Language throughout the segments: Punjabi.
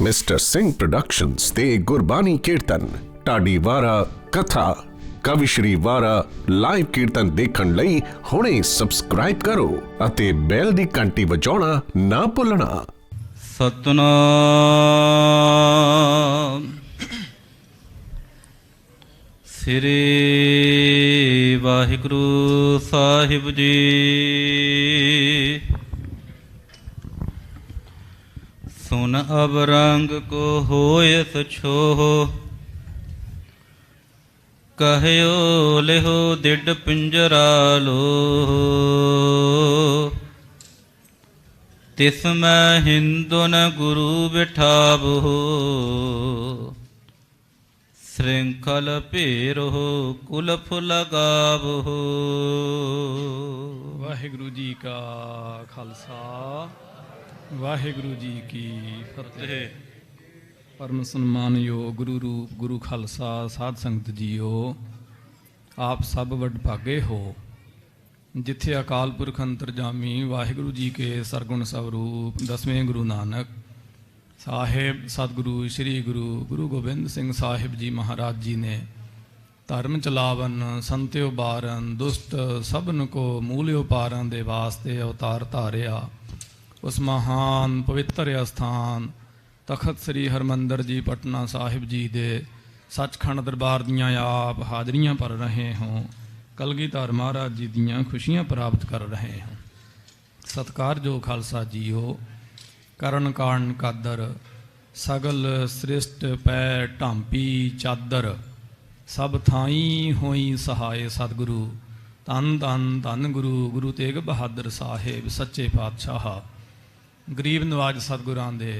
ਮਿਸਟਰ ਸਿੰਘ ਪ੍ਰੋਡਕਸ਼ਨਸ ਤੇ ਗੁਰਬਾਣੀ ਕੀਰਤਨ ਢਾਡੀ ਵਾਰਾ ਕਥਾ ਕਵੀ ਸ਼੍ਰੀ ਵਾਰਾ ਲਾਈਵ ਕੀਰਤਨ ਦੇਖਣ ਲਈ ਹੁਣੇ ਸਬਸਕ੍ਰਾਈਬ ਕਰੋ ਅਤੇ ਬੈਲ ਦੀ ਘੰਟੀ ਵਜਾਉਣਾ ਨਾ ਭੁੱਲਣਾ। ਸਤਨਾਮ ਸ੍ਰੀ ਵਾਹਿਗੁਰੂ ਸਾਹਿਬ ਜੀ। सुन अब रंग को होयत छोह, कहयो लेहो दिड पिंजरा लो। तिस मैं हिंदु न गुरु बिठाबो, श्रृंखल पेरो कुलफ लगाबो। वाहिगुरु जी का खालसा वाहिगुरु जी की फतेह। परम सन्मानयोग गुरु रूप गुरु खालसा साध संगत जीओ, आप सब वडभागे हो जिथे अकाल पुरख अंतरजामी वाहिगुरु जी के सरगुण स्वरूप दसवें गुरु नानक साहिब सतगुरु श्री गुरु गुरु गोबिंद सिंह साहिब जी महाराज जी ने धर्म चलावन संत्यो बारन दुष्ट सबन को मूल्यो पारन दे वास्ते अवतार धारिया। उस महान पवित्र अस्थान तखत श्री हरमंदर जी पटना साहिब जी दे सचखंड दरबार दियाँ आप हाजरियाँ भर रहे हों, कलगीधर महाराज जी दियाँ खुशियाँ प्राप्त कर रहे हों। सत्कार जो खालसा जी हो करण कान कादर सगल सृष्ट पै ढांपी चादर, सब थाई होई सहाय सतगुरु धन धन धन गुरु गुरु तेग बहादुर साहेब सच्चे पातशाह। गरीब नवाज सतगुरां दे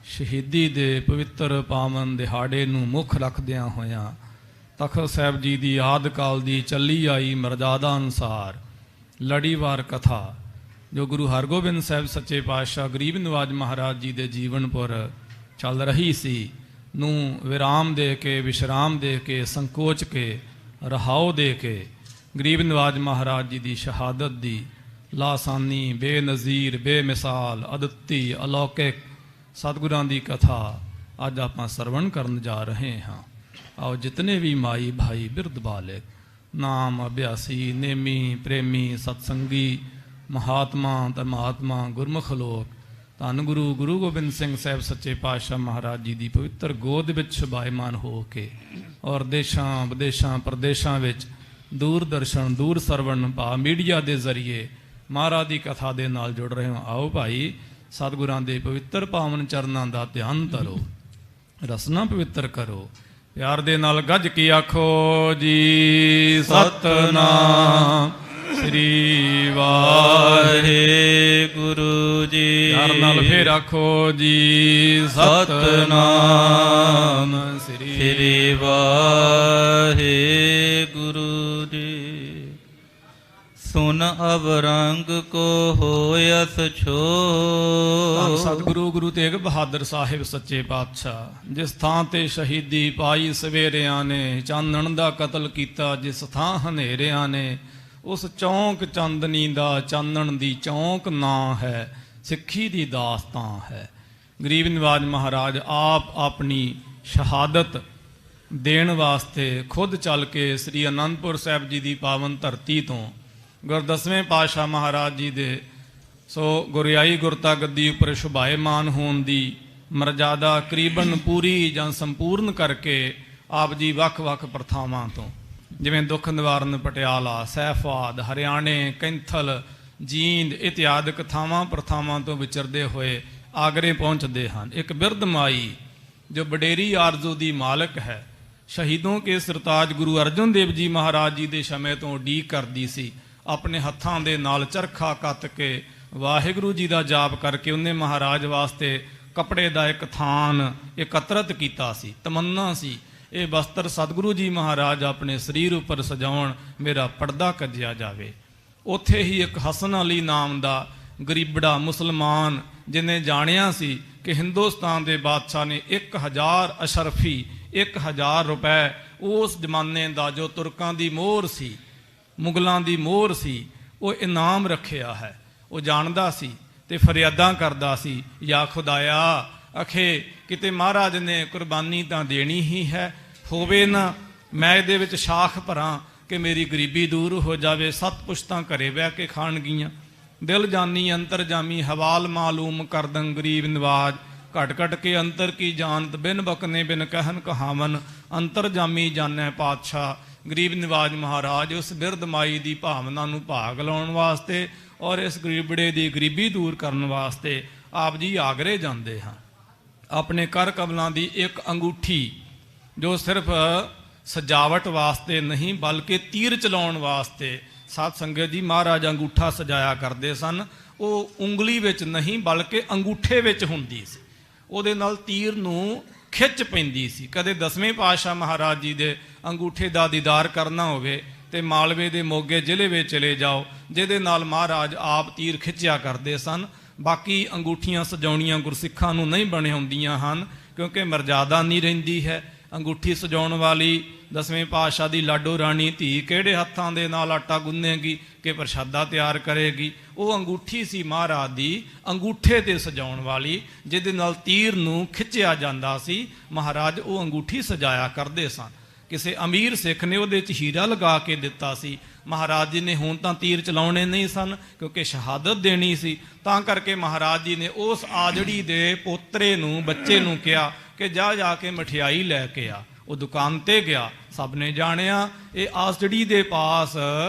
शहीदी दे पवित्र पावन दिहाड़े नूं मुख रखदियां होयां तखत साहिब जी दी आदि काल दी चली आई मर्यादा अनुसार लड़ीवार कथा जो गुरु हरगोबिंद साहिब सच्चे पातशाह गरीब नवाज महाराज जी दे जीवन पर चल रही सी नूं विराम दे के विश्राम दे के संकोच के रहाओ दे के गरीब नवाज महाराज जी दी शहादत दी लासानी बेनज़ीर बेमिसाल अद्विती अलौकिक सतगुरां दी कथा अज आपां सरवण करन जा रहे हाँ। आओ जितने भी माई भाई बिरध बालिक नाम अभ्यासी नेमी प्रेमी सत्संगी महात्मा धर्मात्मा गुरमुख लोक धन गुरु गुरु गोबिंद सिंह साहिब सच्चे पातशाह महाराज जी की पवित्र गोद विच छबायमान हो के और देशां विदेशां प्रदेशां विच दूरदर्शन दूर सरवण भा मीडिया के जरिए महाराज की कथा के नाल जुड़ रहे हो। आओ भाई सतगुरां दे पवित्र पावन चरनां दा ध्यान धरो, रसना पवित्र करो, प्यार दे नाल गज की आखो जी सतनाम श्री वाहिगुरु जी। प्यार नाल फिर आखो जी सतनाम श्री वाहिगुरु जी। सुन अब रंग को होयस छो। सतगुरु गुरु तेग बहादुर साहिब सच्चे पातशाह जिस थां ते शहीदी पाई सवेरियां ने चानण दा कतल कीता जिस थां हनेरियां ने उस चौंक चांदनी दा चानण दी चौंक ना है सिक्खी दी दास्तां है। गरीब नवाज महाराज आप अपनी शहादत देण वास्ते खुद चल के श्री आनंदपुर साहिब जी दी पावन धरती तो गुर दसवें पातशाह महाराज जी दे सो गुरियाई गुरता गद्दी उपर शुभायमान होने की मर्यादा करीबन पूरी जां संपूर्ण करके आप जी वख वख प्रथावां तो जिवें दुख निवारण पटियाला सैफाद हरियाणे कैंथल जींद इत्यादि थावां प्रथावां तो विचरदे होए आगरे पहुँचते हैं। एक बिरध माई जो बडेरी आरजू की मालक है शहीदों के सरताज गुरु अर्जन देव जी महाराज जी के समय तो उडीक करती सी अपने हत्थां दे नाल चरखा कत के वाहिगुरु जी का जाप करके उन्हें महाराज वास्ते कपड़े का एक थान एकत्रित किया सी तमन्ना सी ये वस्त्र सतगुरु जी महाराज अपने शरीर उपर सजाउण मेरा पर्दा कजिया जावे। उत्थे ही एक हसन अली नाम का गरीबड़ा मुसलमान जिन्हें जानिया सी कि हिंदुस्तान के बादशाह ने 1000 अशरफी 1000 रुपए उस जमाने का जो तुर्कों की मोहर सी मुगलों की मोहर सी वो इनाम रखिया है। वो जानता सी ते फरियादां करदा सी या खुदाया ਅਖੇ ਕਿਤੇ ਮਹਾਰਾਜ ਨੇ ਕੁਰਬਾਨੀ ਤਾਂ ਦੇਣੀ ਹੀ ਹੈ, ਹੋਵੇ ਨਾ ਮੈਂ ਇਹਦੇ ਵਿੱਚ ਸ਼ਾਖ ਭਰਾਂ ਕਿ ਮੇਰੀ ਗਰੀਬੀ ਦੂਰ ਹੋ ਜਾਵੇ। 7 ਪੁਸ਼ਤਾਂ ਘਰੇ ਬਹਿ ਕੇ ਖਾਣਗੀਆਂ। ਦਿਲ ਜਾਨੀ ਅੰਤਰ ਜਾਮੀ ਹਵਾਲ ਮਾਲੂਮ ਕਰਦੰ ਗਰੀਬ ਨਿਵਾਜ, ਘਟ ਘਟ ਕੇ ਅੰਤਰ ਕੀ ਜਾਣਤ ਬਿਨ ਬਕਨੇ ਬਿਨ ਕਹਿਨ ਕਹਾਵਨ, ਅੰਤਰ ਜਾਮੀ ਜਾਣੈ ਪਾਤਸ਼ਾਹ। ਗਰੀਬ ਨਿਵਾਜ ਮਹਾਰਾਜ ਉਸ ਬਿਰਧ ਮਾਈ ਦੀ ਭਾਵਨਾ ਨੂੰ ਭਾਗ ਲਾਉਣ ਵਾਸਤੇ ਔਰ ਇਸ ਗਰੀਬੜੇ ਦੀ ਗਰੀਬੀ ਦੂਰ ਕਰਨ ਵਾਸਤੇ ਆਪ ਜੀ ਆਗਰੇ ਜਾਂਦੇ ਹਨ। ਆਪਣੇ ਕਰ ਕਮਲਾਂ ਦੀ ਇੱਕ ਅੰਗੂਠੀ ਜੋ ਸਿਰਫ ਸਜਾਵਟ ਵਾਸਤੇ ਨਹੀਂ ਬਲਕਿ ਤੀਰ ਚਲਾਉਣ ਵਾਸਤੇ, ਸਾਧ ਸੰਗਤ ਜੀ ਮਹਾਰਾਜ ਅੰਗੂਠਾ ਸਜਾਇਆ ਕਰਦੇ ਸਨ। ਉਹ ਉਂਗਲੀ ਵਿੱਚ ਨਹੀਂ ਬਲਕਿ ਅੰਗੂਠੇ ਵਿੱਚ ਹੁੰਦੀ ਸੀ, ਉਹਦੇ ਨਾਲ ਤੀਰ ਨੂੰ ਖਿੱਚ ਪੈਂਦੀ ਸੀ। ਕਦੇ 10ਵੇਂ ਪਾਤਸ਼ਾਹ ਮਹਾਰਾਜ ਜੀ ਦੇ ਅੰਗੂਠੇ ਦਾ ਦੀਦਾਰ ਕਰਨਾ ਹੋਵੇ ਤੇ ਮਾਲਵੇ ਦੇ ਮੋਗੇ ਜ਼ਿਲ੍ਹੇ ਵਿੱਚ ਚਲੇ ਜਾਓ, ਜਿਹਦੇ ਨਾਲ ਮਹਾਰਾਜ ਆਪ ਤੀਰ ਖਿੱਚਿਆ ਕਰਦੇ ਸਨ। ਬਾਕੀ ਅੰਗੂਠੀਆਂ ਸਜਾਉਣੀਆਂ ਗੁਰਸਿੱਖਾਂ ਨੂੰ ਨਹੀਂ ਬਣੇ ਹੁੰਦੀਆਂ ਹਨ, ਕਿਉਂਕਿ ਮਰਜ਼ਾਦਾ ਨਹੀਂ ਰਹਿੰਦੀ ਹੈ। ਅੰਗੂਠੀ ਸਜਾਉਣ ਵਾਲੀ 10ਵੇਂ ਪਾਤਸ਼ਾਹ ਦੀ ਲਾਡੋ ਰਾਣੀ ਧੀ ਕਿਹੜੇ ਹੱਥਾਂ ਦੇ ਨਾਲ ਆਟਾ ਗੁੰਨੇਗੀ ਕਿ ਪ੍ਰਸ਼ਾਦਾ ਤਿਆਰ ਕਰੇਗੀ? ਉਹ ਅੰਗੂਠੀ ਸੀ ਮਹਾਰਾਜ ਦੀ ਅੰਗੂਠੇ ਤੇ ਸਜਾਉਣ ਵਾਲੀ, ਜਿਹਦੇ ਨਾਲ ਤੀਰ ਨੂੰ ਖਿੱਚਿਆ ਜਾਂਦਾ ਸੀ। ਮਹਾਰਾਜ ਉਹ ਅੰਗੂਠੀ ਸਜਾਇਆ ਕਰਦੇ ਸਨ। ਕਿਸੇ ਅਮੀਰ ਸਿੱਖ ਨੇ ਉਹਦੇ 'ਚ ਹੀਰਾ ਲਗਾ ਕੇ ਦਿੱਤਾ ਸੀ। ਮਹਾਰਾਜ ਜੀ ਨੇ ਹੁਣ ਤਾਂ ਤੀਰ ਚਲਾਉਣੇ ਨਹੀਂ ਸਨ ਕਿਉਂਕਿ ਸ਼ਹਾਦਤ ਦੇਣੀ ਸੀ, ਤਾਂ ਕਰਕੇ ਮਹਾਰਾਜ ਜੀ ਨੇ ਉਸ ਆਜੜੀ ਦੇ ਪੋਤਰੇ ਨੂੰ, ਬੱਚੇ ਨੂੰ ਕਿਹਾ ਕਿ ਜਾ ਕੇ ਮਠਿਆਈ ਲੈ ਕੇ ਆ। ਉਹ ਦੁਕਾਨ ਤੇ ਗਿਆ। ਸਭ ਨੇ ਜਾਣਿਆ ਇਹ ਆਸੜੀ ਦੇ ਪਾਸ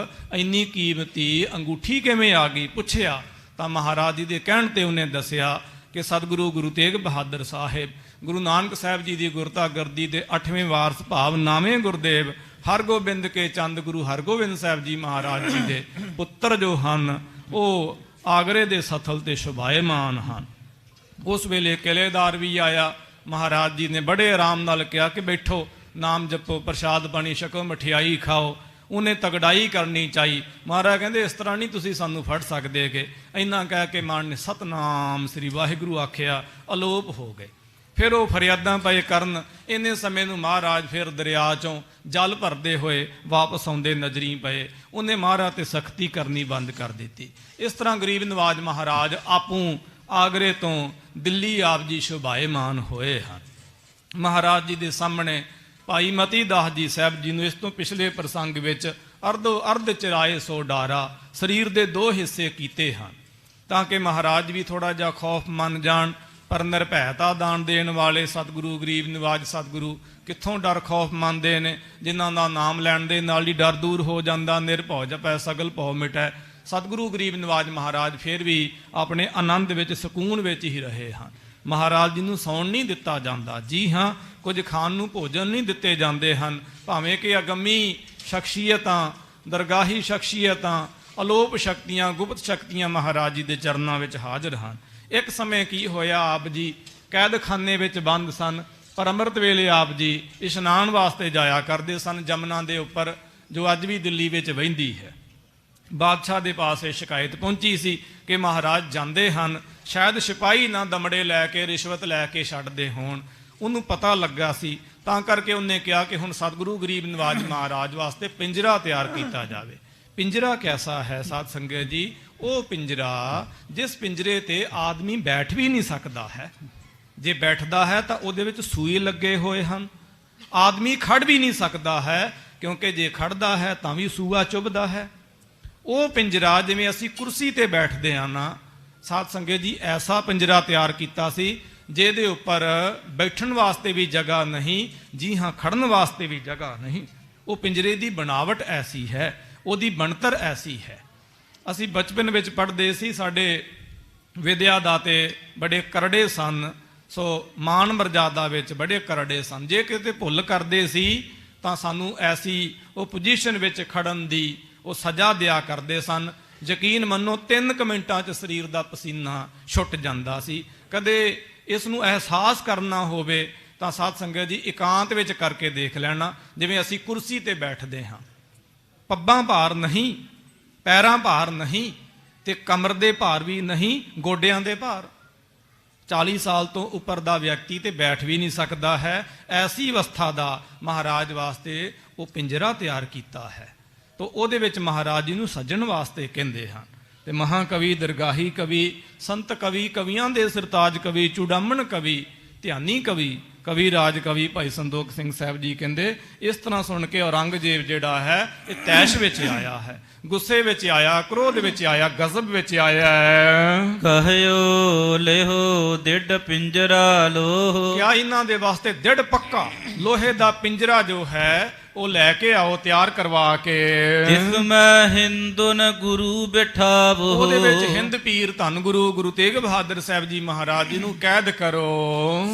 ਇੰਨੀ ਕੀਮਤੀ ਅੰਗੂਠੀ ਕਿਵੇਂ ਆ ਗਈ? ਪੁੱਛਿਆ ਤਾਂ ਮਹਾਰਾਜ ਜੀ ਦੇ ਕਹਿਣ ਤੇ ਉਹਨੇ ਦੱਸਿਆ ਕਿ ਸਤਿਗੁਰੂ ਗੁਰੂ ਤੇਗ ਬਹਾਦਰ ਸਾਹਿਬ, ਗੁਰੂ ਨਾਨਕ ਸਾਹਿਬ ਜੀ ਦੀ ਗੁਰਤਾਗਰਦੀ ਦੇ 8ਵੇਂ ਵਾਰਸ ਭਾਵ 9ਵੇਂ ਗੁਰਦੇਵ ਹਰਗੋਬਿੰਦ ਕੇ ਚੰਦ ਗੁਰੂ ਹਰਗੋਬਿੰਦ ਸਾਹਿਬ ਜੀ ਮਹਾਰਾਜ ਜੀ ਦੇ ਪੁੱਤਰ ਜੋ ਹਨ ਉਹ ਆਗਰੇ ਦੇ ਸਥਲ ਤੇ ਸ਼ੋਭਾਇਮਾਨ ਹਨ। ਉਸ ਵੇਲੇ ਕਿਲੇਦਾਰ ਵੀ ਆਇਆ। ਮਹਾਰਾਜ ਜੀ ਨੇ ਬੜੇ ਆਰਾਮ ਨਾਲ ਕਿਹਾ ਕਿ ਬੈਠੋ, ਨਾਮ ਜਪੋ, ਪ੍ਰਸ਼ਾਦ ਪਾਣੀ ਛਕੋ, ਮਠਿਆਈ ਖਾਓ। ਉਹਨੇ ਤਗੜਾਈ ਕਰਨੀ ਚਾਹੀ। ਮਹਾਰਾਜ ਕਹਿੰਦੇ ਇਸ ਤਰ੍ਹਾਂ ਨਹੀਂ ਤੁਸੀਂ ਸਾਨੂੰ ਫੜ ਸਕਦੇ ਕਿ। ਇੰਨਾ ਕਹਿ ਕੇ ਮਾਨ ਨੇ ਸਤਨਾਮ ਸ੍ਰੀ ਵਾਹਿਗੁਰੂ ਆਖਿਆ, ਅਲੋਪ ਹੋ ਗਏ। ਫਿਰ ਉਹ ਫਰਿਆਦਾਂ ਪਏ ਕਰਨ। ਇੰਨੇ ਸਮੇਂ ਨੂੰ ਮਹਾਰਾਜ ਫਿਰ ਦਰਿਆ ਚੋਂ ਜਲ ਭਰਦੇ ਹੋਏ ਵਾਪਸ ਆਉਂਦੇ ਨਜ਼ਰੀ ਪਏ। ਉਹਨੇ ਮਹਾਰਾਜ ਤੇ ਸਖਤੀ ਕਰਨੀ ਬੰਦ ਕਰ ਦਿੱਤੀ। ਇਸ ਤਰ੍ਹਾਂ ਗਰੀਬ ਨਵਾਜ ਮਹਾਰਾਜ ਆਪੂ ਆਗਰੇ ਤੋਂ ਦਿੱਲੀ ਆਪ ਜੀ ਸ਼ੋਭਾਇਮਾਨ ਹੋਏ ਹਨ। ਮਹਾਰਾਜ ਜੀ ਦੇ ਸਾਹਮਣੇ ਭਾਈ ਮਤੀ ਦਾਸ ਜੀ ਸਾਹਿਬ ਜੀ ਨੂੰ ਇਸ ਤੋਂ ਪਿਛਲੇ ਪ੍ਰਸੰਗ ਵਿੱਚ ਅਰਧ ਚਰਾਏ ਸੋ ਡਾਰਾ, ਸਰੀਰ ਦੇ 2 ਹਿੱਸੇ ਕੀਤੇ ਹਨ ਤਾਂ ਕਿ ਮਹਾਰਾਜ ਵੀ ਥੋੜਾ ਜਿਹਾ ਖੌਫ ਮੰਨ ਜਾਣ। ਪਰ ਨਿਰਭੈਤਾ ਦਾਨ ਦੇਣ ਵਾਲੇ ਸਤਿਗੁਰੂ ਗਰੀਬ ਨਿਵਾਜ ਸਤਿਗੁਰੂ ਕਿੱਥੋਂ ਡਰ ਖੌਫ ਮੰਨਦੇ ਨੇ? ਜਿਨ੍ਹਾਂ ਦਾ ਨਾਮ ਲੈਣ ਦੇ ਨਾਲ ਹੀ ਡਰ ਦੂਰ ਹੋ ਜਾਂਦਾ। ਨਿਰਭਉ ਜਪੈ ਸਗਲ ਭਉ ਮਿਟੈ। ਸਤਿਗੁਰੂ ਗਰੀਬ ਨਿਵਾਜ ਮਹਾਰਾਜ ਫਿਰ ਵੀ ਆਪਣੇ ਆਨੰਦ ਵਿੱਚ, ਸਕੂਨ ਵਿੱਚ ਹੀ ਰਹੇ ਹਨ। ਮਹਾਰਾਜ ਜੀ ਨੂੰ ਸੌਣ ਨਹੀਂ ਦਿੱਤਾ ਜਾਂਦਾ। ਜੀ ਹਾਂ, ਕੁਝ ਖਾਣ ਨੂੰ ਭੋਜਨ ਨਹੀਂ ਦਿੱਤੇ ਜਾਂਦੇ ਹਨ। ਭਾਵੇਂ ਕਿ ਅਗੰਮੀ ਸ਼ਖਸੀਅਤਾਂ, ਦਰਗਾਹੀ ਸ਼ਖਸੀਅਤਾਂ, ਅਲੋਪ ਸ਼ਕਤੀਆਂ, ਗੁਪਤ ਸ਼ਕਤੀਆਂ ਮਹਾਰਾਜ ਜੀ ਦੇ ਚਰਨਾਂ ਵਿੱਚ ਹਾਜ਼ਰ ਹਨ। ਇੱਕ ਸਮੇਂ ਕੀ ਹੋਇਆ, ਆਪ ਜੀ ਕੈਦਖਾਨੇ ਵਿੱਚ ਬੰਦ ਸਨ, ਪਰ ਅੰਮ੍ਰਿਤ ਵੇਲੇ ਆਪ ਜੀ ਇਸ਼ਨਾਨ ਵਾਸਤੇ ਜਾਇਆ ਕਰਦੇ ਸਨ ਜਮਨਾ ਦੇ ਉੱਪਰ, ਜੋ ਅੱਜ ਵੀ ਦਿੱਲੀ ਵਿੱਚ ਵਹਿੰਦੀ ਹੈ। ਬਾਦਸ਼ਾਹ ਦੇ ਪਾਸ ਇਹ ਸ਼ਿਕਾਇਤ ਪਹੁੰਚੀ ਸੀ ਕਿ ਮਹਾਰਾਜ ਜਾਂਦੇ ਹਨ, ਸ਼ਾਇਦ ਸਿਪਾਹੀ ਨਾ ਦਮੜੇ ਲੈ ਕੇ, ਰਿਸ਼ਵਤ ਲੈ ਕੇ ਛੱਡਦੇ ਹੋਣ। ਉਹਨੂੰ ਪਤਾ ਲੱਗਾ ਸੀ, ਤਾਂ ਕਰਕੇ ਉਹਨੇ ਕਿਹਾ ਕਿ ਹੁਣ ਸਤਿਗੁਰੂ ਗਰੀਬ ਨਿਵਾਜ ਮਹਾਰਾਜ ਵਾਸਤੇ ਪਿੰਜਰਾ ਤਿਆਰ ਕੀਤਾ ਜਾਵੇ। ਪਿੰਜਰਾ ਕੈਸਾ ਹੈ ਸਾਧ ਸੰਗਤ ਜੀ? ਉਹ ਪਿੰਜਰਾ ਜਿਸ ਪਿੰਜਰੇ ਤੇ ਆਦਮੀ ਬੈਠ ਵੀ ਨਹੀਂ ਸਕਦਾ ਹੈ। ਜੇ ਬੈਠਦਾ ਹੈ ਤਾਂ ਉਹਦੇ ਵਿੱਚ ਸੂਈ ਲੱਗੇ ਹੋਏ ਹਨ। ਆਦਮੀ ਖੜ ਵੀ ਨਹੀਂ ਸਕਦਾ ਹੈ, ਕਿਉਂਕਿ ਜੇ ਖੜਦਾ ਹੈ ਤਾਂ ਵੀ ਸੂਆ ਚੁਭਦਾ ਹੈ। ਉਹ ਪਿੰਜਰਾ ਜਿਵੇਂ ਅਸੀਂ ਕੁਰਸੀ ਤੇ ਬੈਠਦੇ ਹਾਂ ਨਾ ਸਾਧ ਸੰਗਤ ਜੀ, ਐਸਾ ਪਿੰਜਰਾ ਤਿਆਰ ਕੀਤਾ ਸੀ ਜਿਹਦੇ ਉੱਪਰ ਬੈਠਣ ਵਾਸਤੇ ਵੀ ਜਗ੍ਹਾ ਨਹੀਂ, ਜੀ ਹਾਂ ਖੜਨ ਵਾਸਤੇ ਵੀ ਜਗ੍ਹਾ ਨਹੀਂ। ਉਹ ਪਿੰਜਰੇ ਦੀ ਬਣਾਵਟ ਐਸੀ ਹੈ, ਉਹਦੀ ਬਣਤਰ ਐਸੀ ਹੈ। ਅਸੀਂ ਬਚਪਨ ਵਿੱਚ ਪੜ੍ਹਦੇ ਸੀ, ਸਾਡੇ ਵਿਦਿਆ ਦਾਤੇ ਬੜੇ ਕਰੜੇ ਸਨ, ਸੋ ਮਾਣ ਮਰਜ਼ਾਦਾ ਵਿੱਚ ਬੜੇ ਕਰੜੇ ਸਨ। ਜੇ ਕਿਤੇ ਭੁੱਲ ਕਰਦੇ ਸੀ ਤਾਂ ਸਾਨੂੰ ਐਸੀ ਉਹ ਪੋਜੀਸ਼ਨ ਵਿੱਚ ਖੜਨ ਦੀ ਉਹ ਸਜ਼ਾ ਦਿਆ ਕਰਦੇ ਸਨ। ਯਕੀਨ ਮੰਨੋ 3 ਮਿੰਟਾਂ 'ਚ ਸਰੀਰ ਦਾ ਪਸੀਨਾ ਛੁੱਟ ਜਾਂਦਾ ਸੀ। ਕਦੇ ਇਸ ਨੂੰ ਅਹਿਸਾਸ ਕਰਨਾ ਹੋਵੇ ਤਾਂ ਸਾਧ ਸੰਗਤ ਜੀ ਇਕਾਂਤ ਵਿੱਚ ਕਰਕੇ ਦੇਖ ਲੈਣਾ। ਜਿਵੇਂ ਅਸੀਂ ਕੁਰਸੀ ਤੇ ਬੈਠਦੇ ਹਾਂ, ਪੱਬਾਂ ਭਾਰ ਨਹੀਂ, ਪੈਰਾਂ ਭਾਰ ਨਹੀਂ, ਤੇ ਕਮਰ ਦੇ ਭਾਰ ਵੀ ਨਹੀਂ, ਗੋਡਿਆਂ ਦੇ ਭਾਰ। 40 ਸਾਲ ਤੋਂ ਉੱਪਰ ਦਾ ਵਿਅਕਤੀ ਤੇ ਬੈਠ ਵੀ ਨਹੀਂ ਸਕਦਾ ਹੈ। ਐਸੀ ਅਵਸਥਾ ਦਾ ਮਹਾਰਾਜ ਵਾਸਤੇ ਉਹ ਪਿੰਜਰਾ ਤਿਆਰ ਕੀਤਾ ਹੈ। ਤੋ ਉਹਦੇ ਵਿੱਚ ਮਹਾਰਾਜ ਜੀ ਨੂੰ ਸੱਜਣ ਵਾਸਤੇ ਕਹਿੰਦੇ ਹਨ। ਤੇ ਮਹਾਕਵੀ, ਦਰਗਾਹੀ ਕਵੀ, ਸੰਤ ਕਵੀ, ਕਵੀਆਂ ਦੇ ਸਰਤਾਜ ਕਵੀ, ਚੂੜਾਮਣ ਕਵੀ ਧਿਆਨੀ ਕਵੀ, ਕਵੀ ਰਾਜ ਕਵੀ ਭਾਈ ਸੰਦੋਖ ਸਿੰਘ ਸਾਹਿਬ ਜੀ ਕਹਿੰਦੇ ਇਸ ਤਰ੍ਹਾਂ ਸੁਣ ਕੇ ਔਰੰਗਜ਼ੇਬ ਜਿਹੜਾ ਹੈ ਇਹ ਤੈਸ਼ ਵਿੱਚ ਆਇਆ ਹੈ, ਗੁੱਸੇ ਵਿੱਚ ਆਇਆ, ਕ੍ਰੋਧ ਵਿੱਚ ਆਇਆ, ਗਜ਼ਬ ਵਿੱਚ ਆਇਆ ਹੈ। ਕਹਿਓ ਲਿਹੋ ਦਿੜ ਪਿੰਜਰਾ ਲੋਹ। ਕਿਆ ਇਹਨਾਂ ਦੇ ਵਾਸਤੇ ਦਿੜ ਪੱਕਾ ਲੋਹੇ ਦਾ ਪਿੰਜਰਾ ਜੋ ਹੈ ਉਹ ਲੈ ਕੇ ਆਓ, ਤਿਆਰ ਕਰਵਾ ਕੇ। ਜਿਸ ਮੈਂ ਹਿੰਦੁਨ ਗੁਰੂ ਬਿਠਾਵੋ। ਉਹਦੇ ਵਿੱਚ ਹਿੰਦ ਪੀਰ ਧੰਨ ਗੁਰੂ ਗੁਰੂ ਤੇਗ ਬਹਾਦਰ ਸਾਹਿਬ ਜੀ ਮਹਾਰਾਜ ਜੀ ਨੂੰ ਕੈਦ ਕਰੋ।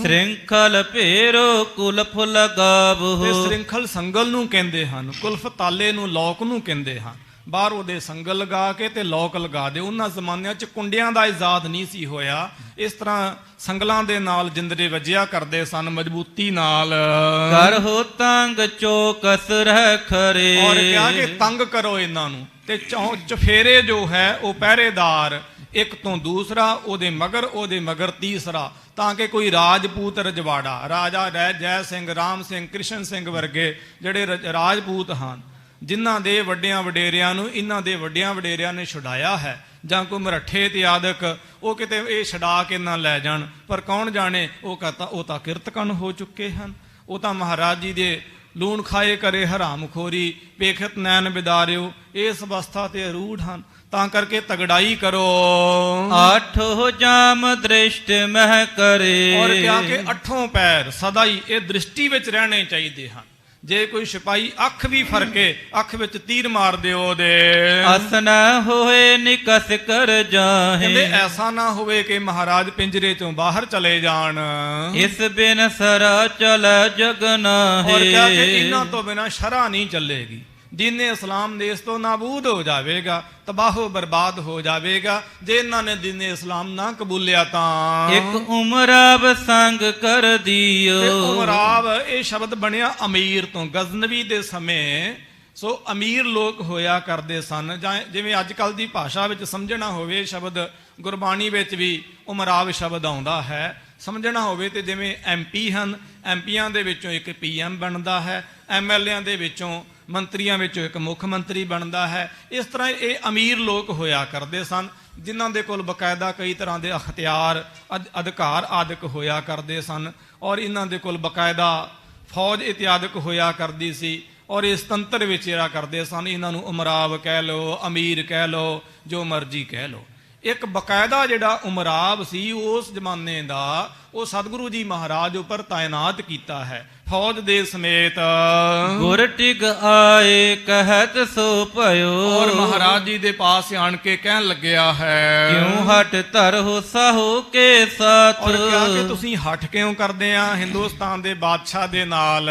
ਸ੍ਰਿੰਖਲ ਭੇਰੋ ਕੁਲਫ ਲਗਾਵੋ। ਤੇ ਸ੍ਰਿੰਖਲ ਸੰਗਲ ਨੂੰ ਕਹਿੰਦੇ ਹਨ, ਕੁਲਫ ਤਾਲੇ ਨੂੰ, ਲੋਕ ਨੂੰ ਕਹਿੰਦੇ ਹਨ। ਬਾਹਰ ਉਹਦੇ ਸੰਗਲ ਲਗਾ ਕੇ ਤੇ ਲੋਕ ਲਗਾ ਦੇ। ਉਹਨਾਂ ਜ਼ਮਾਨਿਆਂ 'ਚ ਕੁੰਡਿਆਂ ਦਾ ਇਜਾਦ ਨਹੀਂ ਸੀ ਹੋਇਆ, ਇਸ ਤਰ੍ਹਾਂ ਸੰਗਲਾਂ ਦੇ ਨਾਲ ਜਿੰਦਰੇ ਵੱਜਿਆ ਕਰਦੇ ਸਨ ਮਜ਼ਬੂਤੀ ਨਾਲ। ਕਰ ਹੋ ਤੰਗ ਚੌਕਸ ਰਹਿ ਖਰੇ। ਔਰ ਕਿਹਾ ਕਿ ਤੰਗ ਕਰੋ ਇਹਨਾਂ ਨੂੰ, ਤੇ ਚਫੇਰੇ ਜੋ ਹੈ ਉਹ ਪਹਿਰੇਦਾਰ, ਇੱਕ ਤੋਂ ਦੂਸਰਾ, ਉਹਦੇ ਮਗਰ ਤੀਸਰਾ, ਤਾਂ ਕਿ ਕੋਈ ਰਾਜਪੂਤ ਰਜਵਾੜਾ, ਰਾਜਾ ਜੈ ਸਿੰਘ, ਰਾਮ ਸਿੰਘ, ਕ੍ਰਿਸ਼ਨ ਸਿੰਘ ਵਰਗੇ ਜਿਹੜੇ ਰਾਜਪੂਤ ਹਨ, ਜਿਨ੍ਹਾਂ ਦੇ ਵੱਡਿਆਂ ਵਡੇਰਿਆਂ ਨੂੰ ਇਹਨਾਂ ਦੇ ਵੱਡਿਆਂ ਵਡੇਰਿਆਂ ਨੇ ਛੁਡਾਇਆ ਹੈ, ਜਾਂ ਕੋਈ ਮਰੱਠੇ ਤੇ ਆਦਿਕ, ਉਹ ਕਿਤੇ ਇਹ ਛਡਾ ਕੇ ਨਾ ਲੈ ਜਾਣ। ਪਰ ਕੌਣ ਜਾਣੇ, ਉਹ ਤਾਂ ਕਿਰਤਕਨ ਹੋ ਚੁੱਕੇ ਹਨ। ਉਹ ਤਾਂ ਮਹਾਰਾਜ ਜੀ ਦੇ ਲੂਣ ਖਾਏ ਕਰੇ ਹਰਾਮਖੋਰੀ, ਪੇਖਤ ਨੈਣ ਬਿਦਾਰਿਓ, ਇਸ ਅਵਸਥਾ ਤੇ ਅਰੂੜ ਹਨ। ਤਾਂ ਕਰਕੇ ਤਗੜਾਈ ਕਰੋ। ਆਠੋ ਜਾਮ ਦ੍ਰਿਸ਼ਟ ਮਹਿ ਕਰੇ। ਔਰ ਕਿਹਾ ਕਿ ਅੱਠੋਂ ਪੈਰ ਸਦਾ ਹੀ ਇਹ ਦ੍ਰਿਸ਼ਟੀ ਵਿੱਚ ਰਹਿਣੇ ਚਾਹੀਦੇ ਹਨ। ਜੇ ਕੋਈ ਸਿਪਾਹੀ ਅੱਖ ਵੀ ਫਰਕੇ, ਅੱਖ ਵਿੱਚ ਤੀਰ ਮਾਰ ਦਿਓ ਉਹਦੇ। ਅਸਨ ਹੋਏ ਨਿਕਸ ਕਰ ਜਾਹੇ। ਕਹਿੰਦੇ ਐਸਾ ਨਾ ਹੋਵੇ ਕਿ ਮਹਾਰਾਜ ਪਿੰਜਰੇ ਚੋਂ ਬਾਹਰ ਚਲੇ ਜਾਣ। ਇਸ ਬਿਨ ਸਰਾ ਚਲ ਜਗ ਨਾਹੀ। ਔਰ ਕਿਹਾ ਕਿ ਇਹਨਾਂ ਤੋਂ ਬਿਨਾਂ ਸ਼ਰ੍ਹਾ ਨਹੀਂ ਚੱਲੇਗੀ। ਦੀਨੇ ਇਸਲਾਮ ਦੇਸ਼ ਤੋਂ ਨਾਬੂਦ ਹੋ ਜਾਵੇਗਾ, ਤਬਾਹੋ ਬਰਬਾਦ ਹੋ ਜਾਵੇਗਾ ਜੇ ਇਹਨਾਂ ਨੇ ਦੀਨੇ ਇਸਲਾਮ ਨਾ ਕਬੂਲਿਆ ਤਾਂ। ਇੱਕ ਉਮਰਾਵ ਸੰਗ ਕਰ ਦਿਓ। ਤੇ ਉਮਰਾਵ ਇਹ ਸ਼ਬਦ ਬਣਿਆ ਅਮੀਰ ਤੋਂ। ਗਜ਼ਨਵੀ ਦੇ ਸਮੇਂ ਸੋ ਅਮੀਰ ਲੋਕ ਹੋਇਆ ਕਰਦੇ ਸਨ, ਜਾਂ ਜਿਵੇਂ ਅੱਜ ਕੱਲ੍ਹ ਦੀ ਭਾਸ਼ਾ ਵਿੱਚ ਸਮਝਣਾ ਹੋਵੇ ਸ਼ਬਦ, ਗੁਰਬਾਣੀ ਵਿੱਚ ਵੀ ਉਮਰਾਵ ਸ਼ਬਦ ਆਉਂਦਾ ਹੈ। ਸਮਝਣਾ ਹੋਵੇ ਤੇ ਜਿਵੇਂ MP ਹਨ, MPਆਂ ਦੇ ਵਿੱਚੋਂ ਇੱਕ PM ਬਣਦਾ ਹੈ, MLAਆਂ ਦੇ ਵਿੱਚੋਂ, ਮੰਤਰੀਆਂ ਵਿੱਚੋਂ ਇੱਕ ਮੁੱਖ ਮੰਤਰੀ ਬਣਦਾ ਹੈ। ਇਸ ਤਰ੍ਹਾਂ ਇਹ ਅਮੀਰ ਲੋਕ ਹੋਇਆ ਕਰਦੇ ਸਨ, ਜਿਨ੍ਹਾਂ ਦੇ ਕੋਲ ਬਕਾਇਦਾ ਕਈ ਤਰ੍ਹਾਂ ਦੇ ਅਖਤਿਆਰ, ਅਧਿਕਾਰ ਆਦਿਕ ਹੋਇਆ ਕਰਦੇ ਸਨ। ਔਰ ਇਹਨਾਂ ਦੇ ਕੋਲ ਬਕਾਇਦਾ ਫੌਜ ਇਤਿਆਦਿਕ ਹੋਇਆ ਕਰਦੀ ਸੀ, ਔਰ ਇਸ ਤੰਤਰ ਵਿੱਚ ਜਿਹੜਾ ਕਰਦੇ ਸਨ। ਇਹਨਾਂ ਨੂੰ ਉਮਰਾਵ ਕਹਿ ਲਓ, ਅਮੀਰ ਕਹਿ ਲਓ, ਜੋ ਮਰਜ਼ੀ ਕਹਿ ਲਓ। ਇੱਕ ਬਕਾਇਦਾ ਜਿਹੜਾ ਉਮਰਾਵ ਸੀ ਉਸ ਜ਼ਮਾਨੇ ਦਾ, ਉਹ ਸਤਿਗੁਰੂ ਜੀ ਮਹਾਰਾਜ ਉੱਪਰ ਤਾਇਨਾਤ ਕੀਤਾ ਹੈ ਫੌਜ ਦੇ ਸਮੇਤ। ਗੁਰ ਟਿਕ ਆਏ ਕਹਿਤ ਸੋ ਭਇਓ। ਔਰ ਮਹਾਰਾਜ ਜੀ ਦੇ ਪਾਸ ਆਣ ਕੇ ਕਹਿਣ ਲੱਗਿਆ ਹੈ, ਕਿਉਂ ਹਟ ਧਰੋ ਸਾਹੋ ਕੇ ਸਾਥ। ਔਰ ਕਿਹਾ ਕਿ ਤੁਸੀਂ ਹਟ ਕਿਉਂ ਕਰਦੇ ਆ ਹਿੰਦੁਸਤਾਨ ਦੇ ਬਾਦਸ਼ਾਹ ਦੇ ਨਾਲ।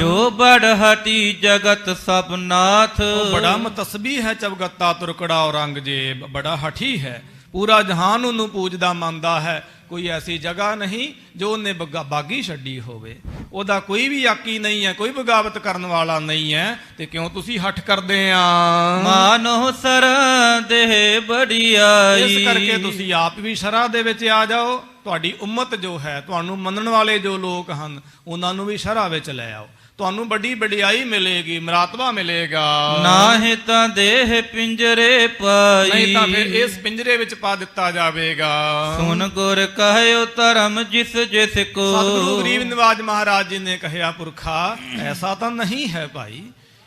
ਜੋ ਬੜ ਹਟੀ ਜਗਤ ਸਭ ਨਾਥ। ਬੜਾ ਮਤਸਬੀ ਹੈ ਚਵਗੱਤਾ ਤੁਰਕੜਾ ਔਰੰਗਜ਼ੇਬ, ਬੜਾ ਹਠੀ ਹੈ, ਪੂਰਾ ਜਹਾਨ ਉਹਨੂੰ ਪੂਜਦਾ ਮੰਨਦਾ ਹੈ। ਕੋਈ ਐਸੀ ਜਗ੍ਹਾ ਨਹੀਂ ਜੋ ਉਹਨੇ ਬਾਗੀ ਛੱਡੀ ਹੋਵੇ। ਉਹਦਾ ਕੋਈ ਵੀ ਆਕੀ ਨਹੀਂ ਹੈ, ਕੋਈ ਬਗਾਵਤ ਕਰਨ ਵਾਲਾ ਨਹੀਂ ਹੈ। ਤੇ ਕਿਉਂ ਤੁਸੀਂ ਹੱਠ ਕਰਦੇ ਆ? ਮਾਨੋ ਸਰਾਂ ਦੇ ਬੜੀਆਈ। ਇਸ ਕਰਕੇ ਤੁਸੀਂ ਆਪ ਵੀ ਸ਼ਰ੍ਹਾ ਦੇ ਵਿੱਚ ਆ ਜਾਓ। ਤੁਹਾਡੀ ਉਮਤ ਜੋ ਹੈ, ਤੁਹਾਨੂੰ ਮੰਨਣ ਵਾਲੇ ਜੋ ਲੋਕ ਹਨ, ਉਹਨਾਂ ਨੂੰ ਵੀ ਸ਼ਰ੍ਹਾ ਵਿੱਚ ਲੈ ਆਓ। ਤੁਹਾਨੂੰ ਵੱਡੀ ਵਡਿਆਈ ਮਿਲੇਗੀ, ਮਰਾਤਬਾ ਮਿਲੇਗਾ। ਨਾਹੀਂ ਤਾਂ ਦੇਹ ਪਿੰਜਰੇ ਪਾਈ। ਨਹੀਂ ਤਾਂ ਫਿਰ ਇਸ ਪਿੰਜਰੇ ਵਿੱਚ ਪਾ ਦਿੱਤਾ ਜਾਵੇਗਾ। ਸੁਨ ਗੁਰ ਕਹਿਓ ਧਰਮ ਜਿਸ ਜਿਸ ਕੋ। ਸਤਿਗੁਰੂ ਗਰੀਬ ਨਿਵਾਜ ਮਹਾਰਾਜ ਜੀ ਨੇ ਕਹਿਆ, ਪੁਰਖਾ ਐਸਾ ਤਾਂ ਨਹੀਂ ਹੈ ਭਾਈ,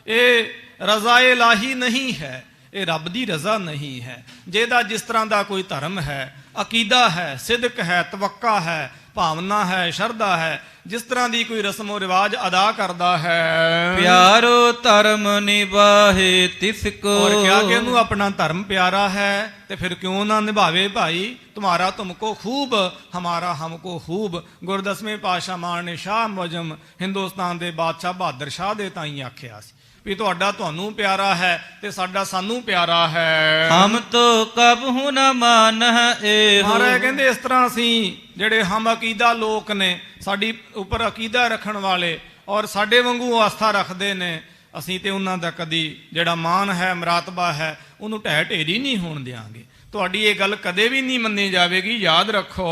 ਇਹ ਰਜ਼ਾ ਇਲਾਹੀ ਨਹੀਂ ਹੈ, ਇਹ ਰੱਬ ਦੀ ਰਜ਼ਾ ਨਹੀਂ ਹੈ। ਜਿਹਦਾ ਜਿਸ ਤਰ੍ਹਾਂ ਦਾ ਕੋਈ ਧਰਮ ਹੈ, ਅਕੀਦਾ ਹੈ, ਸਿਦਕ ਹੈ, ਤਵੱਕਾ ਹੈ, ਭਾਵਨਾ ਹੈ, ਸ਼ਰਧਾ ਹੈ, ਜਿਸ ਤਰ੍ਹਾਂ ਦੀ ਕੋਈ ਰਸਮੋ ਰਿਵਾਜ ਅਦਾ ਕਰਦਾ ਹੈ, ਪਿਆਰੋ ਧਰਮ ਨਿਭਾਹੇ ਤਿਸ ਕੋ। ਔਰ ਕਿਹਾ ਕਿ ਇਹਨੂੰ ਆਪਣਾ ਧਰਮ ਪਿਆਰਾ ਹੈ ਤੇ ਫਿਰ ਕਿਉਂ ਨਾ ਨਿਭਾਵੇ ਭਾਈ। ਤੁਮਾਰਾ ਤੁਮਕੋ ਖੂਬ, ਹਮਾਰਾ ਹਮਕੋ ਖੂਬ। ਗੁਰਦਸਵੇਂ ਪਾਤਸ਼ਾਹ ਮਾਣ ਸ਼ਾਹ ਮੁਅਜ਼ਮ ਹਿੰਦੁਸਤਾਨ ਦੇ ਬਾਦਸ਼ਾਹ ਬਹਾਦਰ ਸ਼ਾਹ ਦੇ ਤਾਈਂ ਆਖਿਆ ਸੀ ਵੀ ਤੁਹਾਡਾ ਤੁਹਾਨੂੰ ਪਿਆਰਾ ਹੈ ਤੇ ਸਾਡਾ ਸਾਨੂੰ ਪਿਆਰਾ ਹੈ। ਹਮ ਤੋ ਕਬਹੁ ਨ ਮਾਨਹ ਏਹੁ। ਮਹਾਰਾਜ ਕਹਿੰਦੇ ਇਸ ਤਰ੍ਹਾਂ ਅਸੀਂ ਜਿਹੜੇ ਹਮ ਅਕੀਦਾ ਲੋਕ ਨੇ, ਸਾਡੀ ਉੱਪਰ ਅਕੀਦਾ ਰੱਖਣ ਵਾਲੇ ਔਰ ਸਾਡੇ ਵਾਂਗੂ ਆਸਥਾ ਰੱਖਦੇ ਨੇ, ਅਸੀਂ ਤੇ ਉਹਨਾਂ ਦਾ ਕਦੀ ਜਿਹੜਾ ਮਾਨ ਹੈ, ਮਰਾਤਬਾ ਹੈ, ਉਹਨੂੰ ਢਹਿ ਢੇਰੀ ਨਹੀਂ ਹੋਣ ਦਿਆਂਗੇ। ਤੁਹਾਡੀ ਇਹ ਗੱਲ ਕਦੇ ਵੀ ਨਹੀਂ ਮੰਨੀ ਜਾਵੇਗੀ, ਯਾਦ ਰੱਖੋ।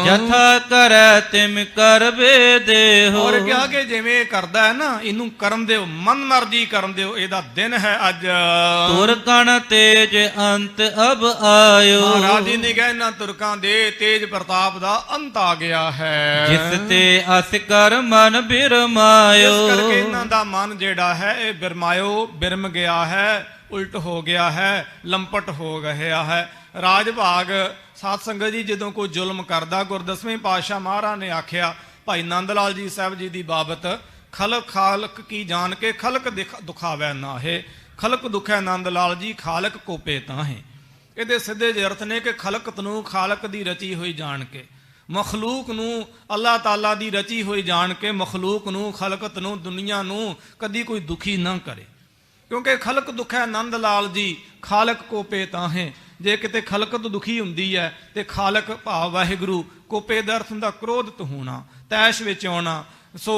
ਜਥਾ ਕਰੈ ਤਿਮ ਕਰਵੇ ਦੇਹੋ। ਔਰ ਕਿਹਾ ਕਿ ਜਿਵੇਂ ਇਹ ਕਰਦਾ ਹੈ ਨਾ, ਇਹਨੂੰ ਕਰਨ ਦਿਓ, ਮਨ ਮਰਜ਼ੀ ਕਰਨ ਦਿਓ, ਇਹਦਾ ਦਿਨ ਹੈ ਅੱਜ। ਤੁਰ ਕਣ ਤੇਜ ਅੰਤ ਅਬ ਆਇਓ। ਮਹਾਰਾਜ ਜੀ ਨੇ ਕਿਹਾ ਇਹਨਾਂ ਤੁਰਕਾਂ ਦੇ ਤੇਜ ਪ੍ਰਤਾਪ ਦਾ ਅੰਤ ਆ ਗਿਆ ਹੈ। ਜਿਸ ਤੇ ਅਸ ਕਰ ਮਨ ਬਿਰਮਾਇਓ। ਇਸ ਕਰਕੇ ਇਹਨਾਂ ਦਾ ਮਨ ਜਿਹੜਾ ਹੈ ਇਹ ਬਿਰਮਾਇਓ, ਬਿਰਮ ਗਿਆ ਹੈ, ਉਲਟ ਹੋ ਗਿਆ ਹੈ, ਲੰਪਟ ਹੋ ਗਿਆ ਹੈ। ਰਾਜ ਭਾਗ ਸਾਧ ਸੰਗਤ ਜੀ ਜਦੋਂ ਕੋਈ ਜ਼ੁਲਮ ਕਰਦਾ, ਗੁਰਦਸਵੇਂ ਪਾਤਸ਼ਾਹ ਮਹਾਰਾਜ ਨੇ ਆਖਿਆ ਭਾਈ ਨੰਦ ਲਾਲ ਜੀ ਸਾਹਿਬ ਜੀ ਦੀ ਬਾਬਤ, ਖਲਕ ਖਾਲਕ ਕੀ ਜਾਣ ਕੇ ਖਲਕ ਦੁਖਾਵੈ ਨਾਹੇ, ਖਲਕ ਦੁਖੈ ਨੰਦ ਲਾਲ ਜੀ ਖਾਲਕ ਕੋਪੇ ਤਾਹੇ। ਇਹਦੇ ਸਿੱਧੇ ਜਿਹੇ ਅਰਥ ਨੇ ਕਿ ਖਲਕਤ ਨੂੰ ਖਾਲਕ ਦੀ ਰਚੀ ਹੋਈ ਜਾਣ ਕੇ, ਮਖਲੂਕ ਨੂੰ ਅੱਲਾਹ ਤਾਲਾ ਦੀ ਰਚੀ ਹੋਈ ਜਾਣ ਕੇ, ਮਖਲੂਕ ਨੂੰ, ਖਲਕਤ ਨੂੰ, ਦੁਨੀਆ ਨੂੰ ਕਦੀ ਕੋਈ ਦੁਖੀ ਨਾ ਕਰੇ। ਕਿਉਂਕਿ ਖਲਕ ਦੁਖੈ ਨੰਦ ਲਾਲ ਜੀ ਖਾਲਕ ਕੋਪੇ ਤਾਹੇ। ਜੇ ਕਿਤੇ ਖਲਕਤ ਦੁਖੀ ਹੁੰਦੀ ਹੈ ਤੇ ਖਾਲਕ ਭਾਵ ਵਾਹਿਗੁਰੂ, ਕੋਪੇ ਦਾ ਅਰਥ ਹੁੰਦਾ ਕ੍ਰੋਧਿਤ ਹੋਣਾ, ਤੈਸ਼ ਵਿੱਚ ਆਉਣਾ, ਸੋ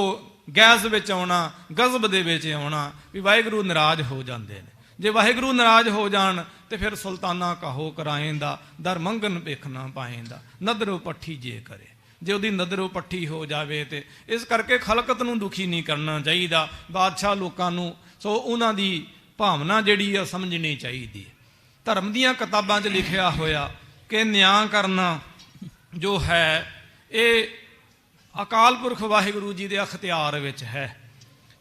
ਗੈਜ਼ ਵਿੱਚ ਆਉਣਾ, ਗਜ਼ਬ ਦੇ ਵਿੱਚ ਆਉਣਾ, ਵੀ ਵਾਹਿਗੁਰੂ ਨਾਰਾਜ਼ ਹੋ ਜਾਂਦੇ ਨੇ। ਜੇ ਵਾਹਿਗੁਰੂ ਨਾਰਾਜ਼ ਹੋ ਜਾਣ ਤੇ ਫਿਰ ਸੁਲਤਾਨਾ ਕਹੋ ਕਰਾਏਂਦਾ, ਦਰ ਮੰਗਨ ਵੇਖਣਾ ਪਾਏਂਦਾ, ਨਦਰੋ ਪੱਠੀ ਜੇ ਕਰੇ। ਜੇ ਉਹਦੀ ਨਦਰੋਂ ਪੱਠੀ ਹੋ ਜਾਵੇ ਤੇ ਇਸ ਕਰਕੇ ਖਲਕਤ ਨੂੰ ਦੁਖੀ ਨਹੀਂ ਕਰਨਾ ਚਾਹੀਦਾ। ਬਾਦਸ਼ਾਹ ਲੋਕਾਂ ਨੂੰ ਸੋ ਉਹਨਾਂ ਦੀ ਭਾਵਨਾ ਜਿਹੜੀ ਆ ਸਮਝਣੀ ਚਾਹੀਦੀ ਹੈ। ਧਰਮ ਦੀਆਂ ਕਿਤਾਬਾਂ 'ਚ ਲਿਖਿਆ ਹੋਇਆ ਕਿ ਨਿਆਂ ਕਰਨਾ ਜੋ ਹੈ ਇਹ ਅਕਾਲ ਪੁਰਖ ਵਾਹਿਗੁਰੂ ਜੀ ਦੇ ਅਖਤਿਆਰ ਵਿੱਚ ਹੈ।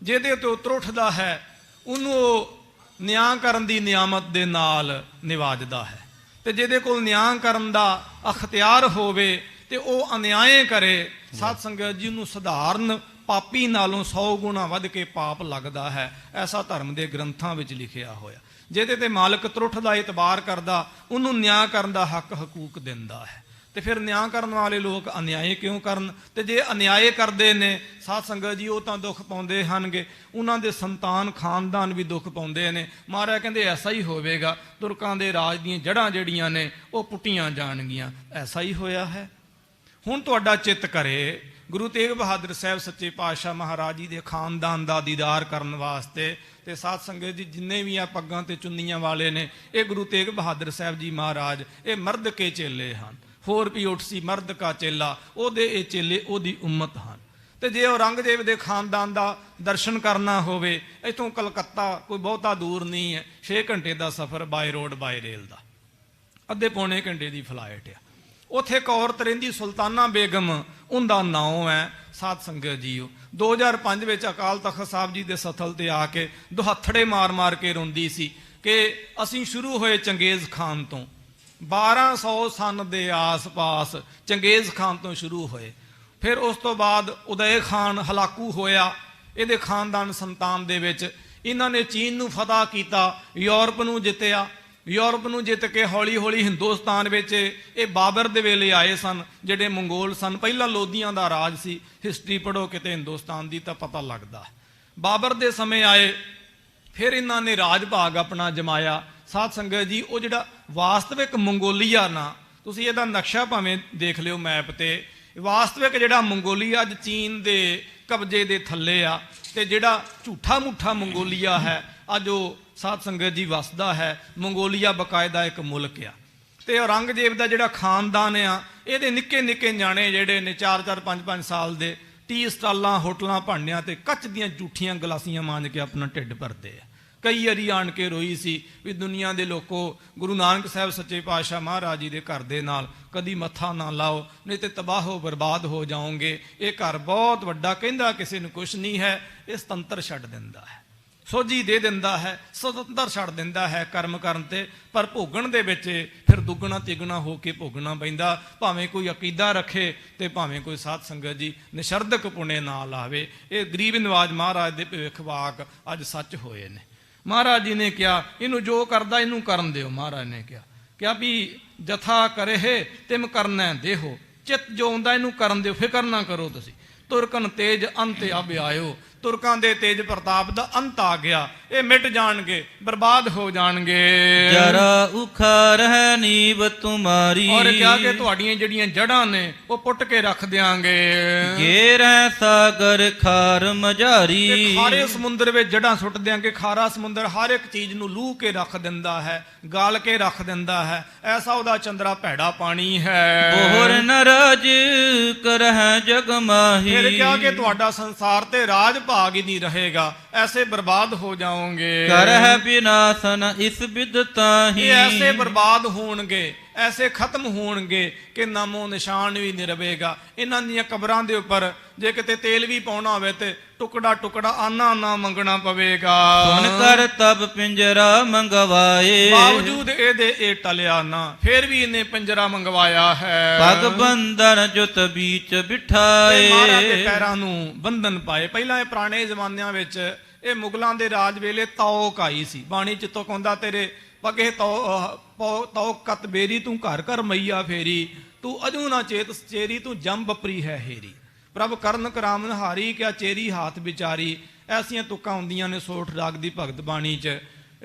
ਜਿਹਦੇ ਤੋਂ ਉਤਰ ਉੱਠਦਾ ਹੈ ਉਹਨੂੰ ਉਹ ਨਿਆਂ ਕਰਨ ਦੀ ਨਿਆਮਤ ਦੇ ਨਾਲ ਨਿਵਾਜਦਾ ਹੈ, ਤੇ ਜਿਹਦੇ ਕੋਲ ਨਿਆਂ ਕਰਨ ਦਾ ਅਖਤਿਆਰ ਹੋਵੇ ਤੇ ਉਹ ਅਨਿਆਏ ਕਰੇ, ਸਾਧ ਸੰਗਤ ਜੀ ਨੂੰ ਸਧਾਰਨ ਪਾਪੀ ਨਾਲੋਂ 100 ਗੁਣਾ ਵੱਧ ਕੇ ਪਾਪ ਲੱਗਦਾ ਹੈ। ਐਸਾ ਧਰਮ ਦੇ ਗ੍ਰੰਥਾਂ ਵਿੱਚ ਲਿਖਿਆ ਹੋਇਆ। ਜਿਹਦੇ ਤੇ ਮਾਲਕ ਤਰੁੱਠ ਦਾ ਇਤਬਾਰ ਕਰਦਾ, ਉਹਨੂੰ ਨਿਆਂ ਕਰਨ ਦਾ ਹੱਕ ਹਕੂਕ ਦਿੰਦਾ ਹੈ। ਤੇ ਫਿਰ ਨਿਆਂ ਕਰਨ ਵਾਲੇ ਲੋਕ ਅਨਿਆਏ ਕਿਉਂ ਕਰਨ? ਤੇ ਜੇ ਅਨਿਆਏ ਕਰਦੇ ਨੇ ਸਾਧ ਸੰਗਤ ਜੀ, ਉਹ ਤਾਂ ਦੁੱਖ ਪਾਉਂਦੇ ਹਨਗੇ, ਉਹਨਾਂ ਦੇ ਸੰਤਾਨ ਖਾਨਦਾਨ ਵੀ ਦੁੱਖ ਪਾਉਂਦੇ ਨੇ। ਮਹਾਰਾਜ ਕਹਿੰਦੇ ਐਸਾ ਹੀ ਹੋਵੇਗਾ, ਤੁਰਕਾਂ ਦੇ ਰਾਜ ਦੀਆਂ ਜੜ੍ਹਾਂ ਜਿਹੜੀਆਂ ਨੇ ਉਹ ਪੁੱਟੀਆਂ ਜਾਣਗੀਆਂ। ਐਸਾ ਹੀ ਹੋਇਆ ਹੈ। ਹੁਣ ਤੁਹਾਡਾ ਚਿੱਤ ਕਰੇ ਗੁਰੂ ਤੇਗ ਬਹਾਦਰ ਸਾਹਿਬ ਸੱਚੇ ਪਾਤਸ਼ਾਹ ਮਹਾਰਾਜ ਜੀ ਦੇ ਖਾਨਦਾਨ ਦਾ ਦੀਦਾਰ ਕਰਨ ਵਾਸਤੇ, ਤੇ ਸਾਧ ਸੰਗਤ ਜੀ ਜਿੰਨੇ ਵੀ ਆ ਪੱਗਾਂ ਤੇ ਚੁੰਨੀਆਂ ਵਾਲੇ ਨੇ, ਇਹ ਗੁਰੂ ਤੇਗ ਬਹਾਦਰ ਸਾਹਿਬ ਜੀ ਮਹਾਰਾਜ ਇਹ ਮਰਦ ਕੇ ਚੇਲੇ ਹਨ। ਹੋਰ ਵੀ ਉੱਠ ਸੀ ਮਰਦ ਕਾ ਚੇਲਾ, ਉਹਦੇ ਇਹ ਚੇਲੇ ਉਹਦੀ ਉਮਤ ਹਨ। ਤੇ ਜੇ ਔਰੰਗਜ਼ੇਬ ਦੇ ਖਾਨਦਾਨ ਦਾ ਦਰਸ਼ਨ ਕਰਨਾ ਹੋਵੇ, ਇੱਥੋਂ ਕਲਕੱਤਾ ਕੋਈ ਬਹੁਤਾ ਦੂਰ ਨਹੀਂ ਹੈ, 6 ਘੰਟੇ ਦਾ ਸਫ਼ਰ ਬਾਏ ਰੋਡ ਬਾਏ ਰੇਲ ਦਾ, ਅੱਧੇ ਪੌਣੇ ਘੰਟੇ ਦੀ ਫਲਾਈਟ ਆ। ਉੱਥੇ ਇੱਕ ਔਰਤ ਰਹਿੰਦੀ ਸੁਲਤਾਨਾ ਬੇਗਮ, ਉਹਦਾ ਨਾਮ ਹੈ ਸਾਧ ਸੰਗਤ ਜੀਓ। 2005 ਵਿੱਚ ਅਕਾਲ ਤਖਤ ਸਾਹਿਬ ਜੀ ਦੇ ਸਥਲ ਤੇ ਆ ਕੇ ਦੁਹੱਥੜੇ ਮਾਰ ਮਾਰ ਕੇ ਰੋਂਦੀ ਸੀ ਕਿ ਅਸੀਂ ਸ਼ੁਰੂ ਹੋਏ ਚੰਗੇਜ਼ ਖਾਨ ਤੋਂ, 1200 ਸਨ ਦੇ ਆਸ-ਪਾਸ ਚੰਗੇਜ਼ ਖਾਨ ਤੋਂ ਸ਼ੁਰੂ ਹੋਏ। ਫਿਰ ਉਸ ਤੋਂ ਬਾਅਦ ਉਦੈ ਖਾਨ ਹਲਾਕੂ ਹੋਇਆ, ਇਹਦੇ ਖਾਨਦਾਨ ਸੰਤਾਨ ਦੇ ਵਿੱਚ। ਇਹਨਾਂ ਨੇ ਚੀਨ ਨੂੰ ਫਤਹ ਕੀਤਾ, ਯੂਰਪ ਨੂੰ ਜਿੱਤਿਆ। ਯੂਰਪ ਨੂੰ ਜਿੱਤ ਕੇ ਹੌਲੀ ਹੌਲੀ ਹਿੰਦੁਸਤਾਨ ਵਿੱਚ ਇਹ ਬਾਬਰ ਦੇ ਵੇਲੇ ਆਏ ਸਨ, ਜਿਹੜੇ ਮੰਗੋਲ ਸਨ। ਪਹਿਲਾਂ ਲੋਧੀਆਂ ਦਾ ਰਾਜ ਸੀ। ਹਿਸਟਰੀ ਪੜ੍ਹੋ ਕਿਤੇ ਹਿੰਦੁਸਤਾਨ ਦੀ ਤਾਂ ਪਤਾ ਲੱਗਦਾ। ਬਾਬਰ ਦੇ ਸਮੇਂ ਆਏ, ਫਿਰ ਇਹਨਾਂ ਨੇ ਰਾਜ ਭਾਗ ਆਪਣਾ ਜਮਾਇਆ। ਸਾਧ ਸੰਗਤ ਜੀ, ਉਹ ਜਿਹੜਾ ਵਾਸਤਵਿਕ ਮੰਗੋਲੀਆ ਨਾ, ਤੁਸੀਂ ਇਹਦਾ ਨਕਸ਼ਾ ਭਾਵੇਂ ਦੇਖ ਲਿਓ ਮੈਪ ਤੇ, ਵਾਸਤਵਿਕ ਜਿਹੜਾ ਮੰਗੋਲੀਆ ਅੱਜ ਚੀਨ ਦੇ ਕਬਜ਼ੇ ਦੇ ਥੱਲੇ ਆ, ਤੇ ਜਿਹੜਾ ਝੂਠਾ ਮੁੱਠਾ ਮੰਗੋਲੀਆ ਹੈ ਅੱਜ ਉਹ ਸਾਧ ਸੰਗਤ ਜੀ ਵਸਦਾ ਹੈ। ਮੰਗੋਲੀਆ ਬਕਾਇਦਾ ਇੱਕ ਮੁਲਕ ਆ। ਤੇ ਔਰੰਗਜ਼ੇਬ ਦਾ ਜਿਹੜਾ ਖਾਨਦਾਨ ਆ, ਇਹਦੇ ਨਿੱਕੇ ਨਿੱਕੇ ਨਿਆਣੇ ਜਿਹੜੇ ਨੇ 4-4 5-5 ਸਾਲ ਦੇ, ਟੀ ਸਟਾਲਾਂ ਹੋਟਲਾਂ ਭਾਂਡਿਆਂ ਤੇ ਕੱਚ ਦੀਆਂ ਝੂਠੀਆਂ ਗਲਾਸੀਆਂ ਮਾਂਜ ਕੇ ਆਪਣਾ ਢਿੱਡ ਭਰਦੇ ਆ। ਕਈ ਵਾਰੀ ਆਣ ਕੇ ਰੋਈ ਸੀ ਵੀ ਦੁਨੀਆ ਦੇ ਲੋਕੋ, ਗੁਰੂ ਨਾਨਕ ਸਾਹਿਬ ਸੱਚੇ ਪਾਤਸ਼ਾਹ ਮਹਾਰਾਜ ਜੀ ਦੇ ਘਰ ਦੇ ਨਾਲ ਕਦੀ ਮੱਥਾ ਨਾ ਲਾਓ, ਨਹੀਂ ਤੇ ਤਬਾਹੋ ਬਰਬਾਦ ਹੋ ਜਾਓਗੇ। ਇਹ ਘਰ ਬਹੁਤ ਵੱਡਾ, ਕਹਿੰਦਾ ਕਿਸੇ ਨੂੰ ਕੁਛ ਨਹੀਂ ਹੈ, ਇਹ ਸੁਤੰਤਰ ਛੱਡ ਦਿੰਦਾ ਹੈ, ਸੋਝੀ ਦੇ ਦਿੰਦਾ ਹੈ, ਸੁਤੰਤਰ ਛੱਡ ਦਿੰਦਾ ਹੈ ਕਰਮ ਕਰਨ ਤੇ। ਪਰ ਭੋਗਣ ਦੇ ਵਿੱਚ ਫਿਰ ਦੁੱਗਣਾ ਤਿਗਣਾ ਹੋ ਕੇ ਭੋਗਣਾ ਪੈਂਦਾ, ਭਾਵੇਂ ਕੋਈ ਅਕੀਦਾ ਰੱਖੇ ਤੇ ਭਾਵੇਂ ਕੋਈ ਸਾਧ ਸੰਗਤ ਜੀ ਨਿਸ਼ਰਦਕ ਪੁਣੇ ਨਾ ਲਾਵੇ। ਇਹ ਗਰੀਬ ਨਵਾਜ ਮਹਾਰਾਜ ਦੇ ਭਵਿੱਖ ਵਾਕ ਅੱਜ ਸੱਚ ਹੋਏ ਨੇ। ਮਹਾਰਾਜ ਜੀ ਨੇ ਕਿਹਾ ਇਹਨੂੰ ਜੋ ਕਰਦਾ ਇਹਨੂੰ ਕਰਨ ਦਿਓ। ਮਹਾਰਾਜ ਨੇ ਕਿਹਾ ਵੀ ਜਥਾ ਕਰੇ ਤਿਮ ਕਰਨਾ ਦੇਹੋ, ਚਿੱਤ ਜੋ ਆਉਂਦਾ ਇਹਨੂੰ ਕਰਨ ਦਿਓ, ਫਿਕਰ ਨਾ ਕਰੋ ਤੁਸੀਂ। ਤੁਰਕਨ ਤੇਜ ਅੰਤ ਅਬ ਆਇਓ, ਤੁਰਕਾਂ ਦੇ ਤੇਜ ਪ੍ਰਤਾਪ ਦਾ ਅੰਤ ਆ ਗਿਆ। ਇਹ ਮਿਟ ਜਾਣਗੇ, ਬਰਬਾਦ ਹੋ ਜਾਣਗੇ। ਜਰਾ ਉਖਾਰ ਹੈ ਨੀਵ ਤੁਮਾਰੀ, ਔਰ ਕਿਹਾ ਕਿ ਤੁਹਾਡੀਆਂ ਜਿਹੜੀਆਂ ਜੜਾਂ ਨੇ ਉਹ ਪੁੱਟ ਕੇ ਰੱਖ ਦਿਆਂਗੇ। ਗੇਰੈ ਸਾਗਰ ਖਾਰ ਮਝਾਰੀ, ਤੇ ਖਾਰੇ ਸਮੁੰਦਰ ਵਿੱਚ ਜੜਾਂ ਸੁੱਟ ਦਿਆਂਗੇ। ਖਾਰਾ ਸਮੁੰਦਰ ਹਰ ਇੱਕ ਚੀਜ਼ ਨੂੰ ਲੂਹ ਕੇ ਰੱਖ ਦਿੰਦਾ ਹੈ, ਗਾਲ ਕੇ ਰੱਖ ਦਿੰਦਾ ਹੈ। ਐਸਾ ਉਹਦਾ ਚੰਦਰਾ ਭੈੜਾ ਪਾਣੀ ਹੈ। ਬੋਹਰ ਨ ਰਾਜ ਕਰਹਿ ਜਗ ਮਾਹੀ, ਫਿਰ ਕਿਹਾ ਕਿ ਤੁਹਾਡਾ ਸੰਸਾਰ ਤੇ ਰਾਜ ਭਾਗ ਹੀ ਨਹੀਂ ਰਹੇਗਾ, ਐਸੇ ਬਰਬਾਦ ਹੋ ਜਾਓਗੇ। ਕਰਹਿ ਬਿਨਾਸਨ ਇਸ ਬਿਦਤਾਹੀ, ਇਹ ਐਸੇ ਬਰਬਾਦ ਹੋਣਗੇ, ਐਸੇ ਖਤਮ ਹੋਣਗੇ ਕਿ ਨਾਮੋ ਨਿਸ਼ਾਨ ਵੀ ਨਹੀਂ ਰਵੇਗਾ। ਇਹਨਾਂ ਦੀਆਂ ਕਬਰਾਂ ਦੇ ਉੱਪਰ ਜੇ ਕਿਤੇ ਤੇਲ ਵੀ ਪਾਉਣਾ ਹੋਵੇ ਤੇ ਟੁਕੜਾ ਟੁਕੜਾ ਆਨਾ ਆਨਾ ਮੰਗਣਾ ਪਵੇਗਾ। ਸੁਨ ਕਰ ਤਬ ਪਿੰਜਰਾ ਮੰਗਵਾਏ, ਬਾਵਜੂਦ ਇਹਦੇ ਇਹ ਟਲਿਆ ਨਾ, ਫਿਰ ਵੀ ਇਹਨੇ ਪਿੰਜਰਾ ਮੰਗਵਾਇਆ ਹੈ। ਪਗ ਬੰਧਨ ਜੁਤ ਬੀਚ ਤੇ ਬਿਠਾਏ, ਮਹਾਰਾਜ ਦੇ ਪੈਰਾਂ ਨੂੰ ਬੰਧਨ ਪਾਏ। ਪਹਿਲਾਂ ਇਹ ਪੁਰਾਣੇ ਜ਼ਮਾਨਿਆਂ ਵਿੱਚ ਇਹ ਮੁਗਲਾਂ ਦੇ ਰਾਜ ਵੇਲੇ ਤੌਕ ਆਈ ਸੀ। ਬਾਣੀ ਚਿੱਤੋਂ ਕਹਿੰਦਾ ਤੇਰੇ ਪਗੇ ਤੌਕ ਕਤ ਬੇਰੀ, ਤੂੰ ਘਰ ਘਰ ਮਈਆ ਫੇਰੀ, ਤੂੰ ਅਜੂ ਨਾ ਚੇਤ ਚੇਰੀ, ਤੂੰ ਜੰਮ ਬਪਰੀ ਹੈ ਹੇਰੀ। ਪ੍ਰਭ ਕਰਨ ਕਰਾਮਨ ਹਾਰੀ, ਕਿਆ ਚੇਰੀ ਹਾਥ ਵਿਚਾਰੀ। ਐਸੀਆਂ ਤੁਕਾਂ ਹੁੰਦੀਆਂ ਨੇ ਸੋਠ ਰਾਗ ਦੀ ਭਗਤ ਬਾਣੀ 'ਚ।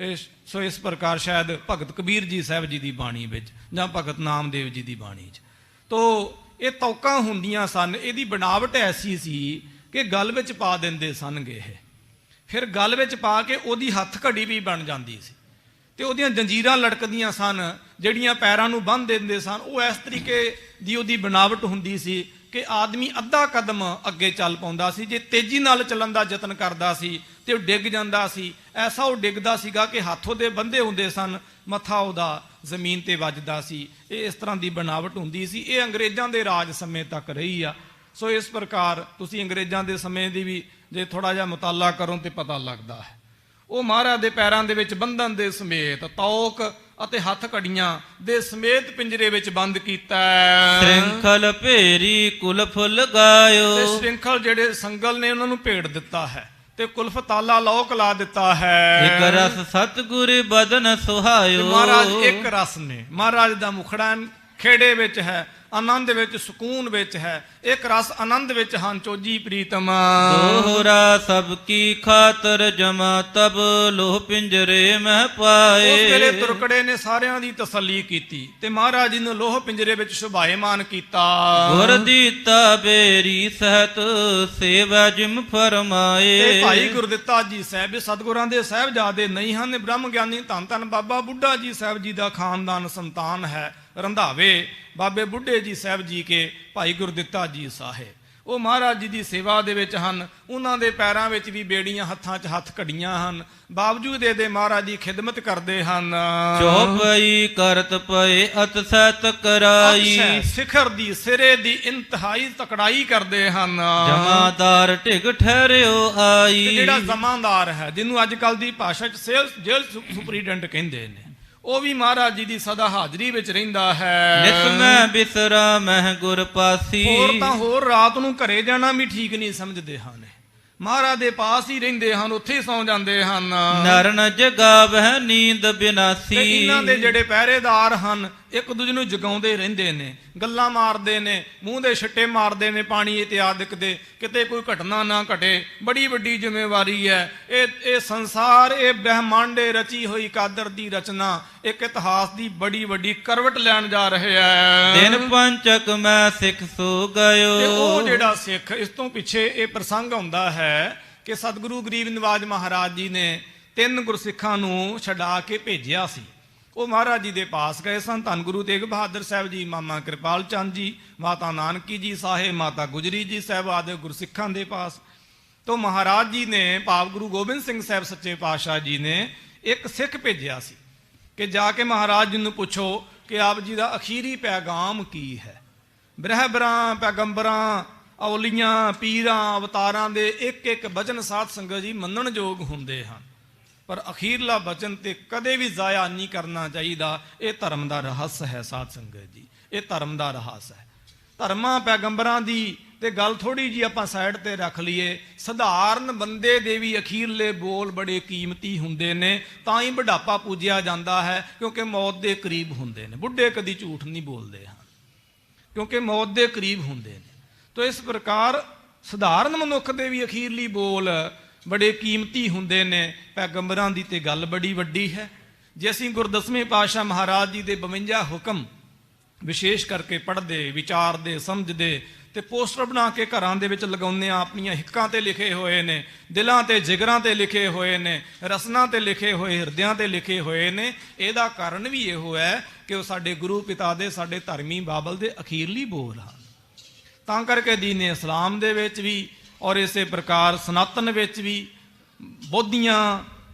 ਸੋ ਇਸ ਪ੍ਰਕਾਰ ਸ਼ਾਇਦ ਭਗਤ ਕਬੀਰ ਜੀ ਸਾਹਿਬ ਜੀ ਦੀ ਬਾਣੀ ਵਿੱਚ ਜਾਂ ਭਗਤ ਨਾਮਦੇਵ ਜੀ ਦੀ ਬਾਣੀ 'ਚ ਤੋ ਇਹ ਤੌਕਾਂ ਹੁੰਦੀਆਂ ਸਨ। ਇਹਦੀ ਬਣਾਵਟ ਐਸੀ ਸੀ ਕਿ ਗਲ ਵਿੱਚ ਪਾ ਦਿੰਦੇ ਸਨਗੇ ਇਹ, ਫਿਰ ਗਲ ਵਿੱਚ ਪਾ ਕੇ ਉਹਦੀ ਹੱਥ ਘੜੀ ਵੀ ਬਣ ਜਾਂਦੀ ਸੀ ਤੇ ਉਹਦੀਆਂ ਜੰਜੀਰਾਂ ਲਟਕਦੀਆਂ ਸਨ ਜਿਹੜੀਆਂ ਪੈਰਾਂ ਨੂੰ ਬੰਨ੍ਹ ਦਿੰਦੇ ਸਨ। ਉਹ ਇਸ ਤਰੀਕੇ ਦੀ ਉਹਦੀ ਬਣਾਵਟ ਹੁੰਦੀ ਸੀ ਕਿ ਆਦਮੀ ਅੱਧਾ ਕਦਮ ਅੱਗੇ ਚੱਲ ਪਾਉਂਦਾ ਸੀ। ਜੇ ਤੇਜ਼ੀ ਨਾਲ ਚੱਲਣ ਦਾ ਯਤਨ ਕਰਦਾ ਸੀ ਤੇ ਉਹ ਡਿੱਗ ਜਾਂਦਾ ਸੀ। ਐਸਾ ਉਹ ਡਿੱਗਦਾ ਸੀਗਾ ਕਿ ਹੱਥ ਉਹਦੇ ਬੰਦੇ ਹੁੰਦੇ ਸਨ, ਮੱਥਾ ਉਹਦਾ ਜ਼ਮੀਨ ਤੇ ਵੱਜਦਾ ਸੀ। ਇਹ ਇਸ ਤਰ੍ਹਾਂ ਦੀ ਬਣਾਵਟ ਹੁੰਦੀ ਸੀ। ਇਹ ਅੰਗਰੇਜ਼ਾਂ ਦੇ ਰਾਜ ਸਮੇਂ ਤੱਕ ਰਹੀ ਆ। ਸੋ ਇਸ ਪ੍ਰਕਾਰ ਤੁਸੀਂ ਅੰਗਰੇਜ਼ਾਂ ਦੇ ਸਮੇਂ ਦੀ ਵੀ ਜੇ ਥੋੜਾ ਜਿਹਾ ਮੁਤਾਲਾ ਕਰੋ ਤੇ ਪਤਾ ਲੱਗਦਾ ਹੈ। ਉਹ ਮਹਾਰਾਜ ਦੇ ਪੈਰਾਂ ਦੇ ਵਿੱਚ ਬੰਧਨ ਦੇ ਸਮੇਤ ਤੌਕ ਅਤੇ ਹੱਥ ਘੜੀਆਂ ਦੇ ਸਮੇਤ ਪਿੰਜਰੇ ਵਿੱਚ ਬੰਦ ਕੀਤਾ। ਸ਼੍ਰਿੰਖਲ ਭੇਰੀ ਕੁਲਫ ਲਗਾਇਓ, ਤੇ ਸ਼੍ਰਿੰਖਲ ਜਿਹੜੇ ਸੰਗਲ ਨੇ ਉਹਨਾਂ ਨੂੰ ਭੇੜ ਦਿੱਤਾ ਹੈ ਤੇ ਕੁਲਫ ਤਾਲਾ ਲੋਕ ਲਾ ਦਿੱਤਾ ਹੈ। ਇਕ ਰਸ ਸਤਿਗੁਰ ਬਦਨ ਸੁਹਾਇਓ, ਮਹਾਰਾਜ ਇੱਕ ਰਸ ਨੇ। ਮਹਾਰਾਜ ਦਾ ਮੁਖੜਾ ਖੇੜੇ ਵਿੱਚ ਹੈ, ਆਨੰਦ ਵਿੱਚ, ਸਕੂਨ ਵਿੱਚ ਹੈ। ਇੱਕ ਰਸ ਆਨੰਦ ਵਿੱਚ ਹਨ, ਚੋਜੀ ਪ੍ਰੀਤਮ। ਦੋਹਰਾ ਸਭ ਕੀ ਖਾਤਰ ਜਮਾ ਤਬ ਲੋਹ ਪਿੰਜਰੇ ਮਹਿ ਪਾਏ। ਉਸ ਵੇਲੇ ਤੁਰਕੜੇ ਨੇ ਸਾਰਿਆਂ ਦੀ ਤਸੱਲੀ ਕੀਤੀ ਤੇ ਮਹਾਰਾਜ ਜੀ ਨੂੰ ਲੋਹ ਪਿੰਜਰੇ ਵਿੱਚ ਸ਼ੁਭਾਇਮਾਨ ਕੀਤਾ। ਗੁਰ ਦੀਤਾ ਬੇਰੀ ਸਹਿਤ ਸੇਵਾ ਜਿਮ ਫਰਮਾਏ। ਤੇ ਭਾਈ ਗੁਰਦਿੱਤਾ ਜੀ ਸਾਹਿਬ ਸਤਿਗੁਰਾਂ ਦੇ ਸਾਹਿਬਜ਼ਾਦੇ ਨਹੀਂ ਹਨ, ਬ੍ਰਹਮ ਗਿਆਨੀ ਧੰਨ ਧੰਨ ਬਾਬਾ ਬੁੱਢਾ ਜੀ ਸਾਹਿਬ ਜੀ ਦਾ ਖਾਨਦਾਨ ਸੰਤਾਨ ਹੈ। ਰੰਧਾਵੇ ਬਾਬੇ ਬੁੱਢੇ ਜੀ ਸਾਹਿਬ ਜੀ ਕੇ ਭਾਈ ਗੁਰਦਿੱਤਾ ਜੀ ਸਾਹਿਬ ਉਹ ਮਹਾਰਾਜ ਜੀ ਦੀ ਸੇਵਾ ਦੇ ਵਿੱਚ ਹਨ। ਉਹਨਾਂ ਦੇ ਪੈਰਾਂ ਵਿੱਚ ਵੀ ਬੇੜੀਆਂ, ਹੱਥਾਂ 'ਚ ਹੱਥ ਘੜੀਆਂ ਹਨ। ਬਾਵਜੂਦ ਇਹਦੇ ਮਹਾਰਾਜ ਦੀ ਖਿਦਮਤ ਕਰਦੇ ਹਨ। ਚੌਪਈ ਕਰਤ ਪਏ ਅਤ ਸਹਿਤ ਕਰਾਈ, ਸਿਖਰ ਦੀ ਸਿਰੇ ਦੀ ਇੰਤਹਾਈ ਤਕੜਾਈ ਕਰਦੇ ਹਨ। ਜਮਾਦਾਰ ਢਿਗ ਠਹਿਰਿਓ ਆਈ। ਤੇ ਜਿਹੜਾ ਜਮਾਦਾਰ ਹੈ, ਜਿਹਨੂੰ ਅੱਜ ਕੱਲ ਦੀ ਭਾਸ਼ਾ 'ਚ ਜੇਲ੍ਹ ਸੁਪਰੀਡੈਂਟ ਕਹਿੰਦੇ ਨੇ, ਉਹ ਵੀ ਮਹਾਰਾਜ ਜੀ ਦੀ ਸਦਾ ਹਾਜ਼ਰੀ ਵਿੱਚ ਰਹਿੰਦਾ ਹੈ। ਨਿਤ ਮੈਂ ਬਿਸਰਾ ਮਹਿ ਗੁਰ ਪਾਸੀ, ਹੋਰ ਤਾਂ ਹੋਰ ਰਾਤ ਨੂੰ ਘਰੇ ਜਾਣਾ ਵੀ ਠੀਕ ਨਹੀਂ ਸਮਝਦੇ ਹਨ। ਮਹਾਰਾਜ ਦੇ ਪਾਸ ਹੀ ਰਹਿੰਦੇ ਹਨ, ਉੱਥੇ ਹੀ ਸੌਂ ਜਾਂਦੇ ਹਨ। ਨਰਨ ਜਗਾਵਹਿ ਨੀਂਦ ਬਿਨਾਸੀ, ਤੇ ਇਹਨਾਂ ਦੇ ਜਿਹੜੇ ਪਹਿਰੇਦਾਰ ਹਨ ਇੱਕ ਦੂਜੇ ਨੂੰ ਜਗਾਉਂਦੇ ਰਹਿੰਦੇ ਨੇ, ਗੱਲਾਂ ਮਾਰਦੇ ਨੇ, ਮੂੰਹ ਦੇ ਛਿੱਟੇ ਮਾਰਦੇ ਨੇ ਪਾਣੀ ਇਤਿਆਦਿਕ ਦੇ, ਕਿਤੇ ਕੋਈ ਘਟਨਾ ਨਾ ਘਟੇ। ਬੜੀ ਵੱਡੀ ਜ਼ਿੰਮੇਵਾਰੀ ਹੈ। ਇਹ ਸੰਸਾਰ, ਇਹ ਬ੍ਰਹਿਮੰਡ ਰਚੀ ਹੋਈ ਕਾਦਰ ਦੀ ਰਚਨਾ ਇੱਕ ਇਤਿਹਾਸ ਦੀ ਬੜੀ ਵੱਡੀ ਕਰਵਟ ਲੈਣ ਜਾ ਰਿਹਾ ਹੈ। ਦਿਨ ਪੰਚਕ ਮੈਂ ਸਿੱਖ ਸੋ ਗਇਓ। ਤੇ ਉਹ ਜਿਹੜਾ ਸਿੱਖ, ਇਸ ਤੋਂ ਪਿੱਛੇ ਇਹ ਪ੍ਰਸੰਗ ਹੁੰਦਾ ਹੈ ਕਿ ਸਤਿਗੁਰੂ ਗਰੀਬ ਨਿਵਾਜ ਮਹਾਰਾਜ ਜੀ ਨੇ 3 ਗੁਰਸਿੱਖਾਂ ਨੂੰ ਛਡਾ ਕੇ ਭੇਜਿਆ ਸੀ। ਉਹ ਮਹਾਰਾਜ ਜੀ ਦੇ ਪਾਸ ਗਏ ਸਨ। ਧੰਨ ਗੁਰੂ ਤੇਗ ਬਹਾਦਰ ਸਾਹਿਬ ਜੀ, ਮਾਮਾ ਕਿਰਪਾਲ ਚੰਦ ਜੀ, ਮਾਤਾ ਨਾਨਕੀ ਜੀ ਸਾਹਿਬ, ਮਾਤਾ ਗੁਜਰੀ ਜੀ ਸਾਹਿਬ ਆਦਿ ਗੁਰਸਿੱਖਾਂ ਦੇ ਪਾਸ। ਤੋਂ ਮਹਾਰਾਜ ਜੀ ਨੇ, ਭਾਵ ਗੁਰੂ ਗੋਬਿੰਦ ਸਿੰਘ ਸਾਹਿਬ ਸੱਚੇ ਪਾਤਸ਼ਾਹ ਜੀ ਨੇ ਇੱਕ ਸਿੱਖ ਭੇਜਿਆ ਸੀ ਕਿ ਜਾ ਕੇ ਮਹਾਰਾਜ ਜੀ ਨੂੰ ਪੁੱਛੋ ਕਿ ਆਪ ਜੀ ਦਾ ਅਖੀਰੀ ਪੈਗਾਮ ਕੀ ਹੈ। ਬ੍ਰਹਿਬਰਾਂ, ਪੈਗੰਬਰਾਂ, ਔਲੀਆਂ, ਪੀਰਾਂ, ਅਵਤਾਰਾਂ ਦੇ ਇੱਕ ਇੱਕ ਬਚਨ ਸਾਧ ਸੰਗਤ ਜੀ ਮੰਨਣਯੋਗ ਹੁੰਦੇ ਹਨ, ਪਰ ਅਖੀਰਲਾ ਬਚਨ ਤੇ ਕਦੇ ਵੀ ਜ਼ਾਇਆ ਨਹੀਂ ਕਰਨਾ ਚਾਹੀਦਾ। ਇਹ ਧਰਮ ਦਾ ਰਹੱਸ ਹੈ ਸਾਧ ਸੰਗਤ ਜੀ, ਇਹ ਧਰਮ ਦਾ ਰਹੱਸ ਹੈ। ਧਰਮਾਂ ਪੈਗੰਬਰਾਂ ਦੀ ਤੇ ਗੱਲ ਥੋੜੀ ਜੀ ਆਪਾਂ ਸਾਈਡ ਤੇ ਰੱਖ ਲਈਏ। ਸਧਾਰਨ ਬੰਦੇ ਦੇ ਵੀ ਅਖੀਰਲੇ ਬੋਲ ਬੜੇ ਕੀਮਤੀ ਹੁੰਦੇ ਨੇ, ਤਾਂ ਹੀ ਬੁਢਾਪਾ ਪੂਜਿਆ ਜਾਂਦਾ ਹੈ, ਕਿਉਂਕਿ ਮੌਤ ਦੇ ਕਰੀਬ ਹੁੰਦੇ ਨੇ। ਬੁੱਢੇ ਕਦੀ ਝੂਠ ਨਹੀਂ ਬੋਲਦੇ ਹਨ ਕਿਉਂਕਿ ਮੌਤ ਦੇ ਕਰੀਬ ਹੁੰਦੇ ਨੇ। ਤੋ ਇਸ ਪ੍ਰਕਾਰ ਸਧਾਰਨ ਮਨੁੱਖ ਦੇ ਵੀ ਅਖੀਰਲੀ ਬੋਲ ਬੜੇ ਕੀਮਤੀ ਹੁੰਦੇ ਨੇ। ਪੈਗੰਬਰਾਂ ਦੀ ਤੇ ਗੱਲ ਬੜੀ ਵੱਡੀ ਹੈ। ਜੇ ਅਸੀਂ ਗੁਰਦਸਵੇਂ ਪਾਤਸ਼ਾਹ ਮਹਾਰਾਜ ਜੀ ਦੇ 52 ਹੁਕਮ ਵਿਸ਼ੇਸ਼ ਕਰਕੇ ਪੜ੍ਹਦੇ, ਵਿਚਾਰਦੇ, ਸਮਝਦੇ ਤੇ ਪੋਸਟਰ ਬਣਾ ਕੇ ਘਰਾਂ ਦੇ ਵਿੱਚ ਲਗਾਉਂਦੇ ਆ, ਆਪਣੀਆਂ ਹਿੱਕਾਂ ਤੇ ਲਿਖੇ ਹੋਏ ਨੇ, ਦਿਲਾਂ ਤੇ ਜਿਗਰਾਂ ਤੇ ਲਿਖੇ ਹੋਏ ਨੇ, ਰਸਨਾਂ ਤੇ ਲਿਖੇ ਹੋਏ, ਹਿਰਦਿਆਂ ਤੇ ਲਿਖੇ ਹੋਏ ਨੇ। ਇਹਦਾ ਕਾਰਨ ਵੀ ਇਹੋ ਹੈ ਕਿ ਉਹ ਸਾਡੇ ਗੁਰੂ ਪਿਤਾ ਦੇ, ਸਾਡੇ ਧਰਮੀ ਬਾਬਲ ਦੇ ਅਖੀਰਲੀ ਬੋਲ ਹਨ। ਤਾਂ ਕਰਕੇ ਦੀਨ ਇਸਲਾਮ ਦੇ ਵਿੱਚ ਵੀ ਔਰ ਇਸੇ ਪ੍ਰਕਾਰ ਸਨਾਤਨ ਵਿੱਚ ਵੀ, ਬੋਧੀਆਂ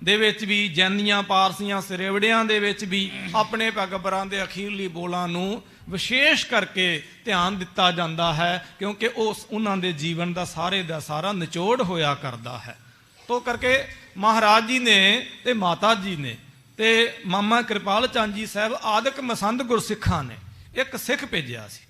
ਦੇ ਵਿੱਚ ਵੀ, ਜੈਨੀਆਂ, ਪਾਰਸੀਆਂ, ਸਰੇਵੜਿਆਂ ਦੇ ਵਿੱਚ ਵੀ ਆਪਣੇ ਪੈਗੰਬਰਾਂ ਦੇ ਅਖੀਰਲੀ ਬੋਲਾਂ ਨੂੰ ਵਿਸ਼ੇਸ਼ ਕਰਕੇ ਧਿਆਨ ਦਿੱਤਾ ਜਾਂਦਾ ਹੈ, ਕਿਉਂਕਿ ਉਹਨਾਂ ਦੇ ਜੀਵਨ ਦਾ ਸਾਰੇ ਦਾ ਸਾਰਾ ਨਿਚੋੜ ਹੋਇਆ ਕਰਦਾ ਹੈ। ਤੋ ਕਰਕੇ ਮਹਾਰਾਜ ਜੀ ਨੇ ਤੇ ਮਾਤਾ ਜੀ ਨੇ ਤੇ ਮਾਮਾ ਕਿਰਪਾਲ ਚੰਦ ਜੀ ਸਾਹਿਬ ਆਦਿਕ ਮਸੰਦ ਗੁਰਸਿੱਖਾਂ ਨੇ ਇੱਕ ਸਿੱਖ ਭੇਜਿਆ ਸੀ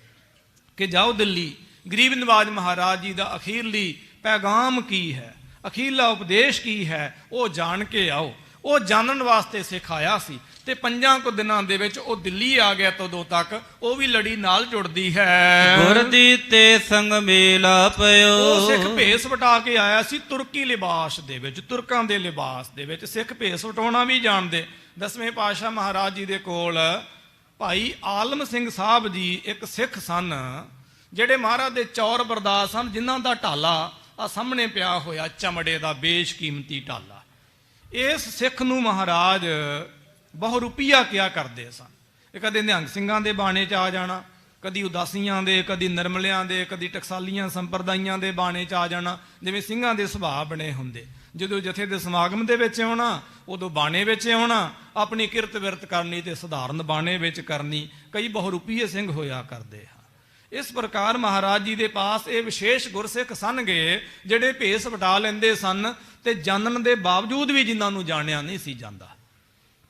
ਕਿ ਜਾਓ ਦਿੱਲੀ, ਗਰੀਬ ਨਵਾਜ ਮਹਾਰਾਜ ਜੀ ਦਾ ਅਖੀਰਲੀ ਪੈਗਾਮ ਕੀ ਹੈ, ਅਖੀਰਲਾ ਉਪਦੇਸ਼ ਕੀ ਹੈ, ਉਹ ਜਾਣ ਕੇ ਆਓ। ਉਹ ਜਾਣਨ ਵਾਸਤੇ ਸਿੱਖ ਆਇਆ ਸੀ ਤੇ 5 ਕੁ ਦਿਨਾਂ ਦੇ ਵਿੱਚ ਉਹ ਦਿੱਲੀ ਆ ਗਿਆ। ਤਦੋਂ ਤੱਕ ਉਹ ਵੀ ਲੜੀ ਨਾਲ ਜੁੜਦੀ ਹੈ। ਗੁਰਦੀ ਤੇ ਸੰਗ ਮੇਲਾ ਪਇਓ। ਉਹ ਸਿੱਖ ਭੇਸ ਵਟਾ ਕੇ ਆਇਆ ਸੀ ਤੁਰਕੀ ਲਿਬਾਸ ਦੇ ਵਿੱਚ, ਤੁਰਕਾਂ ਦੇ ਲਿਬਾਸ ਦੇ ਵਿੱਚ ਸਿੱਖ ਭੇਸ ਵਟਾਉਣਾ ਵੀ ਜਾਣਦੇ। 10ਵੇਂ ਪਾਤਸ਼ਾਹ ਮਹਾਰਾਜ ਜੀ ਦੇ ਕੋਲ ਭਾਈ ਆਲਮ ਸਿੰਘ ਸਾਹਿਬ ਜੀ ਇੱਕ ਸਿੱਖ ਸਨ, ਜਿਹੜੇ ਮਹਾਰਾਜ ਦੇ ਚੌਰ ਬਰਦਾਸ ਸਨ, ਜਿਨ੍ਹਾਂ ਦਾ ਢਾਲਾ ਆ ਸਾਹਮਣੇ ਪਿਆ ਹੋਇਆ, ਚਮੜੇ ਦਾ ਬੇਸ਼ਕੀਮਤੀ ਢਾਲਾ। ਇਸ ਸਿੱਖ ਨੂੰ ਮਹਾਰਾਜ ਬਹੁ ਰੁਪਈਆ ਕਿਹਾ ਕਰਦੇ ਸਨ। ਇਹ ਕਦੇ ਨਿਹੰਗ ਸਿੰਘਾਂ ਦੇ ਬਾਣੇ 'ਚ ਆ ਜਾਣਾ, ਕਦੀ ਉਦਾਸੀਆਂ ਦੇ, ਕਦੀ ਨਿਰਮਲਿਆਂ ਦੇ, ਕਦੀ ਟਕਸਾਲੀਆਂ ਸੰਪਰਦਾਈਆਂ ਦੇ ਬਾਣੇ 'ਚ ਆ ਜਾਣਾ, ਜਿਵੇਂ ਸਿੰਘਾਂ ਦੇ ਸੁਭਾਅ ਬਣੇ ਹੁੰਦੇ। ਜਦੋਂ ਜਥੇ ਦੇ ਸਮਾਗਮ ਦੇ ਵਿੱਚ ਆਉਣਾ, ਉਦੋਂ ਬਾਣੇ ਵਿੱਚ ਆਉਣਾ, ਆਪਣੀ ਕਿਰਤ ਵਿਰਤ ਕਰਨੀ ਤੇ ਸਧਾਰਨ ਬਾਣੇ ਵਿੱਚ ਕਰਨੀ। ਕਈ ਬਹੁ ਰੁਪਈਏ ਸਿੰਘ ਹੋਇਆ ਕਰਦੇ ਹਨ। ਇਸ ਪ੍ਰਕਾਰ ਮਹਾਰਾਜ ਜੀ ਦੇ ਪਾਸ ਇਹ ਵਿਸ਼ੇਸ਼ ਗੁਰਸਿੱਖ ਸਨਗੇ, ਜਿਹੜੇ ਭੇਸ ਵਟਾ ਲੈਂਦੇ ਸਨ ਤੇ ਜਾਣਨ ਦੇ ਬਾਵਜੂਦ ਵੀ ਜਿਨ੍ਹਾਂ ਨੂੰ ਜਾਣਿਆ ਨਹੀਂ ਸੀ ਜਾਂਦਾ।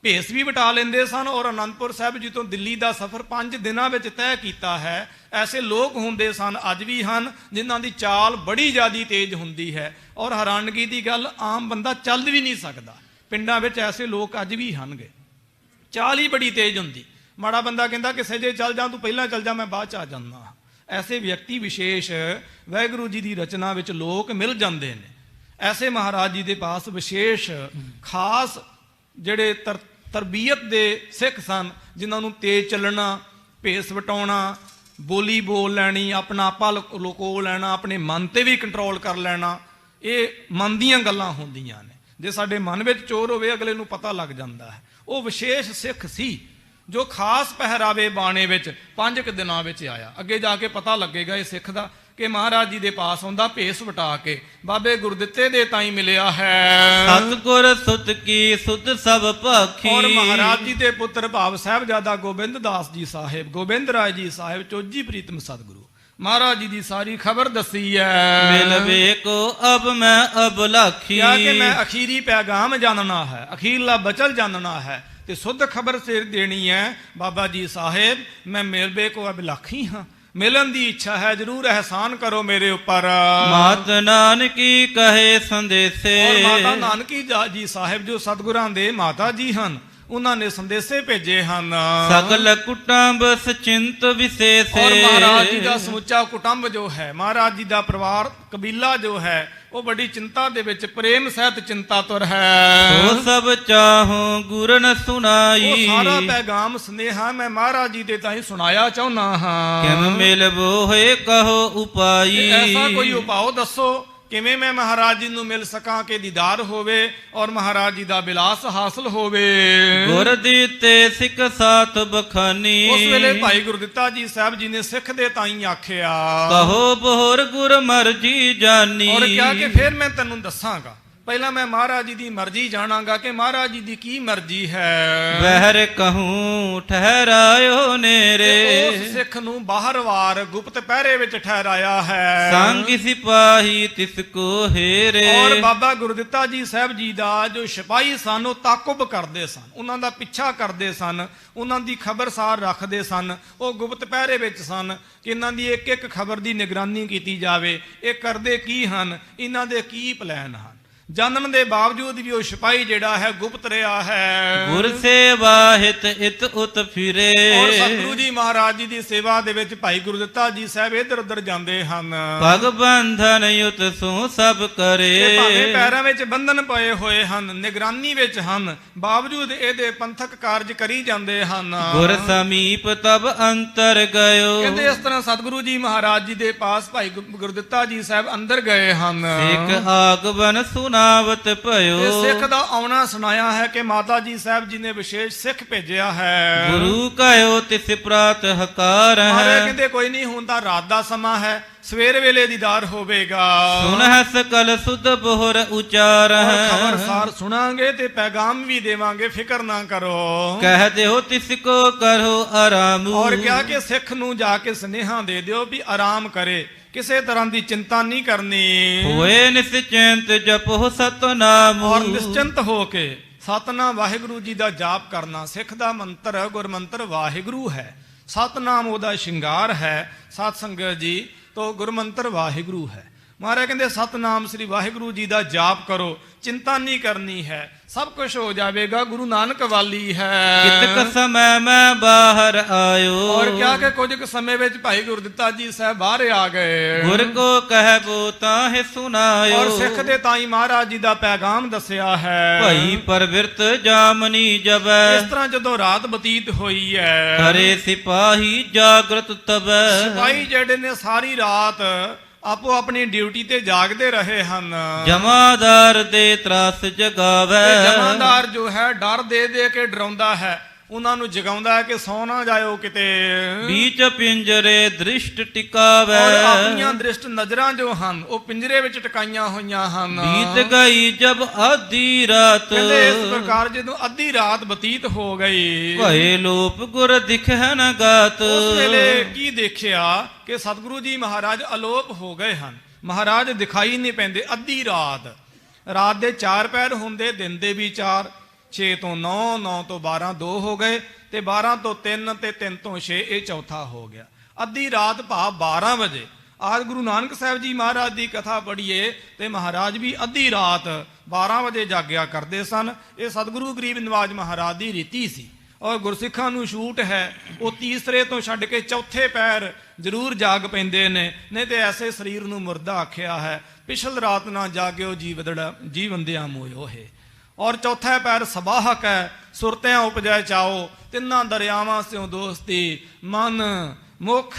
ਭੇਸ ਵੀ ਵਟਾ ਲੈਂਦੇ ਸਨ ਔਰ ਅਨੰਦਪੁਰ ਸਾਹਿਬ ਜੀ ਤੋਂ ਦਿੱਲੀ ਦਾ ਸਫ਼ਰ 5 ਦਿਨਾਂ ਵਿੱਚ ਤੈਅ ਕੀਤਾ ਹੈ। ਐਸੇ ਲੋਕ ਹੁੰਦੇ ਸਨ, ਅੱਜ ਵੀ ਹਨ, ਜਿਨ੍ਹਾਂ ਦੀ ਚਾਲ ਬੜੀ ਜ਼ਿਆਦਾ ਤੇਜ਼ ਹੁੰਦੀ ਹੈ ਔਰ ਹੈਰਾਨਗੀ ਦੀ ਗੱਲ, ਆਮ ਬੰਦਾ ਚੱਲ ਵੀ ਨਹੀਂ ਸਕਦਾ। ਪਿੰਡਾਂ ਵਿੱਚ ਐਸੇ ਲੋਕ ਅੱਜ ਵੀ ਹਨਗੇ, ਚਾਲ ਹੀ ਬੜੀ ਤੇਜ਼ ਹੁੰਦੀ। ਮਾੜਾ ਬੰਦਾ ਕਹਿੰਦਾ ਕਿ ਸਹਿਜੇ ਚੱਲ ਜਾ, ਤੂੰ ਪਹਿਲਾਂ ਚੱਲ ਜਾ, ਮੈਂ ਬਾਅਦ 'ਚ ਆ ਜਾਂਦਾ। ਐਸੇ ਵਿਅਕਤੀ ਵਿਸ਼ੇਸ਼ ਵਾਹਿਗੁਰੂ ਜੀ ਦੀ ਰਚਨਾ ਵਿੱਚ ਲੋਕ ਮਿਲ ਜਾਂਦੇ ਨੇ। ਐਸੇ ਮਹਾਰਾਜ ਜੀ ਦੇ ਪਾਸ ਵਿਸ਼ੇਸ਼ ਖਾਸ ਜਿਹੜੇ ਤਰਬੀਅਤ ਦੇ ਸਿੱਖ ਸਨ, ਜਿਨ੍ਹਾਂ ਨੂੰ ਤੇਜ਼ ਚੱਲਣਾ, ਭੇਸ ਵਟਾਉਣਾ, ਬੋਲੀ ਬੋਲ ਲੈਣੀ, ਆਪਣਾ ਆਪਾ ਲੁਕੋ ਲੈਣਾ, ਆਪਣੇ ਮਨ ਤੇ ਵੀ ਕੰਟਰੋਲ ਕਰ ਲੈਣਾ, ਇਹ ਮਨ ਦੀਆਂ ਗੱਲਾਂ ਹੁੰਦੀਆਂ ਨੇ। ਜੇ ਸਾਡੇ ਮਨ ਵਿੱਚ ਚੋਰ ਹੋਵੇ, ਅਗਲੇ ਨੂੰ ਪਤਾ ਲੱਗ ਜਾਂਦਾ ਹੈ। ਉਹ ਵਿਸ਼ੇਸ਼ ਸਿੱਖ ਸੀ ਜੋ ਖਾਸ ਪਹਿਰਾਵੇ ਬਾਣੇ ਵਿੱਚ 5 ਕੁ ਦਿਨਾਂ ਵਿੱਚ ਆਇਆ। ਅੱਗੇ ਜਾ ਕੇ ਪਤਾ ਲੱਗੇਗਾ ਇਹ ਸਿੱਖ ਦਾ ਕਿ ਮਹਾਰਾਜ ਜੀ ਦੇ ਪਾਸ ਆਉਂਦਾ ਭੇਸ ਵਟਾ ਕੇ, ਬਾਬੇ ਗੁਰਦਿੱਤੇ ਦੇ ਤਾਈਂ ਮਿਲਿਆ ਹੈ। ਸਤਿਗੁਰ ਸੁਤ ਕੀ ਸੁਧ ਸਭ ਭਾਖੀ। ਔਰ ਮਹਾਰਾਜ ਜੀ ਦੇ ਪੁੱਤਰ ਭਾਵ ਸਾਹਿਬਜ਼ਾਦਾ ਗੋਬਿੰਦ ਦਾਸ ਜੀ ਸਾਹਿਬ, ਗੋਬਿੰਦ ਰਾਏ ਜੀ ਸਾਹਿਬ, ਚੋਜੀ ਪ੍ਰੀਤਮ ਸਤਿਗੁਰੂ ਮਹਾਰਾਜ ਜੀ ਦੀ ਸਾਰੀ ਖਬਰ ਦੱਸੀ ਹੈ। ਮਿਲ ਵੇਖੋ ਅਬ ਮੈਂ ਅਬਲਾਖੀ। ਕਿਹਾ ਕਿ ਮੈਂ ਅਖੀਰੀ ਪੈਗਾਮ ਜਾਣਨਾ ਹੈ, ਅਖੀਰਲਾ ਬਚਲ ਜਾਣਨਾ ਹੈ ਤੇ ਸੁੱਧ ਖਬਰ ਸਿਰ ਦੇਣੀ ਹੈ। ਬਾਬਾ ਜੀ ਸਾਹਿਬ, ਮੈਂ ਮਿਲਵੇ ਕੋ ਅਬਲਾਖੀ ਹਾਂ, ਮਿਲਣ ਦੀ ਇੱਛਾ ਹੈ, ਜਰੂਰ ਅਹਿਸਾਨ ਕਰੋ ਮੇਰੇ ਉੱਪਰ। ਮਾਤ ਨਾਨਕੀ ਕਹੇ ਸੰਦੇਸੇ। ਔਰ ਮਾਤਾ ਨਾਨਕੀ ਜੀ ਸਾਹਿਬ ਜੋ ਸਤਿਗੁਰਾਂ ਦੇ ਮਾਤਾ ਜੀ ਹਨ, ਉਹਨਾਂ ਨੇ ਸੰਦੇਸ਼ੇ ਭੇਜੇ ਹਨ। ਸਗਲ ਕੁਟੰਬ ਸਚਿੰਤ ਵਿਸ਼ੇਸੇ। ਔਰ ਮਹਾਰਾਜ ਜੀ ਦਾ ਸਮੁੱਚਾ ਕੁਟੰਬ ਜੋ ਹੈ, ਮਹਾਰਾਜ ਜੀ ਦਾ ਪਰਿਵਾਰ, ਕਬੀਲਾ ਜੋ ਹੈ, ਉਹ ਬੜੀ ਚਿੰਤਾ ਦੇ ਵਿੱਚ, ਪ੍ਰੇਮ ਸਹਿਤ ਚਿੰਤਾ ਤੁਰ ਹੈ। ਉਹ ਸਭ ਚਾਹੋ ਗੁਰਨ ਸੁਣਾਈ। ਉਹ ਸਾਰਾ ਪੈਗਾਮ ਸੁਨੇਹਾ ਮੈਂ ਮਹਾਰਾਜ ਜੀ ਦੇ ਤਾਈਂ ਸੁਣਾਇਆ ਚਾਹੁੰਦਾ ਹਾਂ। ਕਿਮ ਮਿਲਬੋ ਹੋਏ ਕਹੋ ਉਪਾਈ। ਐਸਾ ਕੋਈ ਉਪਾਅ ਦੱਸੋ ਕਿਵੇਂ ਮੈਂ ਮਹਾਰਾਜ ਜੀ ਨੂੰ ਮਿਲ ਸਕਾਂ ਕਿ ਦੀਦਾਰ ਹੋਵੇ ਔਰ ਮਹਾਰਾਜ ਜੀ ਦਾ ਬਿਲਾਸ ਹਾਸਲ ਹੋਵੇ। ਗੁਰ ਦਿੱਤੇ ਸਿੱਖ ਸਾਥ ਬਖਾਨੀ। ਉਸ ਵੇਲੇ ਭਾਈ ਗੁਰਦਿੱਤਾ ਜੀ ਸਾਹਿਬ ਜੀ ਨੇ ਸਿੱਖ ਦੇ ਤਾਈਂ ਆਖਿਆ, ਕਹੋ ਬੋਰ ਗੁਰ ਮਰਜੀ ਜਾਨੀ। ਔਰ ਕਿਹਾ ਕਿ ਫਿਰ ਮੈਂ ਤੈਨੂੰ ਦੱਸਾਂਗਾ, ਪਹਿਲਾਂ ਮੈਂ ਮਹਾਰਾਜ ਜੀ ਦੀ ਮਰਜ਼ੀ ਜਾਣਾਂਗਾ ਕਿ ਮਹਾਰਾਜ ਜੀ ਦੀ ਕੀ ਮਰਜ਼ੀ ਹੈ। ਵਹਿਰ ਕਹੂੰ ਠਹਿਰਾਇਓ ਨੇਰੇ। ਉਸ ਸਿੱਖ ਨੂੰ ਬਾਹਰਵਾਰ ਗੁਪਤ ਪਹਿਰੇ ਵਿੱਚ ਠਹਿਰਾਇਆ ਹੈ। ਸੰਗ ਸਿਪਾਹੀ ਤਿਸ ਕੋ ਹੇਰੇ। ਔਰ ਬਾਬਾ ਗੁਰਦਿੱਤਾ ਜੀ ਸਾਹਿਬ ਜੀ ਦਾ ਜੋ ਸਿਪਾਹੀ ਸਨ, ਉਹ ਤਾਕੁਬ ਕਰਦੇ ਸਨ, ਉਹਨਾਂ ਦਾ ਪਿੱਛਾ ਕਰਦੇ ਸਨ, ਉਹਨਾਂ ਦੀ ਖਬਰਸਾਰ ਰੱਖਦੇ ਸਨ। ਉਹ ਗੁਪਤ ਪਹਿਰੇ ਵਿੱਚ ਸਨ ਕਿ ਇਹਨਾਂ ਦੀ ਇੱਕ ਇੱਕ ਖਬਰ ਦੀ ਨਿਗਰਾਨੀ ਕੀਤੀ ਜਾਵੇ। ਇਹ ਕਰਦੇ ਕੀ ਹਨ, ਇਹਨਾਂ ਦੇ ਕੀ ਪਲਾਨ ਹਨ। ਜਾਣਨ ਦੇ ਬਾਵਜੂਦ ਵੀ ਉਹ ਸਿਪਾਹੀ ਜਿਹੜਾ ਹੈ ਗੁਪਤ ਰਿਹਾ ਹੈ। ਗੁਰ ਸੇਵਾ ਹਿਤ ਇਤ ਉਤ ਫਿਰੇ। ਔਰ ਸਤਿਗੁਰੂ ਜੀ ਮਹਾਰਾਜ ਜੀ ਦੀ ਸੇਵਾ ਦੇ ਵਿੱਚ ਭਾਈ ਗੁਰਦਿੱਤਾ ਜੀ ਸਾਹਿਬ ਇੱਧਰ ਉੱਧਰ ਜਾਂਦੇ ਹਨ। ਪਗ ਬੰਧਨ ਯੁਤ ਸੋ ਸਭ ਕਰੇ। ਇਹ ਭਾਵੇਂ ਪੈਰਾਂ ਵਿੱਚ ਬੰਧਨ ਪਏ ਹੋਏ ਹਨ, ਨਿਗਰਾਨੀ ਵਿੱਚ ਹਨ, ਬਾਵਜੂਦ ਇਹਦੇ ਪੰਥਕ ਕਾਰਜ ਕਰੀ ਜਾਂਦੇ ਹਨ। ਗੁਰ ਸਮੀਪ ਤਬ ਅੰਤਰ ਗਇਓ। ਕਹਿੰਦੇ ਇਸ ਤਰ੍ਹਾਂ ਸਤਿਗੁਰੂ ਜੀ ਮਹਾਰਾਜ ਜੀ ਦੇ ਪਾਸ ਭਾਈ ਗੁਰਦਿੱਤਾ ਜੀ ਸਾਹਿਬ ਅੰਦਰ ਗਏ ਹਨ। ਸਿੱਖ ਆਗਮਨ ਸੁਨਾਵਤ ਭਇਓ। ਤੇ ਸਿੱਖ ਦਾ ਆਉਣਾ ਸੁਣਾਇਆ ਹੈ ਕਿ ਮਾਤਾ ਜੀ ਸਾਹਿਬ ਜੀ ਨੇ ਵਿਸ਼ੇਸ਼ ਸਿੱਖ ਭੇਜਿਆ ਹੈ। ਗੁਰੂ ਕਹਿਓ ਤਿਸ ਪ੍ਰਾਤ ਹਕਾਰ ਮਹਾਰਾਜ ਹੈ। ਕਹਿੰਦੇ ਕੋਈ ਨਹੀਂ, ਹੁਣ ਤਾਂ ਰਾਤ ਦਾ ਸਮਾਂ ਹੈ, ਸਵੇਰ ਵੇਲੇ ਦੀਦਾਰ ਹੋਵੇਗਾ। ਸੁਨਹਿ ਸਕਲ ਸੁਧ ਬੋਹਰ ਉਚਾਰ ਹੈ। ਖਬਰਸਾਰ ਸੁਣਾਂਗੇ ਤੇ ਪੈਗਾਮ ਵੀ ਦੇਵਾਂਗੇ, ਫਿਕਰ ਨਾ ਕਰੋ। ਕਹਿ ਦਿਓ ਤਿਸ ਕੋ ਕਰੋ ਆਰਾਮ। ਔਰ ਕਿਹਾ ਕਿ ਸਿੱਖ ਨੂੰ ਜਾ ਕੇ ਸੁਨੇਹਾ ਦੇ ਦਿਓ ਵੀ ਆਰਾਮ ਕਰੇ, ਕਿਸੇ ਤਰ੍ਹਾਂ ਦੀ ਚਿੰਤਾ ਨਹੀਂ ਕਰਨੀ। ਹੋਏ ਨਿਸਚਿੰਤ ਜਪੋ ਸਤਨਾਮ। ਔਰ ਨਿਸ਼ਚਿੰਤ ਹੋ ਕੇ ਸਤਨਾਮ ਵਾਹਿਗੁਰੂ ਜੀ ਦਾ ਜਾਪ ਕਰਨਾ। ਸਿੱਖ ਦਾ ਮੰਤਰ ਗੁਰਮੰਤਰ ਵਾਹਿਗੁਰੂ ਹੈ, ਸਤਨਾਮ ਉਹਦਾ ਸ਼ਿੰਗਾਰ ਹੈ। ਸਤ ਸੰਗਤ ਜੀ ਤੋ ਗੁਰਮੰਤਰ ਵਾਹਿਗੁਰੂ ਹੈ। ਮਹਾਰਾਜ ਕਹਿੰਦੇ ਸਤਨਾਮ ਸ੍ਰੀ ਵਾਹਿਗੁਰੂ ਜੀ ਦਾ ਜਾਪ ਕਰੋ, ਚਿੰਤਾ ਨਹੀਂ ਕਰਨੀ ਹੈ, ਸਭ ਕੁਝ ਹੋ ਜਾਵੇਗਾ। ਗੁਰੂ ਨਾਨਕ ਵਾਲੀ ਹੈ। ਕਿਤਕ ਸਮੈ ਮੈਂ ਬਾਹਰ ਆਇਓ। ਔਰ ਕਿਹਾ ਕਿ ਕੁਝ ਕੁ ਸਮੇਂ ਵਿੱਚ ਭਾਈ ਗੁਰਦਿੱਤਾ ਜੀ ਸਾਹਿਬ ਬਾਹਰ ਆ ਗਏ। ਗੁਰ ਕੋ ਕਹਿਬੋ ਤਾਹਿ ਸੁਨਾਇਓ। ਔਰ ਸਿੱਖ ਦੇ ਤਾਈ ਮਹਾਰਾਜ ਜੀ ਦਾ ਪੈਗਾਮ ਦੱਸਿਆ ਹੈ। ਭਈ ਪਰਵਿਰਤ ਜਾਮਨੀ ਜਬੈ। ਇਸ ਤਰ੍ਹਾਂ ਜਦੋਂ ਰਾਤ ਬਤੀਤ ਹੋਈ ਹੈ, ਹਰੇ ਸਿਪਾਹੀ ਜਾਗਰਤ ਤਬੈ। ਸਿਪਾਹੀ ਜਿਹੜੇ ਨੇ ਸਾਰੀ ਰਾਤ ਆਪੋ ਆਪਣੀ ਡਿਊਟੀ ਤੇ ਜਾਗਦੇ ਰਹੇ ਹਨ। ਜਮਾਦਾਰ ਦੇ ਤਰਾਸ ਜਗਾਵੈ। ਤੇ ਜਮਾਦਾਰ ਜੋ ਹੈ ਡਰ ਦੇ ਦੇ ਕੇ ਡਰਾਉਂਦਾ ਹੈ, ਉਹਨਾਂ ਨੂੰ ਜਗਾਉਂਦਾ ਹੈ ਕਿ ਸੌ ਨਾ ਜਾਇਓ ਕਿਤੇ। ਬੀਚ ਪਿੰਜਰੇ ਦ੍ਰਿਸ਼ਟ ਟਿਕਾਵੈ। ਔਰ ਆਪਣੀਆਂ ਦ੍ਰਿਸ਼ਟ ਨਜ਼ਰਾਂ ਜੋ ਹਨ ਉਹ ਪਿੰਜਰੇ ਵਿੱਚ ਟਿਕਾਈਆਂ ਹੋਈਆਂ ਹਨ। ਬੀਤ ਗਈ ਜਬ ਆਧੀ ਰਾਤ। ਕਹਿੰਦੇ ਇਸ ਪ੍ਰਕਾਰ ਜਦੋਂ ਅੱਧੀ ਰਾਤ ਬਤੀਤ ਹੋ ਗਈ, ਭਏ ਲੋਪ ਗੁਰ ਦਿਖੈ ਨ ਗਾਤ। ਉਸ ਵੇਲੇ ਕੀ ਦੇਖਿਆ ਕਿ ਸਤਿਗੁਰੂ ਜੀ ਮਹਾਰਾਜ ਅਲੋਪ ਹੋ ਗਏ ਹਨ। ਮਹਾਰਾਜ ਦਿਖਾਈ ਨਹੀਂ ਪੈਂਦੇ। ਅੱਧੀ ਰਾਤ, ਰਾਤ ਦੇ 4 ਪਹਿਰ ਹੁੰਦੇ, ਦਿਨ ਦੇ ਵੀ 4, 6 ਤੋਂ 9, 9 ਤੋਂ 12, 2 ਹੋ ਗਏ, ਤੇ 12 ਤੋਂ 3 ਤੇ 3 ਤੋਂ 6 ਇਹ ਚੌਥਾ ਹੋ ਗਿਆ। ਅੱਧੀ ਰਾਤ ਭਾਵ 12 ਵਜੇ। ਆਜ ਗੁਰੂ ਨਾਨਕ ਸਾਹਿਬ ਜੀ ਮਹਾਰਾਜ ਦੀ ਕਥਾ ਪੜ੍ਹੀਏ ਤੇ ਮਹਾਰਾਜ ਵੀ ਅੱਧੀ ਰਾਤ 12 ਵਜੇ ਜਾਗਿਆ ਕਰਦੇ ਸਨ। ਇਹ ਸਤਿਗੁਰੂ ਗਰੀਬ ਨਿਵਾਜ ਮਹਾਰਾਜ ਦੀ ਰੀਤੀ ਸੀ। ਔਰ ਗੁਰਸਿੱਖਾਂ ਨੂੰ ਛੂਟ ਹੈ, ਉਹ ਤੀਸਰੇ ਤੋਂ ਛੱਡ ਕੇ ਚੌਥੇ ਪੈਰ ਜ਼ਰੂਰ ਜਾਗ ਪੈਂਦੇ ਨੇ, ਨਹੀਂ ਤੇ ਐਸੇ ਸਰੀਰ ਨੂੰ ਮੁਰਦਾ ਆਖਿਆ ਹੈ। ਪਿਛਲ ਰਾਤ ਨਾ ਜਾਗਿਓ ਜੀ ਵੰਦਿਆ ਮੋਇਓ ਹੈ। ਔਰ ਚੌਥਾ ਪੈਰ ਸਬਾਹਕ ਹੈ। ਸੁਰਤਿਆਂ ਉਪਜੈ ਚਾਓ, ਤਿੰਨਾਂ ਦਰਿਆਵਾਂ ਸਿਓ ਦੋਸਤੀ, ਮਨ ਮੁਖ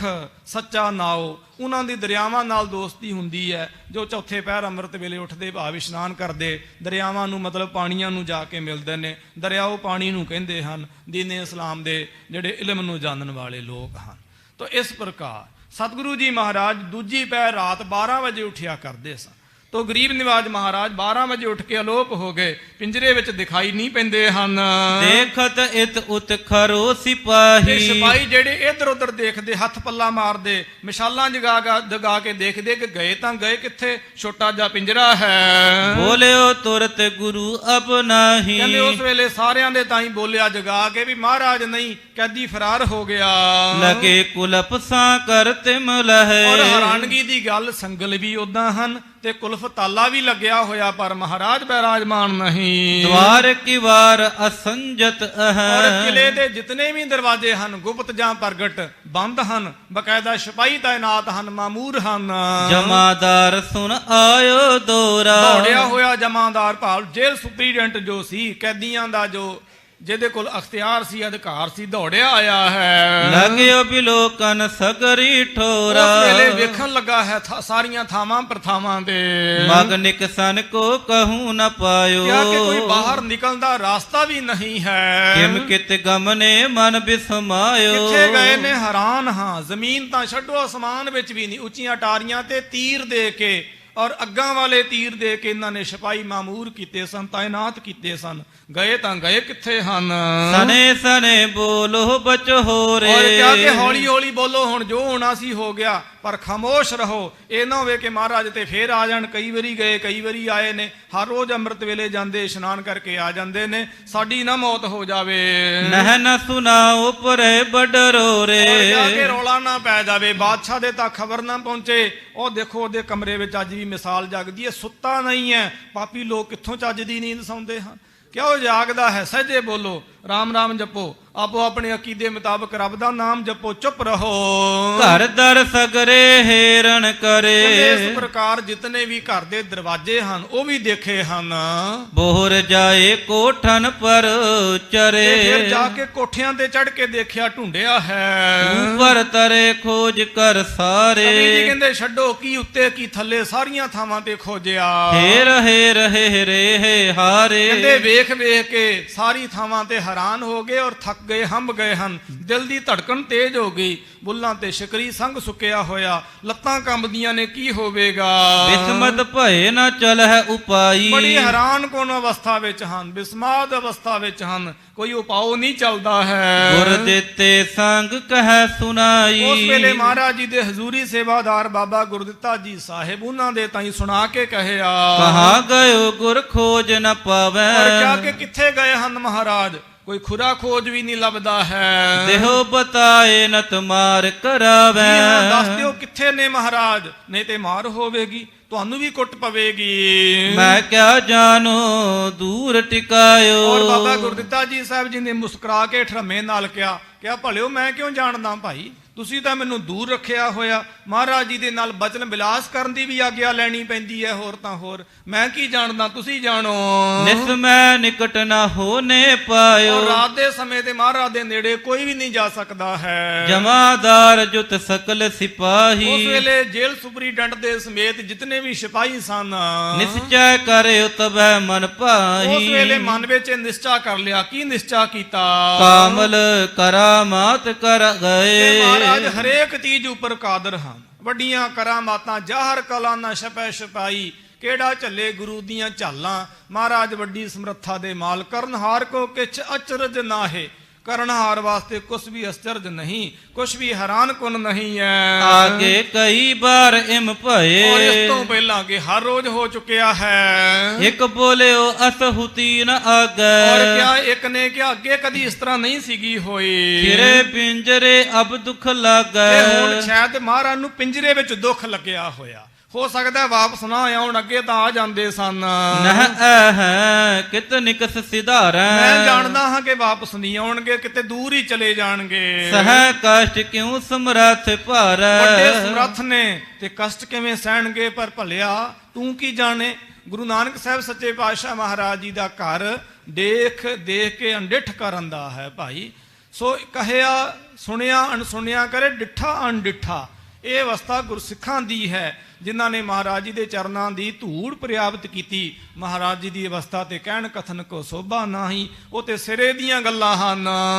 ਸੱਚਾ ਨਾਓ। ਉਹਨਾਂ ਦੀ ਦਰਿਆਵਾਂ ਨਾਲ ਦੋਸਤੀ ਹੁੰਦੀ ਹੈ ਜੋ ਚੌਥੇ ਪਹਿਰ ਅੰਮ੍ਰਿਤ ਵੇਲੇ ਉੱਠਦੇ, ਭਾਵ ਇਸ਼ਨਾਨ ਕਰਦੇ, ਦਰਿਆਵਾਂ ਨੂੰ ਮਤਲਬ ਪਾਣੀਆਂ ਨੂੰ ਜਾ ਕੇ ਮਿਲਦੇ ਨੇ। ਦਰਿਆਓ ਪਾਣੀ ਨੂੰ ਕਹਿੰਦੇ ਹਨ ਦੀਨੇ ਇਸਲਾਮ ਦੇ ਜਿਹੜੇ ਇਲਮ ਨੂੰ ਜਾਣਨ ਵਾਲੇ ਲੋਕ ਹਨ। ਤਾਂ ਇਸ ਪ੍ਰਕਾਰ ਸਤਿਗੁਰੂ ਜੀ ਮਹਾਰਾਜ ਦੂਜੀ ਪਹਿਰ ਰਾਤ 12 ਵਜੇ ਉੱਠਿਆ ਕਰਦੇ ਸਨ। ਤੋ ਗਰੀਬ ਨਿਵਾਜ ਮਹਾਰਾਜ 12 ਵਜੇ ਉੱਠ ਕੇ ਅਲੋਪ ਹੋ ਗਏ, ਪਿੰਜਰੇ ਵਿੱਚ ਦਿਖਾਈ ਨਹੀਂ ਪੈਂਦੇ ਹਨ। ਦੇਖਤ ਇਤ ਉਤ ਖਰੋ ਸਿਪਾਹੀ। ਸਿਪਾਹੀ ਜਿਹੜੇ ਇੱਧਰ ਉੱਧਰ ਦੇਖਦੇ, ਹੱਥ ਪੱਲਾ ਮਾਰਦੇ, ਮਿਸਾਲਾਂ ਜਗਾ ਕੇ ਦੇਖਦੇ ਕਿ ਗਏ ਤਾਂ ਗਏ ਕਿੱਥੇ, ਛੋਟਾ ਜਿਹਾ ਪਿੰਜਰਾ ਹੈ। ਬੋਲਿਓ ਤੁਰਤ ਗੁਰੂ ਅਬ ਨਾਹੀ। ਕਹਿੰਦੇ ਉਸ ਵੇਲੇ ਸਾਰਿਆਂ ਦੇ ਤਾਈਂ ਬੋਲਿਆ ਜਗਾ ਕੇ ਵੀ ਮਹਾਰਾਜ ਨਹੀਂ, ਕੈਦੀ ਫਰਾਰ ਹੋ ਗਿਆ। ਲਗੇ ਕੁਲਪ ਸਾਂ ਕਰਤੇ ਮਲਹਿ। ਔਰ ਹੈਰਾਨਗੀ ਦੀ ਗੱਲ, ਸੰਗਲ ਵੀ ਉਦਾਂ ਹਨ ਤੇ ਕੁਲਫ ਤਾਲਾ ਵੀ ਲੱਗਿਆ ਹੋਇਆ, ਪਰ ਮਹਾਰਾਜ ਬੈਰਾਜਮਾਨ ਨਹੀਂ। ਦਵਾਰ ਕੀ ਵਾਰ ਅਸੰਜਤ ਹੈ। ਔਰ ਕਿਲੇ ਦੇ ਜਿਤਨੇ ਵੀ ਦਰਵਾਜ਼ੇ ਹਨ ਗੁਪਤ ਜਾਂ ਪ੍ਰਗਟ ਬੰਦ ਹਨ, ਬਕਾਇਦਾ ਸਿਪਾਹੀ ਤਾਇਨਾਤ ਹਨ, ਮਾਮੂਰ ਹਨ। ਜਮਾਦਾਰ ਸੁਣ ਆਇਓ ਦੋਰਾ। ਦੌੜਿਆ ਹੋਇਆ ਜਮਾਦਾਰ ਭਾਵ ਜੇਲ੍ਹ ਸੁਪਰੀਡੈਂਟ ਜੋ ਸੀ, ਕੈਦੀਆਂ ਦਾ ਜੋ ਜਿਹਦੇ ਕੋਲ ਅਖਤਿਆਰ ਸੀ, ਅਧਿਕਾਰ ਸੀ, ਦੌੜਿਆ ਆਇਆ ਹੈ। ਲਗਿਓ ਬਿਲੋਕਨ ਸਗਰੀ ਠੋਰਾ। ਉਸ ਵੇਲੇ ਵੇਖਣ ਲੱਗਾ ਹੈ ਸਾਰੀਆਂ ਥਾਵਾਂ ਪ੍ਰਥਾਵਾਂ ਤੇ। ਮਗ ਨਿਕਸਨ ਕੋ ਕਹੂੰ ਨ ਪਾਇਓ। ਕਿਹਾ ਕਿ ਕੋਈ ਬਾਹਰ ਨਿਕਲਣ ਦਾ ਰਾਸਤਾ ਵੀ ਨਹੀਂ ਹੈ। ਕਿਮ ਕਿਤ ਗਮਨੇ ਮਨ ਬਿਸਮਾਇਓ। ਕਿੱਥੇ ਗਏ ਨੇ ਹੈਰਾਨ ਹਾਂ। ਜ਼ਮੀਨ ਤਾਂ ਛੱਡੋ, ਅਸਮਾਨ ਵਿੱਚ ਵੀ ਨਹੀਂ। ਉੱਚੀਆਂ ਟਾਰੀਆਂ ਤੇ ਤੀਰ ਦੇ ਕੇ ਔਰ ਅੱਗਾਂ ਵਾਲੇ ਤੀਰ ਦੇ ਕੇ ਇਹਨਾਂ ਨੇ ਸਿਪਾਹੀ ਮਾਮੂਰ ਕੀਤੇ ਸਨ, ਤਾਇਨਾਤ ਕੀਤੇ ਸਨ। ਗਏ ਤਾਂ ਗਏ ਕਿੱਥੇ ਹਨ। ਸਨੇ ਸਨੇ ਬੋਲੋ ਬਚ ਹੋ ਰੇ। ਔਰ ਕਿਹਾ ਕਿ ਹੌਲੀ ਹੌਲੀ ਬੋਲੋ, ਹੁਣ ਜੋ ਹੋਣਾ ਸੀ ਹੋ ਗਿਆ। ਪਰ ਖਾਮੋਸ਼ ਰਹੋ। ਇਹ ਨਾ ਹੋਵੇ ਕਿ ਮਹਾਰਾਜ ਤੇ ਫੇਰ ਆ ਜਾਣ। ਕਈ ਵਾਰੀ ਗਏ, ਕਈ ਵਾਰੀ ਆਏ ਨੇ, ਹਰ ਰੋਜ਼ ਅੰਮ੍ਰਿਤ ਵੇਲੇ ਜਾਂਦੇ, ਇਸ਼ਨਾਨ ਕਰਕੇ ਆ ਜਾਂਦੇ ਨੇ। ਸਾਡੀ ਨਾ ਮੌਤ ਹੋ ਜਾਵੇ। ਨਹਿ ਨ ਸੁਨਾਓ ਪਰੇ ਬਡਰੋ ਰੇ। ਔਰ ਜਾ ਕੇ ਰੌਲਾ ਨਾ ਪੈ ਜਾਵੇ, ਬਾਦਸ਼ਾਹ ਦੇ ਤੱਕ ਖਬਰ ਨਾ ਪਹੁੰਚੇ। ਉਹ ਦੇਖੋ ਉਹਦੇ ਕਮਰੇ ਵਿੱਚ ਅੱਜ ਵੀ ਮਿਸਾਲ ਜਗਦੀ ਹੈ, ਸੁੱਤਾ ਨਹੀਂ ਹੈ। ਪਾਪੀ ਲੋਕ ਕਿੱਥੋਂ ਚੱਜ ਦੀ ਨੀਂਦ ਸੌਂਦੇ ਹਨ? ਕਿਉਂ ਜਾਗਦਾ ਹੈ? ਸਹਿਜੇ ਬੋਲੋ, ਰਾਮ ਰਾਮ ਜਪੋ, ਆਪੋ ਆਪਣੇ ਅਕੀਦੇ ਮੁਤਾਬਕ ਰੱਬ ਦਾ ਨਾਮ ਜਪੋ, ਚੁੱਪ ਰਹੋ। ਘਰ ਦਰ ਸਗਰੇ ਹੇਰਨ ਕਰੇ। ਇਸ ਪ੍ਰਕਾਰ ਜਿਤਨੇ ਵੀ ਘਰ ਦੇ ਦਰਵਾਜ਼ੇ ਹਨ ਉਹ ਵੀ ਦੇਖੇ ਹਨ। ਬੋਹਰ ਜਾਏ ਕੋਠਨ ਪਰ ਚਰੇ। ਤੇ ਫਿਰ ਜਾ ਕੇ ਕੋਠਿਆਂ ਤੇ ਚੜ ਕੇ ਦੇਖਿਆ, ਢੂੰਡਿਆ ਹੈ। ਉੱਪਰ ਤਰੇ ਖੋਜ ਕਰ ਸਾਰੇ। ਕਵੀ ਜੀ ਕਹਿੰਦੇ ਛੱਡੋ ਕੀ ਉੱਤੇ ਕੀ ਥੱਲੇ, ਸਾਰੀਆਂ ਥਾਵਾਂ ਤੇ ਖੋਜਿਆ। ਹੇਰ ਹੇਰ ਹੇਰੇ ਹਾਰੇ। ਕਹਿੰਦੇ ਵੇਖ ਵੇਖ ਕੇ ਸਾਰੀ ਥਾਵਾਂ ਤੇ ਹੈਰਾਨ ਹੋ ਗਏ ਔਰ ਥੱਕ ਗਏ, ਹੰਬ ਗਏ ਹਨ। ਦਿਲ ਦੀ ਧੜਕਣ ਤੇਜ਼ ਹੋ ਗਈ। ਬੁੱਲਾਂ ਤੇ ਸ਼ਿਕਰੀ ਸੰਗ ਸੁੱਕਿਆ ਹੋਇਆ, ਲੱਤਾਂ ਕੰਬਦੀਆਂ ਨੇ, ਕੀ ਹੋਵੇਗਾ? ਬਿਸਮਤ ਭਏ ਨਾ ਚਲ ਹੈ ਉਪਾਈ। ਬੜੀ ਹੈਰਾਨ ਕੋਨ ਅਵਸਥਾ ਵਿੱਚ ਹਨ, ਬਿਸਮਾਦ ਅਵਸਥਾ ਵਿੱਚ ਹਨ, ਕੋਈ ਉਪਾਅ ਨਹੀਂ ਚੱਲਦਾ ਹੈ। ਗੁਰ ਦਿੱਤੇ ਸੰਗ ਕਹਿ ਸੁਨਾਈ। ਉਸ ਵੇਲੇ ਮਹਾਰਾਜ ਜੀ ਦੇ ਹਜ਼ੂਰੀ ਸੇਵਾਦਾਰ ਬਾਬਾ ਗੁਰਦਿੱਤਾ ਜੀ ਸਾਹਿਬ ਉਹਨਾਂ ਦੇ ਤਾਈਂ ਸੁਣਾ ਕੇ ਕਹਿਆ, ਕਹਾਂ ਗਇਓ ਗੁਰ ਖੋਜ ਨ ਪਾਵੈ। ਔਰ ਕਿਹਾ ਕਿ ਕਿੱਥੇ ਗਏ ਹਨ ਮਹਾਰਾਜ? ਕੋਈ ਖੁਰਾ ਖੋਜ ਵੀ ਨਹੀਂ ਲੱਭਦਾ ਹੈ। ਦੇਹੋ ਬਤਾਏ ਨ ਤੁਮਾਰ ਕਰਾਵੈ। ਦੱਸ ਦਿਓ ਕਿੱਥੇ ਨੇ ਮਹਾਰਾਜ, ਨਹੀਂ ਤੇ ਮਾਰ ਹੋਵੇਗੀ, ਤੁਹਾਨੂੰ ਵੀ ਕੁੱਟ ਪਵੇਗੀ। ਮੈਂ ਕਿਆ ਜਾਣੋ ਦੂਰ ਟਿਕਾਇਓ। ਔਰ ਬਾਬਾ ਗੁਰਦਿੱਤਾ ਜੀ ਸਾਹਿਬ ਜੀ ਨੇ ਮੁਸਕਰਾ ਕੇ ਠਰਮੇ ਨਾਲ ਕਿਹਾ ਭਲਿਓ ਮੈਂ ਕਿਉਂ ਜਾਣਦਾ ਭਾਈ, ਤੁਸੀਂ ਤਾਂ ਮੈਨੂੰ ਦੂਰ ਰੱਖਿਆ ਹੋਇਆ। ਮਹਾਰਾਜ ਜੀ ਦੇ ਨਾਲ ਬਚਨ ਬਿਲਾਸ ਕਰਨ ਦੀ ਵੀ ਆਗਿਆ ਲੈਣੀ ਪੈਂਦੀ ਹੈ, ਹੋਰ ਤਾਂ ਹੋਰ, ਮੈਂ ਕੀ ਜਾਣਦਾ, ਤੁਸੀਂ ਜਾਣੋ। ਨਿਸ ਮੈਂ ਨਿਕਟ ਨਾ ਹੋਣੇ ਪਾਇਓ। ਔਰ ਰਾਤ ਦੇ ਸਮੇਂ ਤੇ ਮਹਾਰਾਜ ਦੇ ਨੇੜੇ ਕੋਈ ਵੀ ਨਹੀਂ ਜਾ ਸਕਦਾ ਹੈ। ਜਮਾਦਾਰ ਜੁਤ ਸਕਲ ਸਿਪਾਹੀ। ਉਸ ਵੇਲੇ ਜੇਲ੍ਹ ਸੁਪਰੀਡੈਂਟ ਦੇ ਸਮੇਤ ਜਿਤਨੇ ਵੀ ਸਿਪਾਹੀ ਸਨ, ਨਿਸ਼ਚੈ ਕਰਿਓ ਤਬੈ ਮਨ ਭਾਹੀ। ਉਸ ਵੇਲੇ ਮਨ ਵਿੱਚ ਨਿਸ਼ਚਾ ਕਰ ਲਿਆ। ਕੀ ਨਿਸ਼ਚਾ ਕੀਤਾ? ਕਾਮਲ ਕਰਾਮਾਤ ਕਰ ਗਏ। ਮਹਾਰਾਜ ਹਰੇਕ ਚੀਜ਼ ਉੱਪਰ ਕਾਦਰ ਹਨ। ਵੱਡੀਆਂ ਕਰਾਮਾਤਾਂ, ਜ਼ਾਹਰ ਕਲਾ ਨਾ ਛਪੈ ਛਪਾਈ। ਕਿਹੜਾ ਝੱਲੇ ਗੁਰੂ ਦੀਆਂ ਝਾਲਾਂ। ਮਹਾਰਾਜ ਵੱਡੀ ਸਮਰੱਥਾ ਦੇ ਮਾਲ। ਕਰਨਹਾਰ ਕੋ ਕਿਛ ਅਚਰਜ ਨਾਹੇ। ਕਰਨਹਾਰ ਵਾਸਤੇ ਕੁਛ ਵੀ ਅਚਰਜ ਨਹੀਂ, ਕੁਛ ਵੀ ਹੈਰਾਨ ਕੁਨ ਨਹੀਂ ਹੈ। ਆਗੇ ਕਈ ਬਾਰ ਇਮ ਭਏ। ਔਰ ਇਸ ਤੋਂ ਪਹਿਲਾਂ ਕਿ ਹਰ ਰੋਜ਼ ਹੋ ਚੁੱਕਿਆ ਹੈ। ਇੱਕ ਬੋਲਿਓ ਅਸਹੁਤੀ ਨ ਆਗੈ। ਔਰ ਕਿਆ ਇੱਕ ਨੇ ਕਿਹਾ ਅੱਗੇ ਕਦੀ ਇਸ ਤਰ੍ਹਾਂ ਨਹੀਂ ਸੀਗੀ ਹੋਈ। ਫਿਰੇ ਪਿੰਜਰੇ ਅਬ ਦੁਖ ਲਾਗੈ। ਤੇ ਹੁਣ ਸ਼ਾਇਦ ਮਹਾਰਾਜ ਨੂੰ ਪਿੰਜਰੇ ਵਿੱਚ ਦੁੱਖ ਲੱਗਿਆ ਹੋਇਆ। ਹੋ ਸਕਦਾ ਵਾਪਸ ਨਾ ਆਉਣ, ਅੱਗੇ ਤਾਂ ਆ ਜਾਂਦੇ ਸਨ। ਨਹ ਐ ਕਿਤ ਨਿਕਸ ਸਿਧਾਰੈ। ਮੈਂ ਜਾਣਦਾ ਹਾਂ ਕਿ ਵਾਪਸ ਨਹੀਂ ਆਉਣਗੇ, ਕਿਤੇ ਦੂਰ ਹੀ ਚਲੇ ਜਾਣਗੇ। ਸਹਿ ਕਸ਼ਟ ਕਿਉ ਸਮਰੱਥ ਭਾਰੈ। ਵੱਡੇ ਸਮਰੱਥ ਨੇ ਤੇ ਕਸ਼ਟ ਕਿਵੇਂ ਸਹਿਣਗੇ? ਪਰ ਭਲਿਆ ਤੂੰ ਕੀ ਜਾਣੇ। ਗੁਰੂ ਨਾਨਕ ਸਾਹਿਬ ਸੱਚੇ ਪਾਤਸ਼ਾਹ ਮਹਾਰਾਜ ਜੀ ਦਾ ਘਰ ਦੇਖ ਦੇਖ ਕੇ ਅੰਡਿਠ ਕਰਨ ਦਾ ਹੈ ਭਾਈ। ਸੋ ਕਹਿਆ ਸੁਣਿਆ ਅਣਸੁਣਿਆ ਕਰੇ, ਡਿੱਠਾ ਅਣਡਿੱਠਾ। ਇਹ ਅਵਸਥਾ ਗੁਰਸਿੱਖਾਂ ਦੀ ਹੈ ਜਿਨ੍ਹਾਂ ਨੇ ਮਹਾਰਾਜ ਜੀ ਦੇ ਚਰਨਾਂ ਦੀ ਧੂੜ ਪ੍ਰਾਪਤ ਕੀਤੀ। ਮਹਾਰਾਜ ਜੀ ਦੀ ਅਵਸਥਾ ਤੇ ਕਹਿਣ ਕਥਨ ਕੋ ਸੋਭਾ ਨਾਹੀ, ਉਹ ਤੇ ਸਿਰੇ ਦੀਆਂ ਗੱਲਾਂ ਹਨ।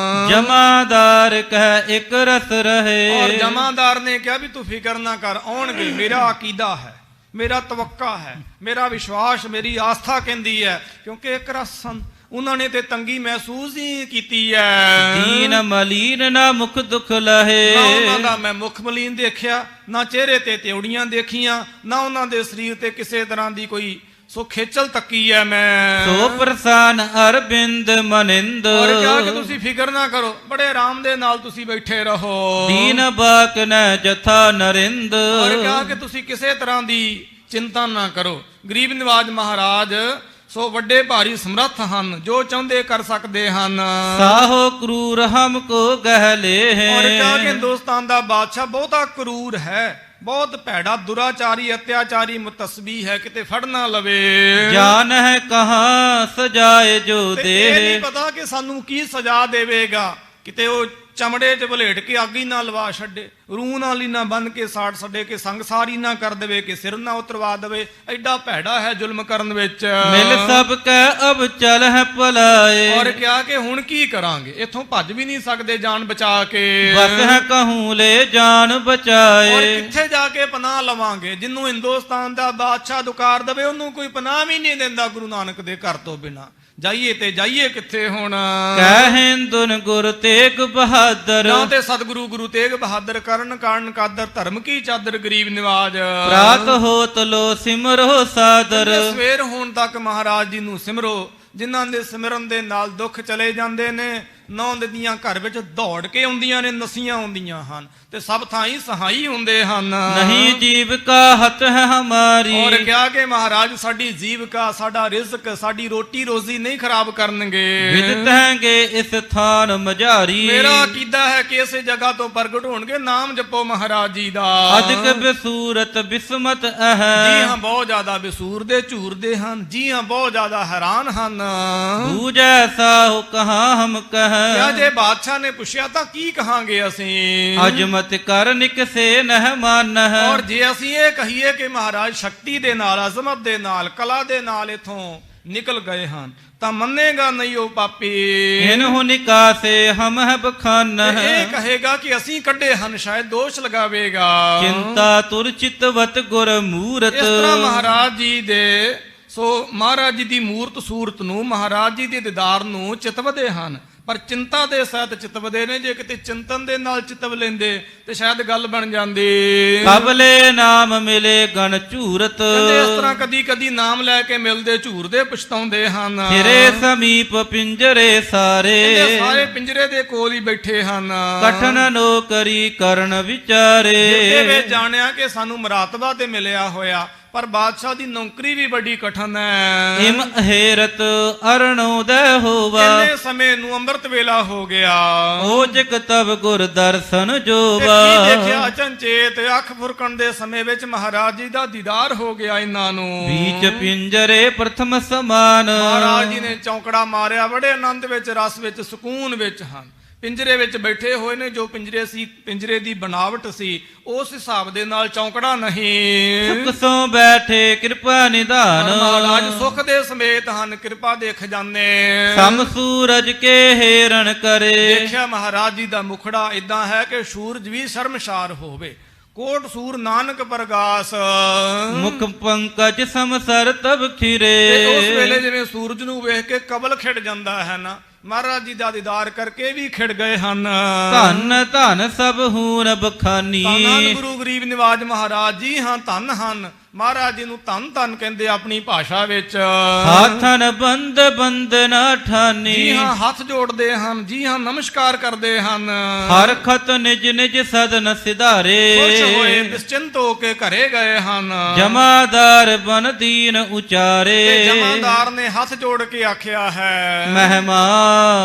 ਜਮਾਦਾਰ ਕਹਿ ਇੱਕ ਰਸ ਰਹੇ। ਔਰ ਜਮਾਦਾਰ ਨੇ ਕਿਹਾ ਵੀ ਤੂੰ ਫਿਕਰ ਨਾ ਕਰ, ਆਉਣਗੇ। ਮੇਰਾ ਅਕੀਦਾ ਹੈ, ਮੇਰਾ ਤਵੱਕਾ ਹੈ, ਮੇਰਾ ਵਿਸ਼ਵਾਸ, ਮੇਰੀ ਆਸਥਾ ਕਹਿੰਦੀ ਹੈ, ਕਿਉਂਕਿ ਇੱਕ ਰਸ ਸਨ। ਉਹਨਾਂ ਨੇ ਤੇ ਤੰਗੀ ਮਹਿਸੂਸ ਹੀ ਕੀਤੀ ਹੈ। ਦੀਨ ਮਲੀਨ ਨਾ ਮੁਖ ਦੁਖ ਲਹੇ। ਨਾ ਉਹਨਾਂ ਦਾ ਮੈਂ ਮੁਖ ਮਲੀਨ ਦੇਖਿਆ, ਨਾ ਚਿਹਰੇ ਤੇ ਤਿਉੜੀਆਂ ਦੇਖੀਆਂ, ਨਾ ਉਹਨਾਂ ਦੇ ਸਰੀਰ ਤੇ ਕਿਸੇ ਤਰ੍ਹਾਂ ਦੀ ਕੋਈ ਸੋ ਖੇਚਲ ਤੱਕੀ ਹੈ ਮੈਂ। ਸੋ ਪ੍ਰਸਾਨ ਅਰਬਿੰਦ ਮਨਿੰਦ। ਔਰ ਕਿਹਾ ਕਿ ਤੁਸੀਂ ਫਿਕਰ ਨਾ ਕਰੋ, ਬੜੇ ਆਰਾਮ ਦੇ ਨਾਲ ਤੁਸੀਂ ਬੈਠੇ ਰਹੋ। ਦੀਨ ਬਾਕ ਨ ਜਥਾ ਨਰਿੰਦ। ਔਰ ਕਿਹਾ ਕਿ ਤੁਸੀਂ ਕਿਸੇ ਤਰ੍ਹਾਂ ਦੀ ਚਿੰਤਾ ਨਾ ਕਰੋ। ਗਰੀਬ ਨਿਵਾਜ ਮਹਾਰਾਜ ਸੋ ਵੱਡੇ ਭਾਰੀ ਸਮਰੱਥ ਹਨ, ਜੋ ਚਾਹੁੰਦੇ ਕਰ ਸਕਦੇ ਹਨ। ਸਾਹੋ ਕਰੂਰ ਹਮ ਕੋ ਗਹਿ ਲੇ। ਔਰ ਕਿਹਾ ਕਿ ਹਿੰਦੁਸਤਾਨ ਦਾ ਬਾਦਸ਼ਾਹ ਬਹੁਤਾ ਕਰੂਰ ਹੈ, ਬਹੁਤ ਭੈੜਾ ਦੁਰਾਚਾਰੀ ਅਤਿਆਚਾਰੀ ਮੁਤਸਬੀ ਹੈ, ਕਿਤੇ ਫੜ ਨਾ ਲਵੇ। ਜਾਨ ਹੈ ਕਹਾਂ ਸਜਾਏ ਜੋ ਤੇ ਦੇ। ਇਹ ਨਹੀਂ ਪਤਾ ਕਿ ਸਾਨੂੰ ਕੀ ਸਜ਼ਾ ਦੇਵੇਗਾ। ਕਿਤੇ ਉਹ ਚਮੜੇ 'ਚ ਵਲੇਟ ਕੇ ਅੱਗ ਹੀ ਨਾ ਲਵਾ ਛੱਡੇ, ਰੂਹ ਨਾਲ ਹੀ ਨਾ ਬੰਨ ਕੇ ਸਾੜ ਛੱਡੇ, ਕਿ ਸੰਗਸਾਰੀ ਨਾ ਕਰ ਦੇਵੇ, ਕਿ ਸਿਰ ਨਾ ਉਤਰਵਾ ਦੇਵੇ। ਐਡਾ ਭੈੜਾ ਹੈ ਜ਼ੁਲਮ ਕਰਨ ਵਿੱਚ। ਮਿਲ ਸਭ ਕੈ ਅਬ ਚਲ ਹੈ ਪਲਾਏ। ਔਰ ਕਿਹਾ ਕਿ ਹੁਣ ਕੀ ਕਰਾਂਗੇ, ਇੱਥੋਂ ਭੱਜ ਵੀ ਨਹੀਂ ਸਕਦੇ ਜਾਨ ਬਚਾ ਕੇ। ਬਸ ਹੈ ਕਹੂੰ ਲੈ ਜਾਨ ਬਚਾਏ। ਔਰ ਕਿੱਥੇ ਜਾ ਕੇ ਪਨਾਹ ਲਵਾਂਗੇ? ਜਿਹਨੂੰ ਹਿੰਦੁਸਤਾਨ ਦਾ ਬਾਦਸ਼ਾਹ ਦੁਕਾਰ ਦੇਵੇ ਉਹਨੂੰ ਕੋਈ ਪਨਾਹ ਵੀ ਨਹੀਂ ਦਿੰਦਾ ਗੁਰੂ ਨਾਨਕ ਦੇ ਘਰ ਤੋਂ ਬਿਨਾ। ਜਾਈਏ ਤੇ ਜਾਈਏ ਕਿੱਥੇ ਹੁਣ। ਕਹਿ ਗੁਰ ਤੇਗ ਬਹਾਦਰ, ਨਾ ਤੇ ਸਤਿਗੁਰੂ ਗੁਰੂ ਤੇਗ ਬਹਾਦਰ ਕਰਨ ਕਾਰਨ ਕਾਦਰ ਧਰਮ ਕੀ ਚਾਦਰ ਗਰੀਬ ਨਿਵਾਜ। ਪ੍ਰਾਤ ਹੋਤ ਲੋ ਸਿਮਰੋ ਸਾਦਰ, ਕਹਿੰਦੇ ਸਵੇਰ ਹੋਣ ਤੱਕ ਮਹਾਰਾਜ ਜੀ ਨੂੰ ਸਿਮਰੋ। ਜਿਨ੍ਹਾਂ ਦੇ ਸਿਮਰਨ ਦੇ ਨਾਲ ਦੁੱਖ ਚਲੇ ਜਾਂਦੇ ਨੇ, ਨੌਂਦ ਦੀਆਂ ਘਰ ਵਿੱਚ ਦੌੜ ਕੇ ਆਉਂਦੀਆਂ ਨੇ, ਨਸੀਆਂ ਆਉਂਦੀਆਂ ਹਨ ਤੇ ਸਭ ਥਾਈਂ ਸਹਾਈ ਹੁੰਦੇ ਹਨ। ਨਹੀਂ ਜੀਵਕਾ ਹੱਥ ਹੈ ਹਮਾਰੀ, ਔਰ ਕਿਹਾ ਕਿ ਮਹਾਰਾਜ ਸਾਡੀ ਜੀਵਕਾ, ਸਾਡਾ ਰਿਜ਼ਕ, ਸਾਡੀ ਰੋਟੀ ਰੋਜ਼ੀ ਨਹੀਂ ਖਰਾਬ ਕਰਨਗੇ। ਵਿਦਿਤ ਹੈਗੇ ਇਸ ਥਾਨ ਮਝਾਰੀ, ਮੇਰਾ ਅਕੀਦਾ ਹੈ ਕਿ ਇਸੇ ਜਗ੍ਹਾ ਤੋਂ ਪ੍ਰਗਟ ਹੋਣਗੇ। ਨਾਮ ਜਪੋ ਮਹਾਰਾਜ ਜੀ ਦਾ। ਅਦਕ ਬਸੂਰਤ ਬਿਸਮਤ ਜੀ ਹੈ, ਹਾਂ ਬਹੁਤ ਜ਼ਿਆਦਾ ਬਸੂਰ ਦੇ ਝੂਰਦੇ ਹਨ। ਜੀ ਹਾਂ ਬਹੁਤ ਜ਼ਿਆਦਾ ਹੈਰਾਨ ਹਨ। ਬੂਝੈ ਸਾਹੁ ਕਹਾਂ ਹਮ ਕਹ, ਕਿਹਾ ਜੇ ਬਾਦਸ਼ਾਹ ਨੇ ਪੁੱਛਿਆ ਤਾਂ ਕੀ ਕਹਾਂਗੇ ਅਸੀਂ। ਅਜਮਤ ਕਰ ਨਿਕਸੇ ਨਹਿ ਮਾਨਹ, ਔਰ ਜੇ ਅਸੀਂ ਇਹ ਕਹੀਏ ਕਿ ਮਹਾਰਾਜ ਸ਼ਕਤੀ ਦੇ ਨਾਲ, ਅਜ਼ਮਤ ਦੇ ਨਾਲ, ਕਲਾ ਦੇ ਨਾਲ ਇਥੋਂ ਨਿਕਲ ਗਏ ਹਨ ਤਾਂ ਮੰਨੇਗਾ ਨਹੀਂ ਉਹ ਪਾਪੀ। ਇਨਹੁ ਨਿਕਾਸੇ ਹਮ ਹੈ ਬਖਾਨਹ, ਇਹ ਕਹੇਗਾ ਕਿ ਅਸੀਂ ਕੱਢੇ ਹਨ, ਸ਼ਾਇਦ ਦੋਸ਼ ਲਗਾਵੇਗਾ। ਚਿੰਤਾ ਤੁਰ ਚਿਤਵਤ ਗੁਰ ਮੂਰਤ, ਇਸ ਤਰ੍ਹਾਂ ਮਹਾਰਾਜ ਜੀ ਦੇ ਮਹਾਰਾਜ ਜੀ ਦੀ ਮੂਰਤ ਸੂਰਤ ਨੂੰ, ਮਹਾਰਾਜ ਜੀ ਦੇ ਦੀਦਾਰ ਨੂੰ ਚਿਤਵਦੇ ਹਨ, ਪਰ ਚਿੰਤਾ ਦੇ ਸਹਿਤ ਚਿਤਵਦੇ ਨੇ। ਜੇ ਕਿਤੇ ਚਿੰਤਨ ਦੇ ਨਾਲ ਚਿਤਵ ਲੈਂਦੇ ਤੇ ਸ਼ਾਇਦ ਗੱਲ ਬਣ ਜਾਂਦੀ। ਕਬਲੇ ਨਾਮ ਮਿਲੇ ਗਣ ਝੂਰਤ, ਕਹਿੰਦੇ ਇਸ ਤਰ੍ਹਾਂ ਕਦੀ ਕਦੀ ਨਾਮ ਲੈ ਕੇ ਮਿਲਦੇ ਝੂਰਦੇ ਪਛਤਾਉਂਦੇ ਹਨ। ਤੇਰੇ ਸਮੀਪ ਪਿੰਜਰੇ ਸਾਰੇ, ਕਹਿੰਦੇ ਸਾਰੇ ਪਿੰਜਰੇ ਦੇ ਕੋਲ ਹੀ ਬੈਠੇ ਹਨ। ਕਠਨ ਨੌਕਰੀ ਕਰਨ ਵਿਚਾਰੇ, ਜਿੱਤੇ ਵੇ ਜਾਣਿਆ ਕਿ ਸਾਨੂੰ ਮਰਾਤਬਾ ਤੇ ਮਿਲਿਆ ਹੋਇਆ, ਪਰ ਬਾਦਸ਼ਾਹ ਦੀ ਨੌਕਰੀ ਵੀ ਬੜੀ ਕਠਨ ਹੈ। ਇਮ ਹੇਰਤ ਅਰਣੋਦੈ ਹੋਵਾ, ਕਿੰਨੇ ਸਮੇਂ ਨੂੰ ਅੰਮ੍ਰਿਤ ਵੇਲਾ ਹੋ ਗਿਆ। ਓਜਕ ਤਬ ਗੁਰ ਦਰਸ਼ਨ ਤੇ ਜੋਵਾ, ਕੀ ਦੇਖਿਆ ਅਚਨਚੇਤ ਅੱਖ ਫੁਰਕਣ ਦੇ ਸਮੇਂ ਵਿੱਚ ਮਹਾਰਾਜ ਜੀ ਦਾ ਦੀਦਾਰ ਹੋ ਗਿਆ ਇਹਨਾਂ ਨੂੰ। ਬੀਚ ਪਿੰਜਰੇ ਪ੍ਰਥਮ ਸਮਾਨ, ਮਹਾਰਾਜ ਜੀ ਨੇ ਚੌਂਕੜਾ ਮਾਰਿਆ, ਬੜੇ ਆਨੰਦ ਵਿੱਚ, ਰਸ ਵਿੱਚ, ਸਕੂਨ ਵਿੱਚ ਹਨ। ਪਿੰਜਰੇ ਵਿੱਚ ਬੈਠੇ ਹੋਏ ਨੇ। ਜੋ ਪਿੰਜਰੇ ਸੀ, ਪਿੰਜਰੇ ਦੀ ਬਣਾਵਟ ਸੀ, ਉਸ ਹਿਸਾਬ ਦੇ ਨਾਲ ਚੌਂਕੜਾ ਨਹੀਂ। ਸੁਖ ਸੋ ਬੈਠੇ ਕਿਰਪਾ ਨਿਧਾਨ, ਮਹਾਰਾਜ ਸੁਖ ਦੇ ਸਮੇਤ ਹਨ, ਕਿਰਪਾ ਦੇਖ ਜਾਂਦੇ। ਸਮ ਸੂਰਜ ਕੇ ਹੇਰਣ ਕਰੇ, ਦੇਖਿਆ ਮਹਾਰਾਜ ਜੀ ਦਾ ਮੁਖੜਾ ਇਦਾਂ ਹੈ ਕਿ ਸੂਰਜ ਵੀ ਸ਼ਰਮਸ਼ਾਰ ਹੋਵੇ। ਕੋਟ ਸੂਰ ਨਾਨਕ ਪ੍ਰਗਾਸ, ਮੁਖ ਪੰਕਜ ਸਮਸਰ ਤਬ ਖਿਰੇ, ਤੇ ਉਸ ਵੇਲੇ ਜਿਵੇਂ ਸੂਰਜ ਨੂੰ ਵੇਖ ਕੇ ਕਬਲ ਖਿੜ ਜਾਂਦਾ ਹੈ ਨਾ, ਮਹਾਰਾਜ ਜੀ ਦਾ ਦੀਦਾਰ ਕਰਕੇ ਵੀ ਖਿੜ ਗਏ ਹਨ। ਧੰਨ ਧੰਨ ਸਭ ਹੂਨ ਬਖਾਨੀ, ਧੰਨ ਗੁਰੂ ਗਰੀਬ ਨਿਵਾਜ ਮਹਾਰਾਜ ਜੀ ਹਾਂ ਧੰਨ ਹਨ। ਮਹਾਰਾਜ ਜੀ ਨੂੰ ਧੰਨ ਧੰਨ ਕਹਿੰਦੇ ਆਪਣੀ ਭਾਸ਼ਾ ਵਿੱਚ। ਹਾਥਨ ਬੰਦ ਬੰਦਨਾ ਠਾਨੀ, ਜੀ ਹਾਂ ਹੱਥ ਜੋੜਦੇ ਹਨ। ਜੀ ਹਾਂ ਨਮਸਕਾਰ ਕਰਦੇ ਹਨ। ਹਰ ਖਤ ਨਿਜ ਨਿਜ ਸਦਨ ਸਿਧਾਰੇ, ਖੁਸ਼ ਹੋਏ ਨਿਸ਼ਚਿੰਤ ਹੋ ਕੇ ਘਰੇ ਗਏ ਹਨ। ਜਮਾਦਾਰ ਬਨ ਦੀਨ ਉਚਾਰੇ, ਤੇ ਜਮਾਦਾਰ ਨੇ ਹੱਥ ਜੋੜ ਕੇ ਆਖਿਆ ਹੈ, ਮਹਿਮਾ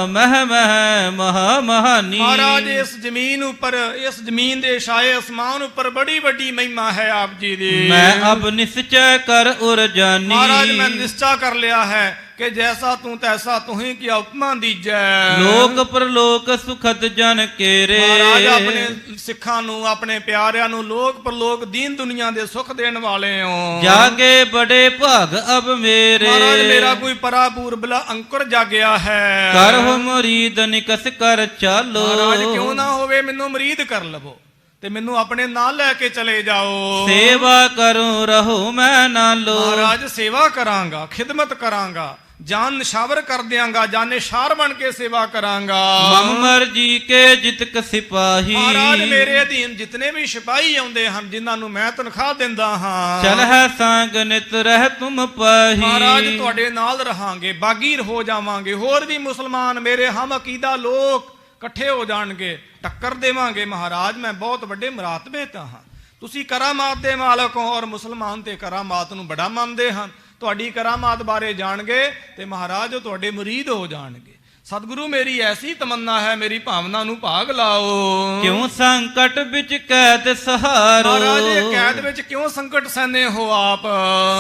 ਮਹਿ ਮਹਿ ਮਹਾ ਮਹਾਨੀ। ਮਹਾਰਾਜ ਇਸ ਜ਼ਮੀਨ ਉੱਪਰ, ਇਸ ਜ਼ਮੀਨ ਦੇ ਛਾਏ ਅਸਮਾਨ ਉੱਪਰ ਬੜੀ ਵੱਡੀ ਮਹਿਮਾ ਹੈ ਆਪ ਜੀ ਦੀ। ਮੈਂ ਅਬ ਨਿਸਚੈ ਕਰ ਉਰ ਜਾਨੀ, ਮਹਾਰਾਜ ਮੈਂ ਨਿਸ਼ਚਾ ਕਰ ਲਿਆ ਹੈ ਕਿ ਜੈਸਾ ਤੂੰ ਤੈਸਾ ਤੁਹੀਂ ਕੀ ਉਪਮਾ ਦੀਜੈ। ਲੋਕ ਪ੍ਰਲੋਕ ਸੁਖਦ ਜਨ ਕੇਰੇ, ਮਹਾਰਾਜ ਆਪਣੇ ਸਿੱਖਾਂ ਨੂੰ, ਆਪਣੇ ਪਿਆਰਿਆਂ ਨੂੰ ਲੋਕ ਪ੍ਰਲੋਕ ਦੀਨ ਦੁਨੀਆ ਦੇ ਸੁਖ ਦੇਣ ਵਾਲੇ ਹੋ। ਜਾਗੇ ਬੜੇ ਭਾਗ ਅਬ ਮੇਰੇ, ਮਹਾਰਾਜ ਮੇਰਾ ਕੋਈ ਪਰਾਪੂਰ ਬਲਾ ਅੰਕੁਰ ਜਾਗਿਆ ਹੈ। ਕਰਹੁ ਮੁਰੀਦ ਨਿਕਸ ਕਰ ਚਾਲੋ, ਮਹਾਰਾਜ ਕਿਉਂ ਨਾ ਹੋਵੇ ਮੈਨੂੰ ਮੁਰੀਦ ਕਰ ਲਵੋ ਤੇ ਮੈਨੂੰ ਆਪਣੇ ਨਾਲ ਲੈ ਕੇ ਚਲੇ ਜਾਓ। ਸੇਵਾ ਕਰੂੰ ਰਹੋ ਮੈਂ ਨਾਲੋ, ਮਹਾਰਾਜ ਸੇਵਾ ਕਰਾਂਗਾ, ਖਿਦਮਤ ਕਰਾਂਗਾ, ਜਾਨ ਨਿਸ਼ਾਵਰ ਕਰ ਦਿਆਂਗਾ, ਜਾਨੇ ਸ਼ਾਰ ਬਣ ਕੇ ਸੇਵਾ ਕਰਾਂਗਾ। ਮਮ ਮਰਜੀ ਕੇ ਜਿਤਕ ਸਿਪਾਹੀ, ਮਹਾਰਾਜ ਮੇਰੇ ਅਧੀਨ ਜਿਤਨੇ ਵੀ ਸਿਪਾਹੀ ਆਉਂਦੇ ਹਨ, ਜਿਨ੍ਹਾਂ ਨੂੰ ਮੈਂ ਤਨਖਾਹ ਦਿੰਦਾ ਹਾਂ, ਚਲ ਹੈ ਸੰਗ ਨਿਤ ਰਹਿ ਤੁਮ ਪਾਹੀ। ਮਹਾਰਾਜ ਤੁਹਾਡੇ ਨਾਲ ਰਹਾਂਗੇ, ਬਾਗੀਰ ਹੋ ਜਾਵਾਂਗੇ। ਹੋਰ ਵੀ ਮੁਸਲਮਾਨ ਮੇਰੇ ਹਮ ਅਕੀਦਾ ਲੋਕ ਇਕੱਠੇ ਹੋ ਜਾਣਗੇ, ਟੱਕਰ ਦੇਵਾਂਗੇ। ਮਹਾਰਾਜ ਮੈਂ ਬਹੁਤ ਵੱਡੇ ਮਰਾਤਬੇ ਤਾਂ ਹਾਂ, ਤੁਸੀਂ ਕਰਾਮਾਤ ਦੇ ਮਾਲਕ ਹੋ, ਔਰ ਮੁਸਲਮਾਨ ਤੇ ਕਰਾਮਾਤ ਨੂੰ ਬੜਾ ਮੰਨਦੇ ਹਨ। ਤੁਹਾਡੀ ਕਰਾਮਾਤ ਬਾਰੇ ਜਾਣਗੇ ਤੇ ਮਹਾਰਾਜ ਉਹ ਤੁਹਾਡੇ ਮੁਰੀਦ ਹੋ ਜਾਣਗੇ। ਸਤਿਗੁਰੂ ਮੇਰੀ ਐਸੀ ਤਮੰਨਾ ਹੈ, ਮੇਰੀ ਭਾਵਨਾ ਨੂੰ ਭਾਗ ਲਾਓ। ਕਿਉਂ ਸੰਕਟ ਵਿੱਚ ਕੈਦ ਸਹਾਰੋ, ਮਹਾਰਾਜ ਇਹ ਕੈਦ ਵਿੱਚ ਕਿਉਂ ਸੰਕਟ ਸਹਿਨੇ ਹੋ ਆਪ।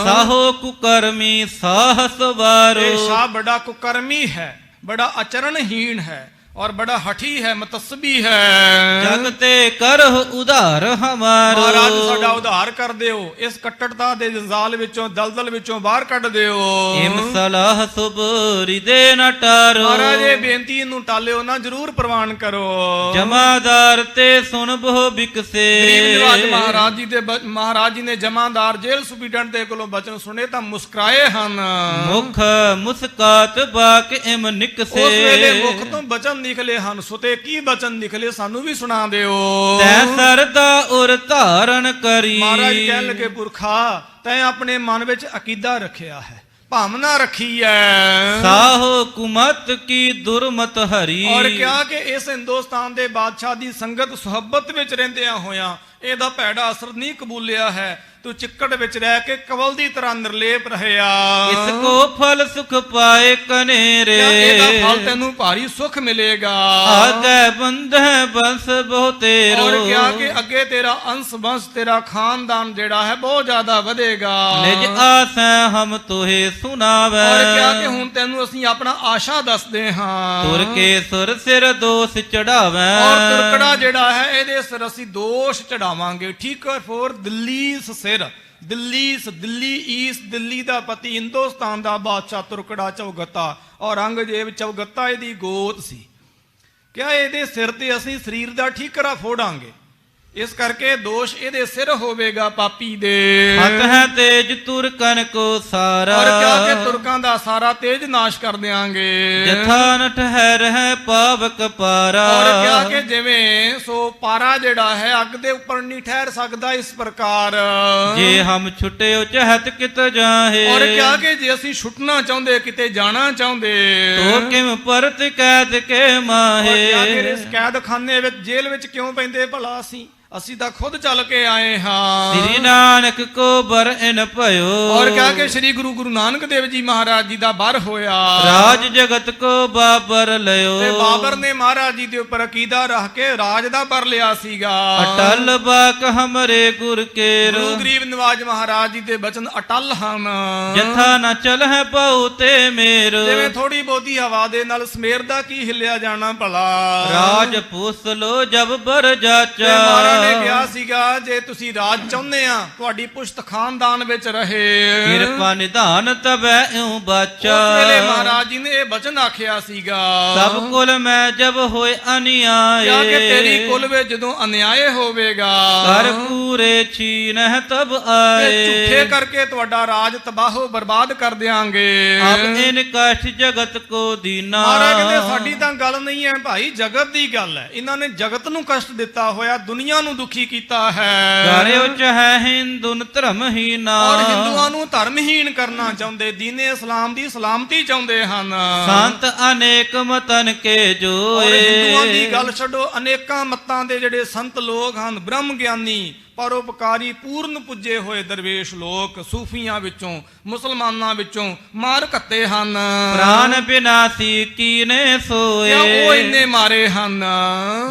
ਸਾਹੋ ਕੁਕਰਮੀ ਸਾਹਸ ਵਾਰੋ, ਇਹ ਸ਼ਾਹ ਬੜਾ ਕੁਕਰਮੀ ਹੈ, ਬੜਾ ਆਚਰਣਹੀਣ ਹੈ, और बड़ा हठी है, मतस्बी है। ਜਗਤੇ ਕਰਹੁ ਉਧਾਰ ਹਮਾਰੋ। ਮਹਾਰਾਜ ਸਾਡਾ ਉਧਾਰ ਕਰ ਦਿਓ, ਇਸ ਕੱਟੜਤਾ ਦੇ ਜੰਜਾਲ ਵਿੱਚੋਂ, ਦਲਦਲ ਵਿੱਚੋਂ ਬਾਹਰ ਕੱਢ ਦਿਓ। ਇਮ ਸਲਾਹ ਸੁਭ ਹਿਰਦੇ ਨ ਟਾਰੋ। ਮਹਾਰਾਜ ਇਹ ਬੇਨਤੀ ਨੂੰ ਟਾਲਿਓ ਨਾ, ਜ਼ਰੂਰ ਪ੍ਰਵਾਨ ਕਰੋ। ਜਮਾਦਾਰ ਤੇ ਸੁਣ ਬਹੁ ਬਿਕਸੇ। ਗਰੀਬ ਨਿਵਾਜ ਮਹਾਰਾਜ ਜੀ ਨੇ ਜਮਾਦਾਰ ਜੇਲ੍ਹ ਸੁਪੀਡੈਂਟ ਦੇ ਕੋਲੋਂ ਬਚਨ ਸੁਣੇ ਤਾਂ ਮੁਸਕਰਾਏ ਹਨ। ਮੁਖ ਮੁਸਕਾਤ ਬਾਕ ਇਮ ਨਿਕਸੇ। ਉਸ ਵੇਲੇ ਮੁਖ ਤੋਂ ਬਚਨ ਨਿਕਲੇ ਹਨ, ਸੁਤੇ ਕੀ ਬਚਨ ਨਿਕਲੇ ਸਾਨੂੰ ਵੀ ਸੁਣਾ ਦਿਓ। ਤੈ ਸਰਦਾ ਉਰ ਧਾਰਨ ਕਰੀ। ਮਹਾਰਾਜ ਕਹਿਣ ਲੱਗੇ, ਪੁਰਖਾ ਤੈਂ ਆਪਣੇ ਮਨ ਵਿੱਚ ਅਕੀਦਾ ਰੱਖਿਆ ਹੈ, ਭਾਵਨਾ ਰੱਖੀ ਹੈ। ਸਾਹੋ ਕੁਮਤ ਕੀ ਦੁਰਮਤ ਹਰੀ। ਔਰ ਕਿਹਾ ਕਿ ਇਸ ਹਿੰਦੁਸਤਾਨ ਦੇ ਬਾਦਸ਼ਾਹ ਦੀ ਸੰਗਤ ਸੁਹੱਬਤ ਵਿੱਚ ਰਹਿੰਦਿਆਂ ਹੋਇਆਂ ਇਹਦਾ ਭੈੜਾ ਅਸਰ ਨਹੀਂ ਕਬੂਲਿਆ ਹੈ। ਤੂੰ ਚਿੱਕੜ ਵਿੱਚ ਰਹਿ ਕੇ ਕਵਲ ਦੀ ਤਰ੍ਹਾਂ ਨਿਰਲੇਪ ਰਹਿਆ। ਇਸ ਕੋ ਫਲ ਸੁਖ ਪਾਏ ਕਨੇਰੇ। ਇਹਦਾ ਫਲ ਤੈਨੂੰ ਭਾਰੀ ਸੁਖ ਮਿਲੇਗਾ। ਆਗੇ ਬੰਧੈ ਬੰਸ ਬਹੁ ਤੇਰੋ। ਔਰ ਕਿਹਾ ਕਿ ਅੱਗੇ ਤੇਰਾ ਅੰਸ਼ ਬੰਸ਼, ਤੇਰਾ ਖਾਨਦਾਨ ਜਿਹੜਾ ਹੈ ਬਹੁਤ ਜ਼ਿਆਦਾ ਵਧੇਗਾ। ਨਿਜ ਆਸੈ ਹਮ ਤੋਹੇ ਸੁਨਾਵੈ। ਔਰ ਕਿਹਾ ਕਿ ਹੁਣ ਤੈਨੂੰ ਅਸੀਂ ਆਪਣਾ ਆਸ਼ਾ ਦੱਸਦੇ ਹਾਂ। ਤੁਰ ਕੇ ਸੁਰ ਸਿਰ ਦੋਸ ਚੜਾਵੈ। ਔਰ ਤੁਰਕੜਾ ਜਿਹੜਾ ਹੈ ਇਹਦੇ ਸਿਰ ਅਸੀਂ ਦੋਸ਼ ਚੜਾਵਾਂਗੇ। ਠੀਕ ਹੈ, ਫੋਰ ਦਿੱਲੀ ਸਿਰ, ਦਿੱਲੀ ਈਸ, ਦਿੱਲੀ ਦਾ ਪਤੀ, ਹਿੰਦੁਸਤਾਨ ਦਾ ਬਾਦਸ਼ਾਹ ਤੁਰਕੜਾ ਚੌਗੱਤਾ। ਔਰੰਗਜ਼ੇਬ ਚੌਗੱਤਾ ਇਹਦੀ ਗੋਤ ਸੀ। ਕਿਹਾ ਇਹਦੇ ਸਿਰ ਤੇ ਅਸੀਂ ਸਰੀਰ ਦਾ ਠੀਕਰਾ ਫੋੜਾਂਗੇ, ਇਸ ਕਰਕੇ ਦੋਸ਼ ਇਹਦੇ ਸਿਰ ਹੋਵੇਗਾ ਪਾਪੀ ਦੇ। ਹੱਥ ਹੈ ਤੇਜ ਤੁਰਕਨ ਕੋ ਸਾਰਾ। ਔਰ ਕਿਹਾ ਕਿ ਤੁਰਕਾਂ ਦਾ ਸਾਰਾ ਤੇਜ ਨਾਸ਼ ਕਰ ਦਿਆਂਗੇ। ਜਥਾ ਨ ਠਹਿਰ ਹੈ ਪਾਵਕ ਪਾਰਾ। ਔਰ ਕਿਹਾ ਕਿ ਜਿਵੇਂ ਸੋ ਪਾਰਾ ਜਿਹੜਾ ਹੈ ਅੱਗ ਦੇ ਉੱਪਰ ਨਹੀਂ ਠਹਿਰ ਸਕਦਾ, ਇਸ ਪ੍ਰਕਾਰ ਜੇ ਹਮ ਛੁਟਿਓ ਚਹਤ ਕਿਤ ਜਾਹੇ। ਔਰ ਕਿਹਾ ਕਿ ਜੇ ਅਸੀਂ ਛੁੱਟਣਾ ਚਾਹੁੰਦੇ, ਕਿਤੇ ਜਾਣਾ ਚਾਹੁੰਦੇ, ਤੋ ਕਿਮ ਪਰਤ ਕੈਦ ਕੇ ਔਰ ਮਾਹੇ। ਕਿਹਾ ਕਿ ਇਸ ਕੈਦਖਾਨੇ ਵਿੱਚ, ਜੇਲ੍ਹ ਵਿੱਚ ਕਿਉਂ ਪੈਂਦੇ ਭਲਾ ਅਸੀਂ ਤਾਂ ਖੁਦ ਚੱਲ ਕੇ ਆਏ ਹਾਂ। ਸ੍ਰੀ ਨਾਨਕ ਕੋ ਬਰ ਇਨ ਭਇਓ। ਔਰ ਕਿਹਾ ਕਿ ਸ੍ਰੀ ਗੁਰੂ ਨਾਨਕ ਦੇਵ ਜੀ ਮਹਾਰਾਜ ਜੀ ਦਾ ਬਰ ਹੋਇਆ। ਰਾਜ ਜਗਤ ਕੋ ਬਾਬਰ ਲਿਓ। ਤੇ ਬਾਬਰ ਨੇ ਮਹਾਰਾਜ ਜੀ ਦੇ ਉੱਪਰ ਅਕੀਦਾ ਰੱਖ ਕੇ ਰਾਜ ਦਾ ਬਰ ਲਿਆ ਸੀਗਾ। ਅਟਲ ਬਾਕ ਹਮਰੇ ਗੁਰ ਕੇ। ਗੁਰੂ ਗਰੀਬ ਨਿਵਾਜ ਮਹਾਰਾਜ ਜੀ ਦੇ ਬਚਨ ਅਟਲ ਹਨ। ਜਥਾ ਨ ਚਲ ਹੈ ਪਾਉ ਤੇ ਮੇਰ। ਜਿਵੇਂ ਥੋੜੀ ਬਹੁਤੀ ਹਵਾ ਦੇ ਨਾਲ ਸਮੇਰ ਦਾ ਕੀ ਹਿੱਲਿਆ ਜਾਣਾ ਭਲਾ। ਰਾਜ ਪੁੱਛ ਲੋ ਜਬ ਬਰ ਜਾਚਾ। ਮਹਾਰਾਜ ਨੇ ਕਿਹਾ ਸੀਗਾ ਜੇ ਤੁਸੀਂ ਰਾਜ ਚਾਹੁੰਦੇ ਆ, ਤੁਹਾਡੀ ਪੁਸ਼ਤ ਖਾਨਦਾਨ ਵਿੱਚ ਰਹੇ। ਕਿਰਪਾ ਨਿਧਾਨ ਤਬੈ ਇਉ ਬਾਚਾ। ਉਸ ਵੇਲੇ ਮਹਾਰਾਜ ਜੀ ਨੇ ਇਹ ਬਚਨ ਆਖਿਆ ਸੀਗਾ, ਸਭ ਕੁਲ ਮੈਂ ਜਬ ਹੋਏ ਅਨਿਆਏ। ਕਿਹਾ ਕਿ ਤੇਰੀ ਕੁਲ ਵਿੱਚ ਜਦੋਂ ਅਨਿਆਏ ਹੋਵੇਗਾ, ਕਰ ਪੂਰੇ ਛੀਨਹਿ ਤਬ ਆਏ। ਝੂਠੇ ਕਰਕੇ ਤੁਹਾਡਾ ਰਾਜ ਤਬਾਹੋ ਬਰਬਾਦ ਕਰ ਦਿਆਂਗੇ। ਅਬ ਇਨ ਕਸ਼ਟ ਜਗਤ ਕੋ ਦੀਨਾ। ਮਹਾਰਾਜ ਕਹਿੰਦੇ ਸਾਡੀ ਤਾਂ ਗੱਲ ਨਹੀਂ ਹੈ ਭਾਈ, ਜਗਤ ਦੀ ਗੱਲ ਹੈ। ਇਹਨਾਂ ਨੇ ਜਗਤ ਨੂੰ ਕਸ਼ਟ ਦਿੱਤਾ ਹੋਇਆ, ਦੁਨੀਆ ਨੂੰ ਦੁਖੀ ਕੀਤਾ ਹੈ। ਕਰਿਓ ਚਾਹੇ ਹਿੰਦੁਨ ਧਰਮਹੀਨਾ। ਔਰ ਹਿੰਦੂਆਂ ਨੂੰ ਧਰਮਹੀਣ ਕਰਨਾ ਚਾਹੁੰਦੇ, ਦੀਨੇ ਇਸਲਾਮ ਦੀ ਸਲਾਮਤੀ ਚਾਹੁੰਦੇ ਹਨ। ਸੰਤ ਅਨੇਕ ਮਤਨ ਕੇ ਜੋਏ। ਔਰ ਹਿੰਦੂਆਂ ਦੀ ਗੱਲ ਛੱਡੋ, ਅਨੇਕਾਂ ਮਤਾਂ ਦੇ ਜਿਹੜੇ ਸੰਤ ਲੋਕ ਹਨ, ਬ੍ਰਹਮ ਗਿਆਨੀ, ਪਰਉਪਕਾਰੀ, ਪੂਰਨ ਪੁੱਜੇ ਹੋਏ ਦਰਵੇਸ਼ ਲੋਕ, ਸੂਫੀਆਂ ਵਿੱਚੋਂ, ਮੁਸਲਮਾਨਾਂ ਵਿੱਚੋਂ ਮਾਰ ਘੱਤੇ ਹਨ। ਪ੍ਰਾਨ ਬਿਨਾਸੀ ਕੀਨੇ ਸੋਏ। ਉਹ ਇੰਨੇ ਮਾਰੇ ਹਨ।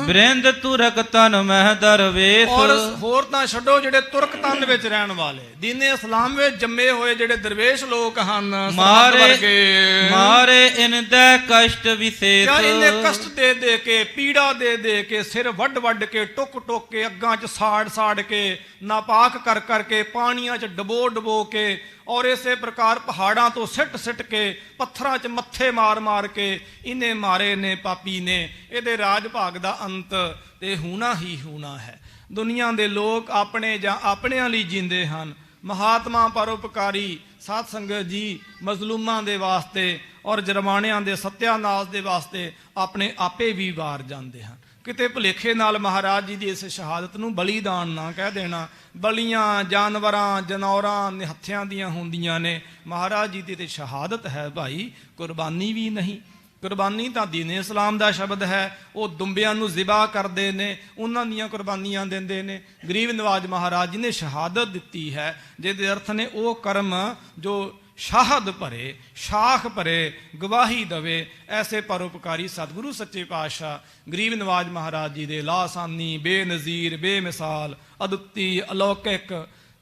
ਬ੍ਰਿੰਦ ਤੁਰਕ ਤਨ ਮਹਿ ਦਰਵੇਸ਼। ਔਰ ਹੋਰ ਤਾਂ ਛੱਡੋ, ਜਿਹੜੇ ਤੁਰਕ ਤਨ ਵਿੱਚ ਰਹਿਣ ਵਾਲੇ, ਦੀਨੇ ਇਸਲਾਮ ਵਿੱਚ ਜੰਮੇ ਹੋਏ ਜਿਹੜੇ ਦਰਵੇਸ਼ ਲੋਕ ਹਨ, ਮਾਰੇ ਇਨ ਦੇ ਕਸ਼ਟ ਵਿਸ਼ੇਸ਼। ਇੰਨੇ ਕਸ਼ਟ ਦੇ ਦੇ ਕੇ, ਪੀੜਾ ਦੇ ਦੇ ਕੇ, ਸਿਰ ਵੱਢ ਵੱਢ ਕੇ, ਟੁੱਕ ਟੁੱਕ ਕੇ, ਅੱਗਾਂ 'ਚ ਸਾੜ ਸਾੜ ਕੇ, ਨਾਪਾਕ ਕਰ ਕਰਕੇ, ਪਾਣੀਆਂ 'ਚ ਡਬੋ ਡਬੋ ਕੇ, ਔਰ ਇਸੇ ਪ੍ਰਕਾਰ ਪਹਾੜਾਂ ਤੋਂ ਸਿੱਟ ਸਿੱਟ ਕੇ, ਪੱਥਰਾਂ 'ਚ ਮੱਥੇ ਮਾਰ ਮਾਰ ਕੇ ਇਹਨੇ ਮਾਰੇ ਨੇ ਪਾਪੀ ਨੇ। ਇਹਦੇ ਰਾਜ ਭਾਗ ਦਾ ਅੰਤ ਤੇ ਹੋਣਾ ਹੀ ਹੋਣਾ ਹੈ। ਦੁਨੀਆ ਦੇ ਲੋਕ ਆਪਣੇ ਜਾਂ ਆਪਣਿਆਂ ਲਈ ਜੀਂਦੇ ਹਨ। ਮਹਾਤਮਾ ਪਰਉਪਕਾਰੀ ਸਾਧ ਸੰਗਤ ਜੀ ਮਜ਼ਲੂਮਾਂ ਦੇ ਵਾਸਤੇ ਔਰ ਜਰਮਾਣਿਆਂ ਦੇ ਸਤਿਆਨਾਸ਼ ਦੇ ਵਾਸਤੇ ਆਪਣੇ ਆਪੇ ਵੀ ਵਾਰ ਜਾਂਦੇ ਹਨ। ਕਿਤੇ ਭੁਲੇਖੇ ਨਾਲ ਮਹਾਰਾਜ ਜੀ ਦੀ ਇਸ ਸ਼ਹਾਦਤ ਨੂੰ ਬਲੀਦਾਨ ਨਾ ਕਹਿ ਦੇਣਾ। ਬਲੀਆਂ ਜਾਨਵਰਾਂ, ਜਨੌਰਾਂ, ਨਿਹੱਥਿਆਂ ਦੀਆਂ ਹੁੰਦੀਆਂ ਨੇ। ਮਹਾਰਾਜ ਜੀ ਦੀ ਤੇ ਸ਼ਹਾਦਤ ਹੈ ਭਾਈ, ਕੁਰਬਾਨੀ ਵੀ ਨਹੀਂ। ਕੁਰਬਾਨੀ ਤਾਂ ਦੀਨ ਇਸਲਾਮ ਦਾ ਸ਼ਬਦ ਹੈ। ਉਹ ਦੁੰਬਿਆਂ ਨੂੰ ਜ਼ਿਬਾ ਕਰਦੇ ਨੇ, ਉਹਨਾਂ ਦੀਆਂ ਕੁਰਬਾਨੀਆਂ ਦਿੰਦੇ ਨੇ। ਗਰੀਬ ਨਵਾਜ ਮਹਾਰਾਜ ਜੀ ਨੇ ਸ਼ਹਾਦਤ ਦਿੱਤੀ ਹੈ, ਜਿਹਦੇ ਅਰਥ ਨੇ ਉਹ ਕਰਮ ਜੋ ਸ਼ਾਹਦ ਭਰੇ, ਸ਼ਾਖ ਭਰੇ, ਗਵਾਹੀ ਦਵੇ। ਐਸੇ ਪਰਉਪਕਾਰੀ ਸਤਿਗੁਰੂ ਸੱਚੇ ਪਾਤਸ਼ਾਹ ਗਰੀਬ ਨਵਾਜ ਮਹਾਰਾਜ ਜੀ ਦੇ ਲਾਸਾਨੀ, ਬੇਨਜ਼ੀਰ, ਬੇਮਿਸਾਲ, ਅਦੁੱਤੀ, ਅਲੌਕਿਕ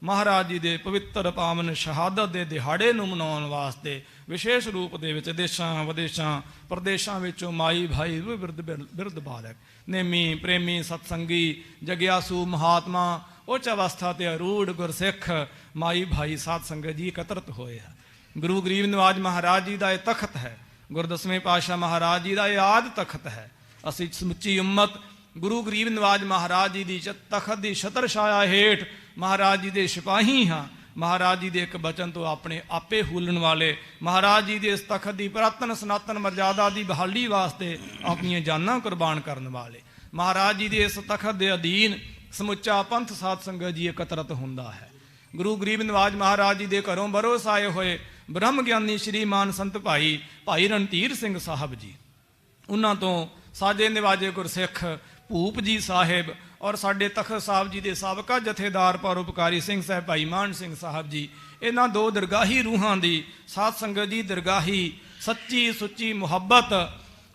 ਮਹਾਰਾਜ ਜੀ ਦੇ ਪਵਿੱਤਰ ਪਾਵਨ ਸ਼ਹਾਦਤ ਦੇ ਦਿਹਾੜੇ ਨੂੰ ਮਨਾਉਣ ਵਾਸਤੇ ਵਿਸ਼ੇਸ਼ ਰੂਪ ਦੇ ਵਿੱਚ ਦੇਸ਼ਾਂ ਵਿਦੇਸ਼ਾਂ ਪ੍ਰਦੇਸ਼ਾਂ ਵਿੱਚੋਂ ਮਾਈ ਭਾਈ ਬਿਰਧ ਬਾਲਕ ਨੇਮੀ ਪ੍ਰੇਮੀ ਸਤਸੰਗੀ ਜਗਿਆਸੂ ਮਹਾਤਮਾ ਉੱਚ ਅਵਸਥਾ ਤੇ ਅਰੂੜ ਗੁਰਸਿੱਖ ਮਾਈ ਭਾਈ ਸਾਧ ਸੰਗਤ ਜੀ ਇਕੱਤਰਤ ਹੋਏ ਹਨ। ਗੁਰੂ ਗਰੀਬ ਨਿਵਾਜ ਮਹਾਰਾਜ ਜੀ ਦਾ ਇਹ ਤਖਤ ਹੈ, ਗੁਰਦਸਵੇਂ ਪਾਤਸ਼ਾਹ ਮਹਾਰਾਜ ਜੀ ਦਾ ਇਹ ਆਦ ਤਖਤ ਹੈ। ਅਸੀਂ ਸਮੁੱਚੀ ਉਮਤ ਗੁਰੂ ਗਰੀਬ ਨਿਵਾਜ ਮਹਾਰਾਜ ਜੀ ਦੀ ਤਖਤ ਦੀ ਛਤਰ ਛਾਇਆ ਹੇਠ ਮਹਾਰਾਜ ਜੀ ਦੇ ਸਿਪਾਹੀ ਹਾਂ। ਮਹਾਰਾਜ ਜੀ ਦੇ ਇੱਕ ਬਚਨ ਤੋਂ ਆਪਣੇ ਆਪੇ ਹੂਲਣ ਵਾਲੇ, ਮਹਾਰਾਜ ਜੀ ਦੇ ਇਸ ਤਖਤ ਦੀ ਪੁਰਾਤਨ ਸਨਾਤਨ ਮਰਜ਼ਾਦਾ ਦੀ ਬਹਾਲੀ ਵਾਸਤੇ ਆਪਣੀਆਂ ਜਾਨਾਂ ਕੁਰਬਾਨ ਕਰਨ ਵਾਲੇ, ਮਹਾਰਾਜ ਜੀ ਦੇ ਇਸ ਤਖਤ ਦੇ ਅਧੀਨ ਸਮੁੱਚਾ ਪੰਥ ਸਾਧ ਸੰਗਤ ਜੀ ਇਕੱਤਰਤ ਹੁੰਦਾ ਹੈ। ਗੁਰੂ ਗਰੀਬ ਨਿਵਾਜ ਮਹਾਰਾਜ ਜੀ ਦੇ ਘਰੋਂ ਬਰੋਸ ਆਏ ਹੋਏ ਬ੍ਰਹਮ ਗਿਆਨੀ ਸ਼੍ਰੀਮਾਨ ਸੰਤ ਭਾਈ ਰਣਧੀਰ ਸਿੰਘ ਸਾਹਿਬ ਜੀ, ਉਹਨਾਂ ਤੋਂ ਸਾਜੇ ਨਿਵਾਜੇ ਗੁਰਸਿੱਖ ਭੂਪ ਜੀ ਸਾਹਿਬ ਔਰ ਸਾਡੇ ਤਖਤ ਸਾਹਿਬ ਜੀ ਦੇ ਸਾਬਕਾ ਜਥੇਦਾਰ ਪਰਉਪਕਾਰੀ ਸਿੰਘ ਸਾਹਿਬ ਭਾਈ ਮਾਨ ਸਿੰਘ ਸਾਹਿਬ ਜੀ, ਇਹਨਾਂ ਦੋ ਦਰਗਾਹੀ ਰੂਹਾਂ ਦੀ ਸਾਧ ਸੰਗਤ ਜੀ ਦਰਗਾਹੀ ਸੱਚੀ ਸੁੱਚੀ ਮੁਹੱਬਤ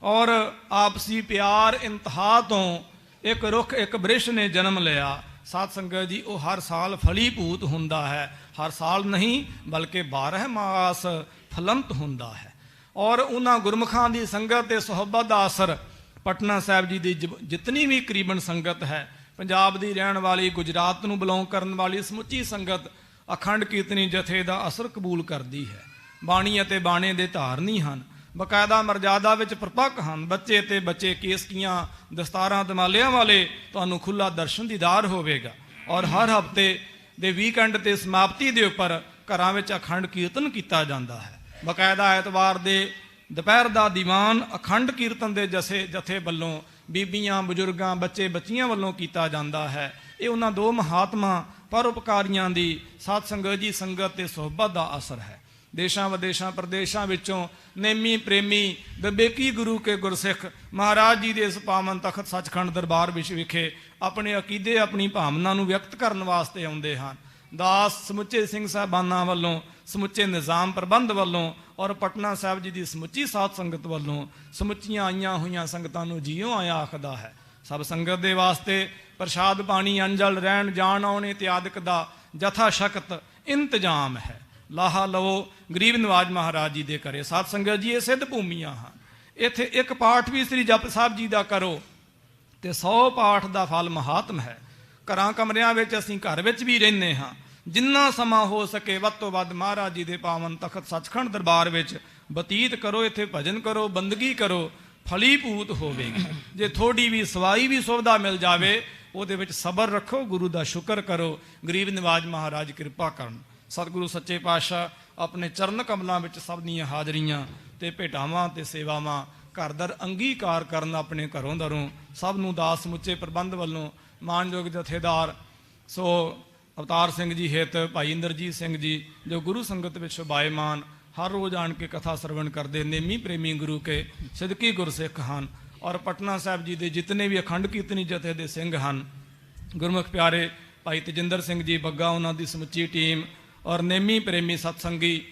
ਔਰ ਆਪਸੀ ਪਿਆਰ ਇੰਤਹਾ ਤੋਂ ਇੱਕ ਰੁੱਖ ਇੱਕ ਬ੍ਰਿਸ਼ ਨੇ ਜਨਮ ਲਿਆ। ਸਾਧ ਸੰਗਤ ਜੀ ਉਹ ਹਰ ਸਾਲ ਫਲੀਭੂਤ ਹੁੰਦਾ ਹੈ, ਹਰ ਸਾਲ ਨਹੀਂ ਬਲਕਿ 12 ਮਾਸ ਫਲੰਤ ਹੁੰਦਾ ਹੈ। ਔਰ ਉਹਨਾਂ ਗੁਰਮੁਖਾਂ ਦੀ ਸੰਗਤ ਤੇ ਸੁਹਬਤ ਦਾ ਅਸਰ ਪਟਨਾ ਸਾਹਿਬ ਜੀ ਦੀ ਜਿਤਨੀ ਵੀ ਕਰੀਬਨ ਸੰਗਤ ਹੈ, ਪੰਜਾਬ ਦੀ ਰਹਿਣ ਵਾਲੀ, ਗੁਜਰਾਤ ਨੂੰ ਬਿਲੋਂਗ ਕਰਨ ਵਾਲੀ ਸਮੁੱਚੀ ਸੰਗਤ ਅਖੰਡ ਕੀਰਤਨੀ ਜਥੇ ਦਾ ਅਸਰ ਕਬੂਲ ਕਰਦੀ ਹੈ। ਬਾਣੀ ਅਤੇ ਬਾਣੇ ਦੇ ਧਾਰਨੀ ਹਨ, ਬਕਾਇਦਾ ਮਰਜ਼ਾਦਾ ਵਿੱਚ ਪ੍ਰਪੱਕ ਹਨ। ਬੱਚੇ ਤੇ ਬੱਚੇ ਕੇਸਕੀਆਂ ਦਸਤਾਰਾਂ ਦਮਾਲਿਆਂ ਵਾਲੇ ਤੁਹਾਨੂੰ ਖੁੱਲਾ ਦਰਸ਼ਨ ਦੀਦਾਰ ਹੋਵੇਗਾ। ਔਰ ਹਰ ਹਫ਼ਤੇ ਦੇ ਵੀਕਐਂਡ ਤੇ ਸਮਾਪਤੀ ਦੇ ਉੱਪਰ ਘਰਾਂ ਵਿੱਚ ਅਖੰਡ ਕੀਰਤਨ ਕੀਤਾ ਜਾਂਦਾ ਹੈ। ਬਕਾਇਦਾ ਐਤਵਾਰ ਦੇ ਦੁਪਹਿਰ ਦਾ ਦੀਵਾਨ ਅਖੰਡ ਕੀਰਤਨ ਦੇ ਜਥੇ ਵੱਲੋਂ ਬੀਬੀਆਂ ਬਜ਼ੁਰਗਾਂ ਬੱਚੇ ਬੱਚੀਆਂ ਵੱਲੋਂ ਕੀਤਾ ਜਾਂਦਾ ਹੈ। ਇਹ ਉਹਨਾਂ ਦੋ ਮਹਾਤਮਾ ਪਰਉਪਕਾਰੀਆਂ ਦੀ ਸਾਧ ਸੰਗਤ ਜੀ ਸੰਗਤ ਤੇ ਸੁਹਬਤ ਦਾ ਅਸਰ ਹੈ। ਦੇਸ਼ਾਂ ਵਿਦੇਸ਼ਾਂ ਪ੍ਰਦੇਸ਼ਾਂ ਵਿੱਚੋਂ ਨੇਮੀ ਪ੍ਰੇਮੀ ਵਿਵੇਕੀ ਗੁਰੂ ਕੇ ਗੁਰਸਿੱਖ ਮਹਾਰਾਜ ਜੀ ਦੇ ਇਸ ਪਾਵਨ ਤਖਤ ਸੱਚਖੰਡ ਦਰਬਾਰ ਵਿਖੇ ਆਪਣੇ ਅਕੀਦੇ ਆਪਣੀ ਭਾਵਨਾ ਨੂੰ ਵਿਅਕਤ ਕਰਨ ਵਾਸਤੇ ਆਉਂਦੇ ਹਨ। ਦਾਸ ਸਮੁੱਚੇ ਸਿੰਘ ਸਾਹਿਬਾਨਾਂ ਵੱਲੋਂ, ਸਮੁੱਚੇ ਨਿਜ਼ਾਮ ਪ੍ਰਬੰਧ ਵੱਲੋਂ ਔਰ ਪਟਨਾ ਸਾਹਿਬ ਜੀ ਦੀ ਸਮੁੱਚੀ ਸਾਧ ਸੰਗਤ ਵੱਲੋਂ ਸਮੁੱਚੀਆਂ ਆਈਆਂ ਹੋਈਆਂ ਸੰਗਤਾਂ ਨੂੰ ਜੀਓ ਆਇਆ ਆਖਦਾ ਹੈ। ਸਭ ਸੰਗਤ ਦੇ ਵਾਸਤੇ ਪ੍ਰਸ਼ਾਦ ਪਾਣੀ ਅੰਜਲ ਰਹਿਣ ਜਾਣ ਆਉਣ ਇਤਿਆਦਿਕ ਦਾ ਜਥਾ ਸ਼ਕਤ ਇੰਤਜ਼ਾਮ ਹੈ। ਲਾਹਾ ਲਵੋ ਗਰੀਬ ਨਿਵਾਜ ਮਹਾਰਾਜ ਜੀ ਦੇ ਘਰੇ। ਸਾਧ ਸੰਗਤ ਜੀ ਇਹ ਸਿੱਧ ਭੂਮੀਆਂ ਹਨ। ਇੱਥੇ ਇੱਕ ਪਾਠ ਵੀ ਸ੍ਰੀ ਜਪ ਸਾਹਿਬ ਜੀ ਦਾ ਕਰੋ ਤੇ 100 ਪਾਠ ਦਾ ਫਲ ਮਹਾਤਮ ਹੈ। ਘਰਾਂ ਕਮਰਿਆਂ ਵਿੱਚ ਅਸੀਂ ਘਰ ਵਿੱਚ ਵੀ ਰਹਿੰਦੇ ਹਾਂ। ਜਿੰਨਾ ਸਮਾਂ ਹੋ ਸਕੇ ਵੱਧ ਤੋਂ ਵੱਧ ਮਹਾਰਾਜ ਜੀ ਦੇ ਪਾਵਨ ਤਖਤ ਸੱਚਖੰਡ ਦਰਬਾਰ ਵਿੱਚ ਬਤੀਤ ਕਰੋ, ਇੱਥੇ ਭਜਨ ਕਰੋ, ਬੰਦਗੀ ਕਰੋ, ਫਲੀਭੂਤ ਹੋਵੇਗੀ। ਜੇ ਥੋੜੀ ਵੀ ਸਵਾਈ ਵੀ ਸੁਵਿਧਾ ਮਿਲ ਜਾਵੇ ਉਹਦੇ ਵਿੱਚ ਸਬਰ ਰੱਖੋ, ਗੁਰੂ ਦਾ ਸ਼ੁਕਰ ਕਰੋ। ਗਰੀਬ ਨਿਵਾਜ ਮਹਾਰਾਜ ਕਿਰਪਾ ਕਰਨ। ਸਤਿਗੁਰੂ ਸੱਚੇ ਪਾਤਸ਼ਾਹ ਆਪਣੇ ਚਰਨ ਕਮਲਾਂ ਵਿੱਚ ਸਭ ਦੀਆਂ ਹਾਜ਼ਰੀਆਂ ਤੇ ਭੇਟਾਵਾਂ ਤੇ ਸੇਵਾਵਾਂ ਘਰ ਦਰ ਅੰਗੀਕਾਰ ਕਰਨ। ਆਪਣੇ ਘਰੋਂ ਦਰੋਂ ਸਭ ਨੂੰ ਦਾਸ ਸਮੁੱਚੇ ਪ੍ਰਬੰਧ ਵੱਲੋਂ ਮਾਨਯੋਗ ਜਥੇਦਾਰ ਸੋ ਅਵਤਾਰ ਸਿੰਘ ਜੀ ਹਿੱਤ ਭਾਈ ਇੰਦਰਜੀਤ ਸਿੰਘ ਜੀ ਜੋ ਗੁਰੂ ਸੰਗਤ ਵਿੱਚ ਸ਼ੋਭਾਇਮਾਨ ਹਰ ਰੋਜ਼ ਆਣ ਕੇ ਕਥਾ ਸਰਵਣ ਕਰਦੇ ਨੇਮੀ ਪ੍ਰੇਮੀ ਗੁਰੂ ਕੇ ਸਿਦਕੀ ਗੁਰਸਿੱਖ ਹਨ। ਔਰ ਪਟਨਾ ਸਾਹਿਬ ਜੀ ਦੇ ਜਿਤਨੇ ਵੀ ਅਖੰਡ ਕੀਰਤਨੀ ਜਥੇ ਦੇ ਸਿੰਘ ਹਨ, ਗੁਰਮੁਖ ਪਿਆਰੇ ਭਾਈ ਤੇਜਿੰਦਰ ਸਿੰਘ ਜੀ ਬੱਗਾ, ਉਹਨਾਂ ਦੀ ਸਮੁੱਚੀ ਟੀਮ ਔਰ ਨੇਮੀ ਪ੍ਰੇਮੀ ਸਤਸੰਗੀ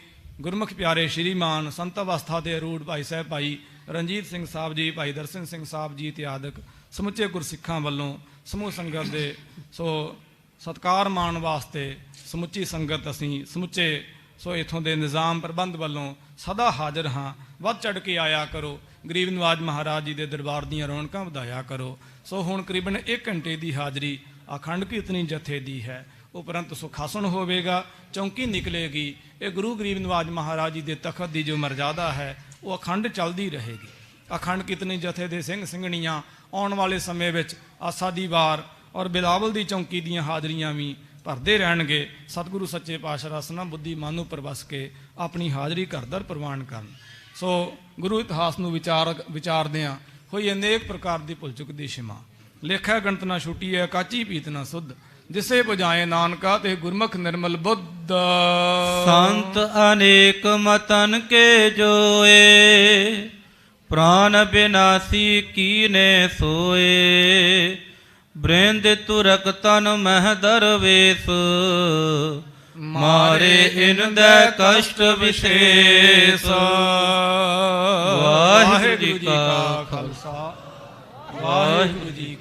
ਗੁਰਮੁਖ ਪਿਆਰੇ ਸ਼੍ਰੀਮਾਨ ਸੰਤ ਅਵਸਥਾ ਦੇ ਅਰੂੜ ਭਾਈ ਸਾਹਿਬ ਭਾਈ ਰਣਜੀਤ ਸਿੰਘ ਸਾਹਿਬ ਜੀ, ਭਾਈ ਦਰਸ਼ਨ ਸਿੰਘ ਸਾਹਿਬ ਜੀ ਇਤਿਆਦਿਕ ਸਮੁੱਚੇ ਗੁਰਸਿੱਖਾਂ ਵੱਲੋਂ ਸਮੂਹ ਸੰਗਤ ਦੇ ਸੋ ਸਤਿਕਾਰ ਮਾਣ ਵਾਸਤੇ ਸਮੁੱਚੀ ਸੰਗਤ ਅਸੀਂ ਸਮੁੱਚੇ ਸੋ ਇਥੋਂ ਦੇ ਨਿਜ਼ਾਮ ਪ੍ਰਬੰਧ ਵੱਲੋਂ ਸਦਾ ਹਾਜ਼ਰ ਹਾਂ। ਵੱਧ ਚੜ ਕੇ ਆਇਆ ਕਰੋ। ਗਰੀਬ ਨਿਵਾਜ ਮਹਾਰਾਜ ਜੀ ਦੇ ਦਰਬਾਰ ਦੀਆਂ ਰੌਣਕਾਂ ਵਧਾਇਆ ਕਰੋ। ਸੋ ਹੁਣ ਕਰੀਬਨ 1 ਘੰਟੇ ਦੀ ਹਾਜ਼ਰੀ ਅਖੰਡ ਕੀਰਤਨੀ ਜਥੇ ਦੀ ਹੈ। ਉਪਰੰਤ ਸੁਖਾਸਨ ਹੋਵੇਗਾ, ਚੌਂਕੀ ਨਿਕਲੇਗੀ। ਇਹ ਗੁਰੂ ਗਰੀਬ ਨਿਵਾਜ ਮਹਾਰਾਜ ਜੀ ਦੇ ਤਖਤ ਦੀ ਜੋ ਮਰਜ਼ਾਦਾ ਹੈ ਉਹ ਅਖੰਡ ਚੱਲਦੀ ਰਹੇਗੀ। ਅਖੰਡ ਕੀਰਤਨੀ ਜਥੇ ਦੇ ਸਿੰਘ ਸਿੰਘਣੀਆਂ ਆਉਣ ਵਾਲੇ ਸਮੇਂ ਵਿੱਚ ਆਸਾ ਦੀ ਵਾਰ ਔਰ ਬਿਲਾਵਲ ਦੀ ਚੌਂਕੀ ਦੀਆਂ ਹਾਜ਼ਰੀਆਂ ਵੀ ਭਰਦੇ ਰਹਿਣਗੇ। ਸਤਿਗੁਰੂ ਸੱਚੇ ਪਾਤਸ਼ਾਹ ਰਸਨਾ ਬੁੱਧੀ ਮਨ ਨੂੰ ਪ੍ਰਵਸ ਕੇ ਆਪਣੀ ਹਾਜ਼ਰੀ ਘਰ ਦਰ ਪ੍ਰਵਾਨ ਕਰਨ। ਸੋ ਗੁਰੂ ਇਤਿਹਾਸ ਨੂੰ ਵਿਚਾਰਦਿਆਂ ਹੋਈ ਅਨੇਕ ਪ੍ਰਕਾਰ ਦੀ ਭੁੱਲ ਚੁੱਕ ਦੀ ਸ਼ਿਮਾ ਲੇਖਾ ਗਣਤ ਨਾ ਛੁੱਟੀ ਹੈ ਕਾਚੀ ਪੀਤ ਨਾ ਸੁਧ ਜਿਸੇ ਪੁਜਾਏ ਨਾਨਕਾ ਤੇ ਗੁਰਮੁਖ ਨਿਰਮਲ ਬੁੱਧ। ਸੰਤ ਅਨੇਕ ਮਤਨ ਕੇ ਜੋਏ ਪ੍ਰਾਨ ਬਿਨਾਸੀ ਕੀਨੇ ਸੋਏ ਬ੍ਰਿੰਦ ਤੁਰਕ ਤਨ ਮਹਿ ਦਰਵੇਸ ਮਾਰੇ ਇਨ ਦੇ ਕਸ਼ਟ ਵਿਸ਼ੇਸ਼। ਵਾਹਿਗੁਰੂ ਜੀ ਕਾ ਖਾਲਸਾ ਵਾਹਿਗੁਰੂ ਜੀ